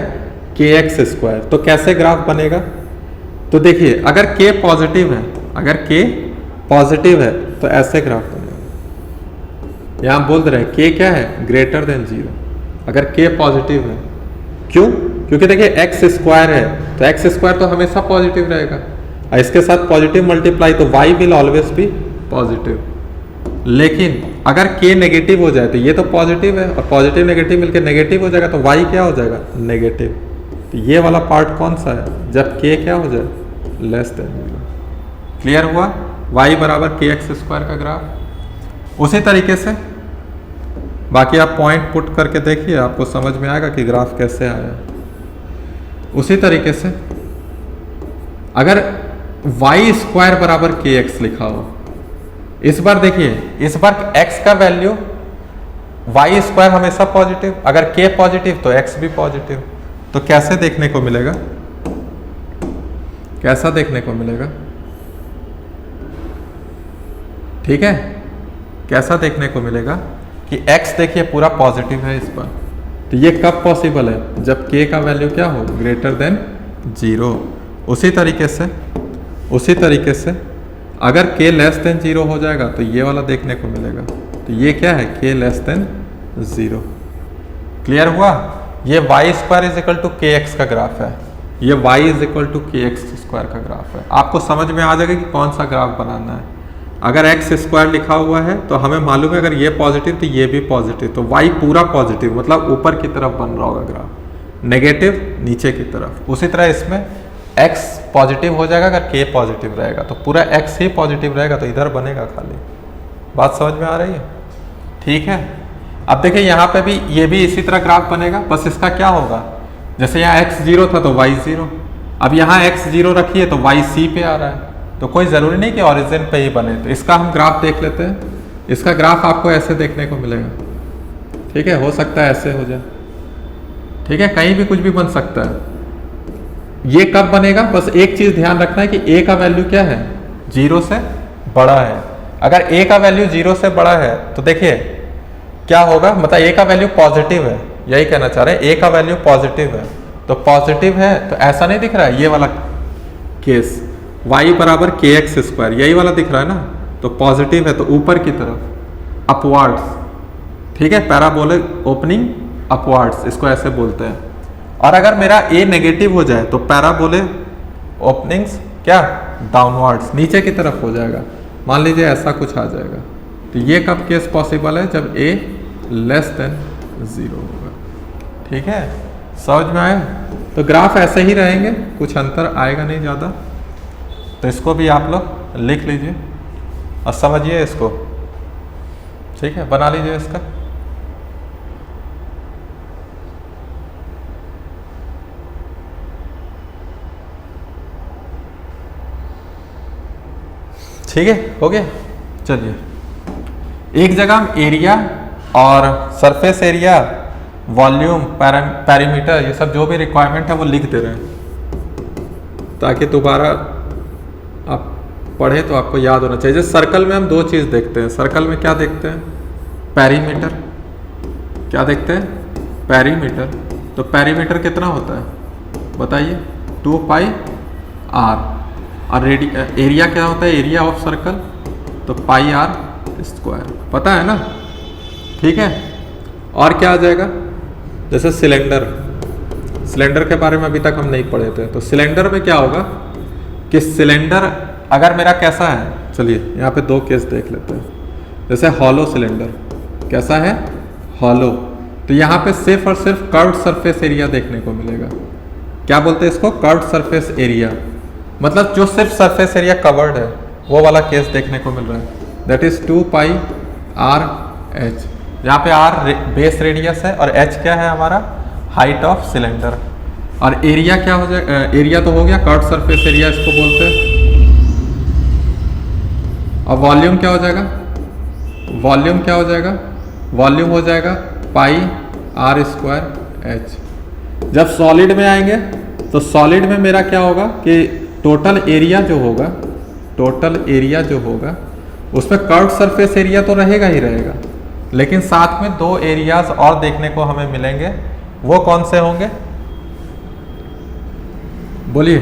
के एक्स स्क्वायर, तो कैसे ग्राफ बनेगा। तो देखिए अगर k पॉजिटिव है, अगर k पॉजिटिव है तो ऐसे ग्राफ बनेगा। यहां बोल रहे हैं k क्या है, ग्रेटर देन 0, अगर k पॉजिटिव है। क्यों, क्योंकि देखिए x स्क्वायर है तो x स्क्वायर तो हमेशा पॉजिटिव रहेगा, और इसके साथ पॉजिटिव मल्टीप्लाई तो y will always be positive. लेकिन अगर k नेगेटिव हो जाए तो ये तो पॉजिटिव है, और पॉजिटिव नेगेटिव मिलकर नेगेटिव हो जाएगा, तो y क्या हो जाएगा, नेगेटिव। तो ये वाला पार्ट कौन सा है, जब k क्या हो जाए, लेस देन 0। क्लियर हुआ, y बराबर के एक्स स्क्वायर का ग्राफ। उसी तरीके से बाकी आप पॉइंट पुट करके देखिए, आपको समझ में आएगा कि ग्राफ कैसे आया। उसी तरीके से अगर y स्क्वायर बराबर के एक्स लिखा हो, इस बार देखिए, इस बार x का वैल्यू y स्क्वायर हमेशा पॉजिटिव, अगर k पॉजिटिव तो x भी पॉजिटिव। तो कैसे देखने को मिलेगा, कैसा देखने को मिलेगा, ठीक है, कैसा देखने को मिलेगा कि x देखिए पूरा पॉजिटिव है इस पर। तो ये कब पॉसिबल है, जब k का वैल्यू क्या हो, ग्रेटर देन 0। उसी तरीके से अगर k लेस देन 0 हो जाएगा तो ये वाला देखने को मिलेगा। तो ये क्या है, k लेस देन 0। क्लियर हुआ, ये y square is equal to k x का ग्राफ है, ये y is equal to k x square का ग्राफ है। आपको समझ में आ जाएगा कि कौन सा ग्राफ बनाना है। अगर x स्क्वायर लिखा हुआ है तो हमें मालूम है अगर ये पॉजिटिव तो ये भी पॉजिटिव, तो y पूरा पॉजिटिव मतलब ऊपर की तरफ बन रहा होगा ग्राफ, नेगेटिव नीचे की तरफ। उसी तरह इसमें x पॉजिटिव हो जाएगा अगर k पॉजिटिव रहेगा, तो पूरा x ही पॉजिटिव रहेगा, तो इधर बनेगा खाली। बात समझ में आ रही है, ठीक है। अब देखिए यहाँ पे भी ये भी इसी तरह ग्राफ बनेगा, बस इसका क्या होगा, जैसे यहाँ x 0 था तो y 0, अब यहाँ x 0 रखिए तो y c पे आ रहा है, तो कोई ज़रूरी नहीं कि ओरिजिन पे ही बने। तो इसका हम ग्राफ देख लेते हैं। इसका ग्राफ आपको ऐसे देखने को मिलेगा, ठीक है, हो सकता है ऐसे हो जाए, ठीक है, कहीं भी कुछ भी बन सकता है। ये कब बनेगा, बस एक चीज़ ध्यान रखना है कि a का वैल्यू क्या है, 0 से बड़ा है। अगर a का वैल्यू 0 से बड़ा है तो देखिए क्या होगा, मतलब a का वैल्यू पॉजिटिव है, यही कहना चाह रहे हैं, a का वैल्यू पॉजिटिव है। तो पॉजिटिव है तो ऐसा नहीं दिख रहा है, ये वाला केस y बराबर के एक्स स्क्वायर, यही वाला दिख रहा है ना, तो पॉजिटिव है तो ऊपर की तरफ अपवार्ड्स, ठीक है, पैराबोलिक ओपनिंग अपवार्ड्स, इसको ऐसे बोलते हैं। और अगर मेरा a नेगेटिव हो जाए तो पैराबोलिक ओपनिंग्स क्या, डाउनवर्ड्स, नीचे की तरफ हो जाएगा। मान लीजिए ऐसा कुछ आ जाएगा, तो ये कब केस पॉसिबल है, जब a लेस देन 0 होगा, ठीक है, समझ में आया। तो ग्राफ ऐसे ही रहेंगे, कुछ अंतर आएगा नहीं ज़्यादा। तो इसको भी आप लोग लिख लीजिए और समझिए इसको, ठीक है, बना लीजिए इसका। ठीक है, हो गया। चलिए एक जगह हम एरिया और सरफेस एरिया, वॉल्यूम, पैरामीटर, ये सब जो भी रिक्वायरमेंट है वो लिख दे रहे हैं। ताकि दोबारा आप पढ़े तो आपको याद होना चाहिए। जैसे सर्कल में हम दो चीज़ देखते हैं। सर्कल में क्या देखते हैं? पेरीमीटर। क्या देखते हैं? पेरीमीटर। तो पेरीमीटर कितना होता है बताइए? 2 पाई आर। और एरिया क्या होता है? एरिया ऑफ सर्कल तो पाई आर स्क्वायर। पता है ना? ठीक है। और क्या आ जाएगा? जैसे सिलेंडर। सिलेंडर के बारे में अभी तक हम नहीं पढ़े थे। तो सिलेंडर में क्या होगा कि सिलेंडर अगर मेरा कैसा है, चलिए यहाँ पे दो केस देख लेते हैं। जैसे हॉलो सिलेंडर। कैसा है? हॉलो। तो यहाँ पे सिर्फ और सिर्फ कर्व्ड सरफेस एरिया देखने को मिलेगा। क्या बोलते हैं इसको? Curved surface area. मतलब जो सिर्फ सरफेस एरिया कवर्ड है वो वाला केस देखने को मिल रहा है। That is 2 pi R H. यहाँ पे आर बेस रेडियस है और एच क्या है हमारा? Height of cylinder. और एरिया क्या हो जाएगा? एरिया तो हो गया कर्व्ड सरफेस एरिया इसको बोलते हैं। और वॉल्यूम क्या हो जाएगा? वॉल्यूम क्या हो जाएगा? वॉल्यूम हो जाएगा पाई आर स्क्वायर एच। जब सॉलिड में आएंगे तो सॉलिड में मेरा क्या होगा कि टोटल एरिया जो होगा, टोटल एरिया जो होगा उसमें कर्व्ड सरफेस एरिया तो रहेगा ही रहेगा, लेकिन साथ में दो एरियाज और देखने को हमें मिलेंगे। वो कौन से होंगे? बोलिए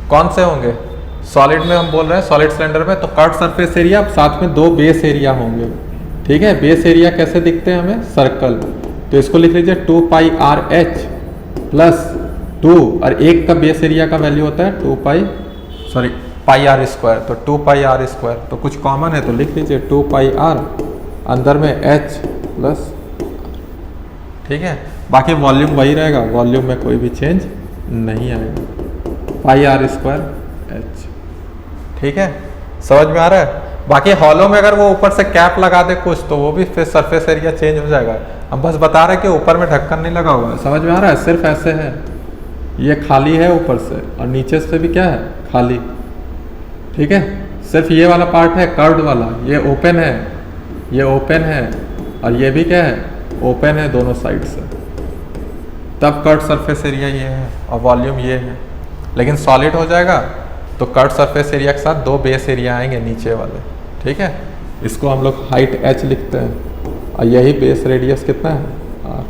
कौन से होंगे? सॉलिड में हम बोल रहे हैं, सॉलिड सिलेंडर में तो कर्व्ड सरफेस एरिया, साथ में दो बेस एरिया होंगे। ठीक है। बेस एरिया कैसे दिखते हैं हमें? सर्कल। तो इसको लिख लीजिए 2 पाई आर एच प्लस 2, और एक का बेस एरिया का वैल्यू होता है 2 पाई आर स्क्वायर। तो 2 पाई आर स्क्वायर। तो कुछ कॉमन है तो लिख लीजिए 2 पाई आर, अंदर में एच प्लस। ठीक है। बाकी वॉल्यूम वही रहेगा, वॉल्यूम में कोई भी चेंज नहीं आएगा। पाई आर स्क्वायर एच। ठीक है। समझ में आ रहा है? बाकी हॉलो में अगर वो ऊपर से कैप लगा दे कुछ तो वो भी फिर सरफेस एरिया चेंज हो जाएगा। हम बस बता रहे हैं कि ऊपर में ढक्कन नहीं लगा हुआ है। समझ में आ रहा है? सिर्फ ऐसे है, ये खाली है ऊपर से और नीचे से भी क्या है? खाली। ठीक है। सिर्फ ये वाला पार्ट है कर्व्ड वाला, ये ओपन है, ये ओपन है, और ये भी क्या है? ओपन है दोनों साइड से। तब कर्व्ड सरफेस एरिया ये है और वॉल्यूम ये है। लेकिन सॉलिड हो जाएगा तो कर्व्ड सरफेस एरिया के साथ दो बेस एरिया आएंगे नीचे वाले। ठीक है। इसको हम लोग हाइट एच लिखते हैं और यही बेस रेडियस कितना है? आर।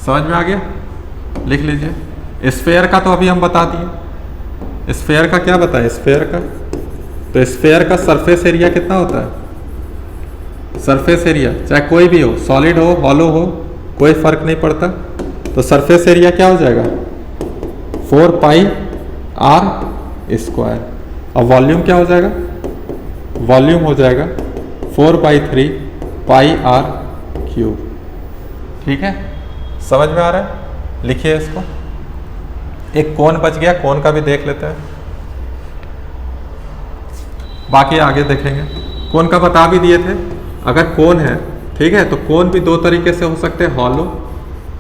समझ में आ गया? लिख लीजिए। स्फेयर का तो अभी हम बता दिए। स्फेयर का क्या बताए? स्फेयर का तो स्फेयर का सरफेस एरिया कितना होता है? सरफेस एरिया चाहे कोई भी हो, सॉलिड हो, हॉलो हो, कोई फर्क नहीं पड़ता। तो सरफेस एरिया क्या हो जाएगा? 4 पाई आर स्क्वायर। और वॉल्यूम क्या हो जाएगा? वॉल्यूम हो जाएगा 4/3 पाई आर क्यूब। ठीक है। समझ में आ रहा है? लिखिए इसको। एक कोन बच गया, कोन का भी देख लेते हैं, बाकी आगे देखेंगे। कोन का बता भी दिए थे। अगर कोन है, ठीक है, तो कोन भी दो तरीके से हो सकते हैं, हॉलो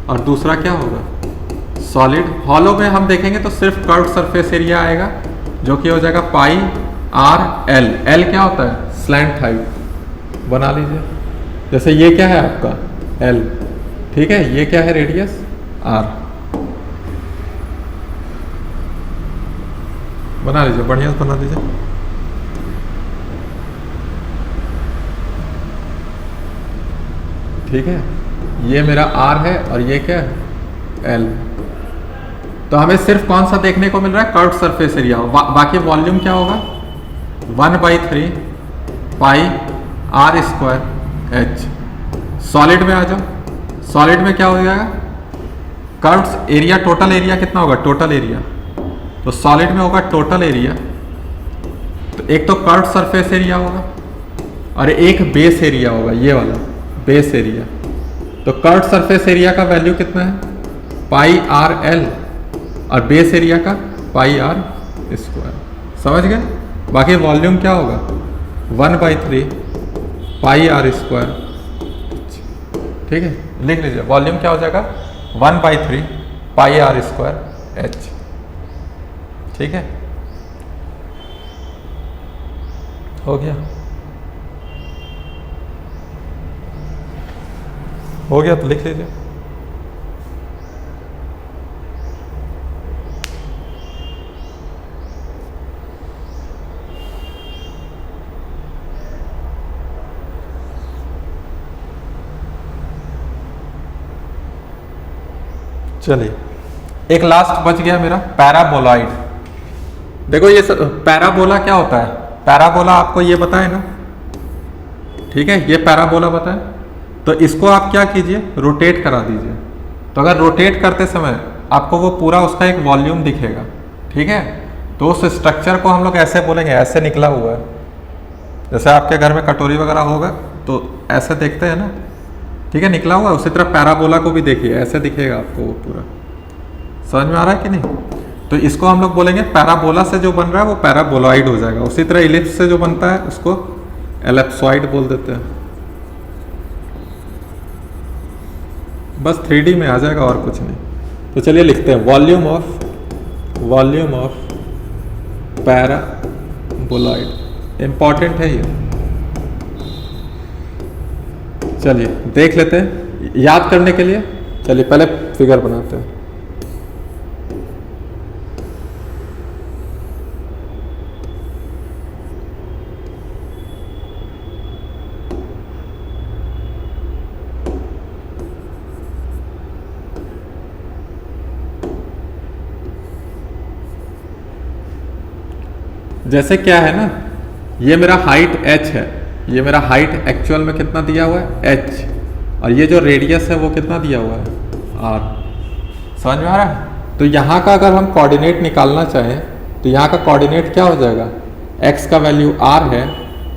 और दूसरा क्या होगा? सॉलिड। हॉलो में हम देखेंगे तो सिर्फ कर्व्ड सरफेस एरिया आएगा जो कि हो जाएगा पाई आर एल। एल क्या होता है? Slant height. बना लीजिए। जैसे ये क्या है आपका? एल। ठीक है। ये क्या है? Radius r. बना लीजिए, बढ़िया से बना लीजिए। ठीक है। ये मेरा आर है और ये क्या है? एल। तो हमें सिर्फ कौन सा देखने को मिल रहा है? Curved surface area. बाकी वॉल्यूम क्या होगा? 1/3 pi are square H. Solid में आ जाओ। सॉलिड में क्या हो जाएगा? कर्व्ड एरिया, टोटल एरिया कितना होगा? टोटल एरिया तो सॉलिड में होगा टोटल एरिया। तो एक तो कर्व्ड सरफेस एरिया होगा और एक बेस एरिया होगा, ये वाला बेस एरिया। तो कर्व्ड सरफेस एरिया का वैल्यू कितना है? पाई आर एल, और बेस एरिया का पाई आर स्क्वायर। समझ गए? बाकी वॉल्यूम क्या होगा? 1/3 पाई आर स्क्वायर। ठीक है। लिख लीजिए। वॉल्यूम क्या हो जाएगा? 1/3 पाई आर स्क्वायर एच। ठीक है। हो गया? हो गया तो लिख लीजिए। चलिए एक लास्ट बच गया मेरा पैराबोलॉइड। देखो ये पैराबोला क्या होता है, पैराबोला आपको ये बताए ना, ठीक है, ये पैराबोला बताए। तो इसको आप क्या कीजिए, रोटेट करा दीजिए। तो अगर रोटेट करते समय आपको वो पूरा उसका एक वॉल्यूम दिखेगा, ठीक है। तो उस स्ट्रक्चर को हम लोग ऐसे बोलेंगे, ऐसे निकला हुआ है। जैसे आपके घर में कटोरी वगैरह होगा तो ऐसे देखते हैं ना, ठीक है, निकला हुआ है। उसी तरह पैराबोला को भी देखिए, ऐसे दिखेगा आपको वो पूरा। समझ में आ रहा है कि नहीं? तो इसको हम लोग बोलेंगे पैराबोला से जो बन रहा है वो पैराबोलॉइड हो जाएगा। उसी तरह इलिप्स से जो बनता है उसको एलिप्सॉइड बोल देते हैं। बस 3D में आ जाएगा और कुछ नहीं। तो चलिए लिखते हैं वॉल्यूम ऑफ पैराबोलॉइड। इंपॉर्टेंट है ये, चलिए देख लेते हैं याद करने के लिए। चलिए पहले फिगर बनाते हैं। जैसे क्या है ना, ये मेरा हाइट h है, ये मेरा हाइट एक्चुअल में कितना दिया हुआ है h, और ये जो रेडियस है वो कितना दिया हुआ है r। समझ में आ रहा है? तो यहाँ का अगर हम कोऑर्डिनेट निकालना चाहें तो यहाँ का कोऑर्डिनेट क्या हो जाएगा, x का वैल्यू r है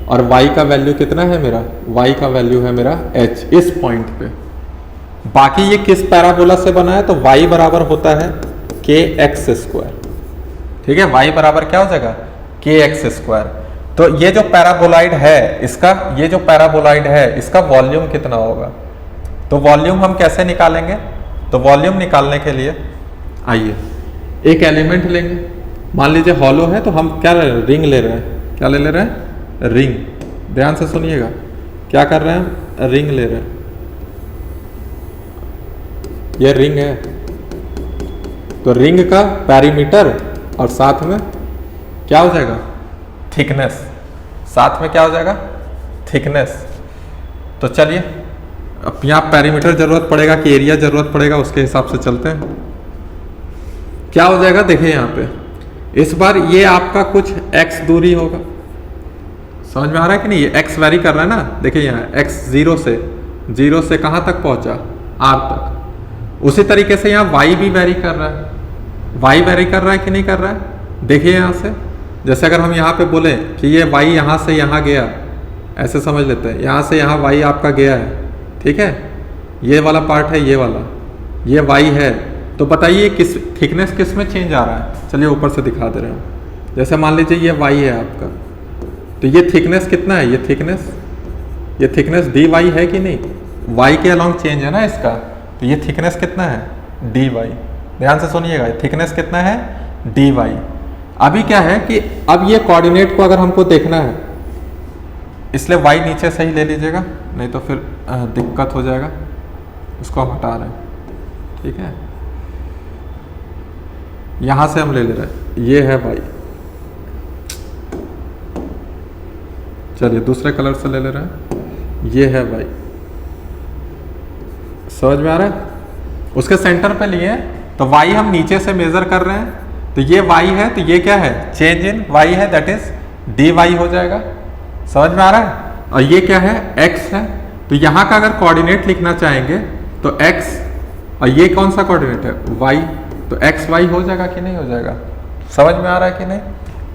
और y का वैल्यू कितना है मेरा, y का वैल्यू है मेरा h इस पॉइंट पे। बाकी ये किस पैराबोला से बना है, तो y बराबर होता है kx², ठीक है। y बराबर क्या हो जाएगा, kx²। तो ये जो पैराबोलॉइड है इसका, ये जो पैराबोलॉइड है इसका वॉल्यूम कितना होगा। तो वॉल्यूम हम कैसे निकालेंगे, तो वॉल्यूम निकालने के लिए आइए एक एलिमेंट लेंगे। मान लीजिए हॉलो है तो हम क्या ले रहे हैं, रिंग ले रहे हैं। क्या ले रहे हैं, रिंग। ध्यान से सुनिएगा, क्या कर रहे हैं, रिंग ले रहे हैं। ये रिंग है, तो रिंग का पेरीमीटर और साथ में क्या हो जाएगा, थिकनेस। साथ में क्या हो जाएगा, थिकनेस। तो चलिए अब यहाँ पेरीमीटर जरूरत पड़ेगा कि एरिया जरूरत पड़ेगा, उसके हिसाब से चलते हैं। क्या हो जाएगा, देखिए यहाँ पे इस बार ये आपका कुछ x दूरी होगा। समझ में आ रहा है कि नहीं, ये x वेरी कर रहा है ना। देखिए यहाँ x 0 से कहाँ तक पहुंचा, r तक। उसी तरीके से यहाँ y भी वेरी कर रहा है। y वेरी कर रहा है कि नहीं कर रहा है, देखिए यहाँ से। जैसे अगर हम यहाँ पे बोले कि ये y यहाँ से यहाँ गया, ऐसे समझ लेते हैं, यहाँ से यहाँ y आपका गया है, ठीक है। ये वाला पार्ट है, ये वाला, ये y है। तो बताइए किस थिकनेस किस में चेंज आ रहा है। चलिए ऊपर से दिखा दे रहे हैं। जैसे मान लीजिए ये y है आपका, तो ये थिकनेस कितना है, ये थिकनेस dy है कि नहीं, y के अलॉन्ग चेंज है ना इसका। तो ये थिकनेस कितना है, dy। ध्यान से सुनिएगा, थिकनेस कितना है, dy। अभी क्या है कि अब ये कोऑर्डिनेट को अगर हमको देखना है, इसलिए y नीचे से ही ले लीजिएगा, नहीं तो फिर दिक्कत हो जाएगा। उसको हम हटा रहे हैं, ठीक है। यहां से हम ले रहे हैं, ये है y। चलिए दूसरे कलर से ले रहे हैं, ये है y। समझ में आ रहा है? उसके सेंटर पे लिए तो y हम नीचे से मेजर कर रहे हैं, तो ये y है, तो ये क्या है, चेंज इन y है, दैट इज dy हो जाएगा। समझ में आ रहा है? और ये क्या है, x है। तो यहाँ का अगर कोऑर्डिनेट लिखना चाहेंगे तो x, और ये कौन सा कोऑर्डिनेट है, y, तो x y हो जाएगा कि नहीं हो जाएगा। समझ में आ रहा है कि नहीं,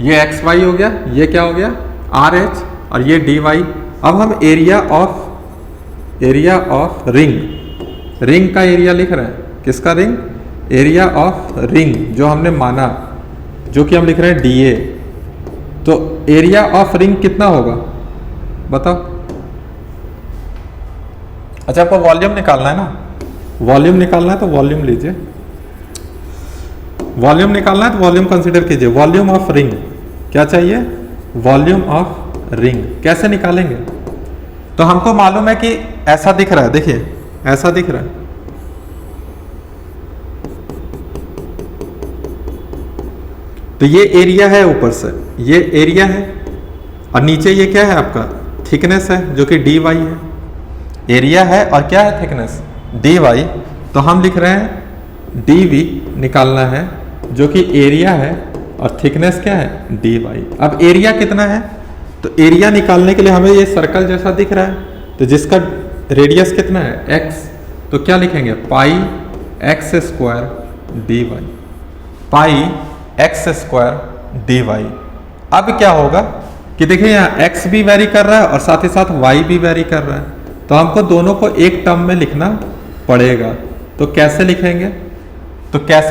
ये x y हो गया, ये क्या हो गया, r h, और ये dy। अब हम एरिया ऑफ रिंग का एरिया लिख रहे हैं। किसका रिंग, एरिया ऑफ रिंग जो हमने माना, जो कि हम लिख रहे हैं dA। तो एरिया ऑफ रिंग कितना होगा बताओ। अच्छा आपको वॉल्यूम निकालना है ना, वॉल्यूम निकालना है तो वॉल्यूम लीजिए। वॉल्यूम निकालना है तो वॉल्यूम कंसीडर कीजिए। वॉल्यूम ऑफ रिंग क्या चाहिए, वॉल्यूम ऑफ रिंग। कैसे निकालेंगे, तो हमको मालूम है कि ऐसा दिख रहा है, देखिए ऐसा दिख रहा है। तो ये एरिया है, ऊपर से ये एरिया है, और नीचे ये क्या है आपका, थिकनेस है, जो कि dy है। एरिया है और क्या है, थिकनेस dy। तो हम लिख रहे हैं dv निकालना है जो कि एरिया है और थिकनेस क्या है dy। अब एरिया कितना है, तो एरिया निकालने के लिए हमें ये सर्कल जैसा दिख रहा है, तो जिसका रेडियस कितना है x, तो क्या लिखेंगे पाई एक्स स्क्वायर dy, पाई एक्स स्क्वायर dy। अब क्या होगा कि देखिए यहाँ x भी वेरी कर रहा है और साथ ही साथ y भी वेरी कर रहा है, तो हमको दोनों को एक टर्म में लिखना पड़ेगा। तो कैसे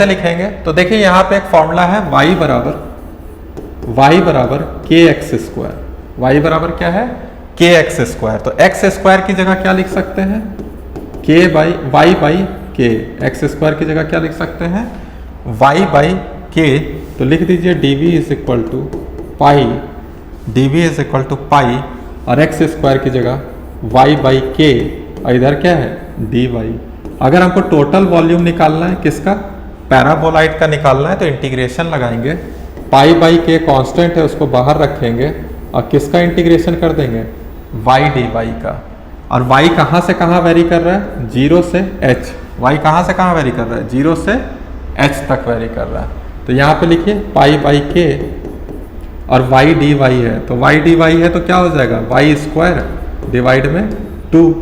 लिखेंगे, तो देखिए यहाँ पे एक फॉर्मूला है y बराबर के एक्स स्क्वायर, y बराबर क्या है के एक्स स्क्वायर। तो एक्स स्क्वायर की जगह क्या लिख सकते हैं के बाई वाई बाई के, एक्स स्क्वायर की जगह क्या लिख सकते हैं y बाई के। तो लिख दीजिए dv इज इक्वल टू पाई, और एक्स स्क्वायर की जगह y बाई के, और इधर क्या है dy। अगर हमको टोटल वॉल्यूम निकालना है किसका, पैराबोलाइड का निकालना है, तो इंटीग्रेशन लगाएंगे, पाई बाई के कांस्टेंट है उसको बाहर रखेंगे और किसका इंटीग्रेशन कर देंगे y dy का। और y कहाँ से कहाँ वेरी कर रहा है 0 से h, y कहाँ से कहाँ वेरी कर रहा है 0 से h तक वेरी कर रहा है। तो यहाँ पे लिखिए पाई बाई के और y dy है, तो y dy है तो क्या हो जाएगा y स्क्वायर डिवाइड में 2,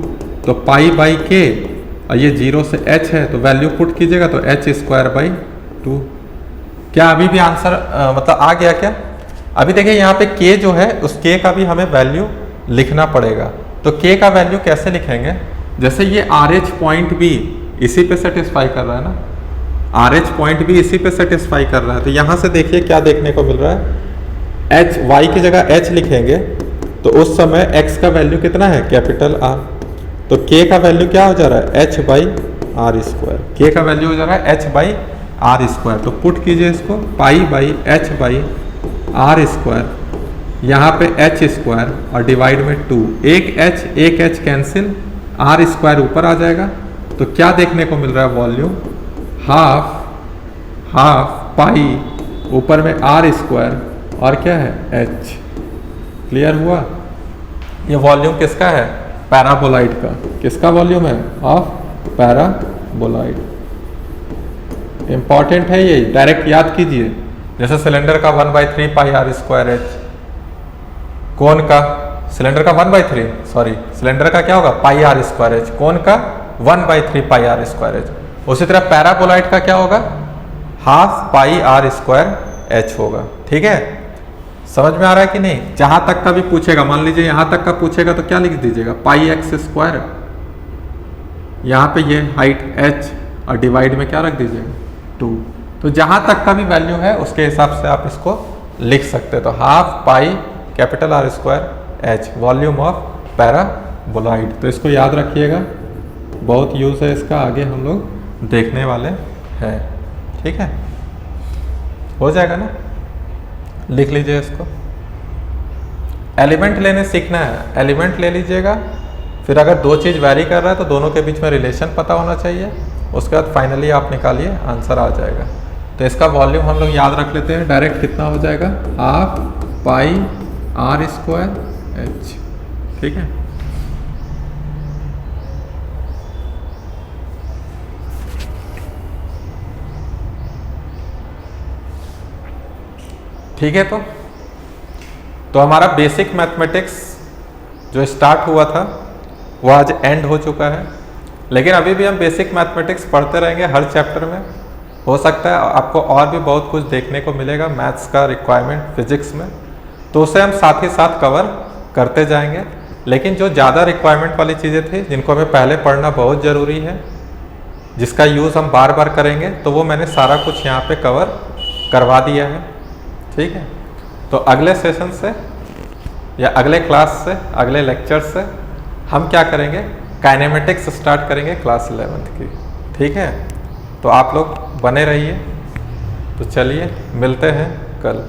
तो पाई बाई के और ये 0 से h है तो वैल्यू पुट कीजिएगा तो h स्क्वायर बाई 2। क्या अभी भी आंसर मतलब आ गया क्या? अभी देखिए यहाँ पे k जो है उस k का भी हमें वैल्यू लिखना पड़ेगा। तो k का वैल्यू कैसे लिखेंगे, जैसे ये RH पॉइंट भी इसी पे सेटिस्फाई कर रहा है ना, RH पॉइंट भी इसी पे सेटिस्फाई कर रहा है। तो यहाँ से देखिए क्या देखने को मिल रहा है, h y की जगह h लिखेंगे तो उस समय x का वैल्यू कितना है कैपिटल R, तो k का वैल्यू क्या हो जा रहा है h by r square, k का वैल्यू हो जा रहा है h बाई आर स्क्वायर। तो पुट कीजिए इसको pi by h by r square, यहाँ पे h स्क्वायर और डिवाइड में 2, एक h कैंसिल, आर स्क्वायर ऊपर आ जाएगा। तो क्या देखने को मिल रहा है वॉल्यूम हाफ पाई ऊपर में आर स्क्वायर और क्या है h। क्लियर हुआ? ये वॉल्यूम किसका है पैराबोलाइड का, किसका वॉल्यूम है ऑफ पैराबोलाइड। इंपॉर्टेंट है ये, डायरेक्ट याद कीजिए। जैसे सिलेंडर का 1/3 पाई आर स्क्वायर एच, कोन का सिलेंडर का 1/3 सॉरी सिलेंडर का क्या होगा पाई आर स्क्वायर एच, कोन का 1/3 पाई आर स्क्वायर एच। उसी तरह पैराबोलाइड का क्या होगा half pi are square h होगा। ठीक है, समझ में आ रहा है कि नहीं? जहां तक का भी पूछेगा, मान लीजिए यहां तक का पूछेगा तो क्या लिख दीजिएगा पाई एक्स स्क्वायर, यहाँ पे ये हाइट h और डिवाइड में क्या रख दीजिएगा 2। तो जहां तक का भी वैल्यू है उसके हिसाब से आप इसको लिख सकते हैं। तो half pi capital R square H volume of paraboloid. तो इसको याद रखिएगा, बहुत यूज है इसका, आगे हम लोग देखने वाले हैं। ठीक है, हो जाएगा ना, लिख लीजिए इसको। एलिमेंट लेने सीखना है, एलिमेंट ले लीजिएगा, फिर अगर दो चीज़ वैरी कर रहा है तो दोनों के बीच में रिलेशन पता होना चाहिए, उसके बाद फाइनली आप निकालिए आंसर आ जाएगा। तो इसका वॉल्यूम हम लोग याद रख लेते हैं, डायरेक्ट कितना हो जाएगा half pi are square h. ठीक है, ठीक है। तो हमारा बेसिक मैथमेटिक्स जो स्टार्ट हुआ था वो आज एंड हो चुका है, लेकिन अभी भी हम बेसिक मैथमेटिक्स पढ़ते रहेंगे हर चैप्टर में। हो सकता है आपको और भी बहुत कुछ देखने को मिलेगा मैथ्स का रिक्वायरमेंट फिजिक्स में, तो उसे हम साथ ही साथ कवर करते जाएंगे। लेकिन जो ज़्यादा रिक्वायरमेंट वाली चीज़ें थी जिनको हमें पहले पढ़ना बहुत ज़रूरी है, जिसका यूज़ हम बार बार करेंगे, तो वो मैंने सारा कुछ यहाँ पे कवर करवा दिया है। ठीक है, तो अगले सेशन से या अगले क्लास से, अगले लेक्चर से हम क्या करेंगे, काइनेमेटिक्स स्टार्ट करेंगे क्लास 11th की। ठीक है, तो आप लोग बने रहिए। तो चलिए मिलते हैं कल।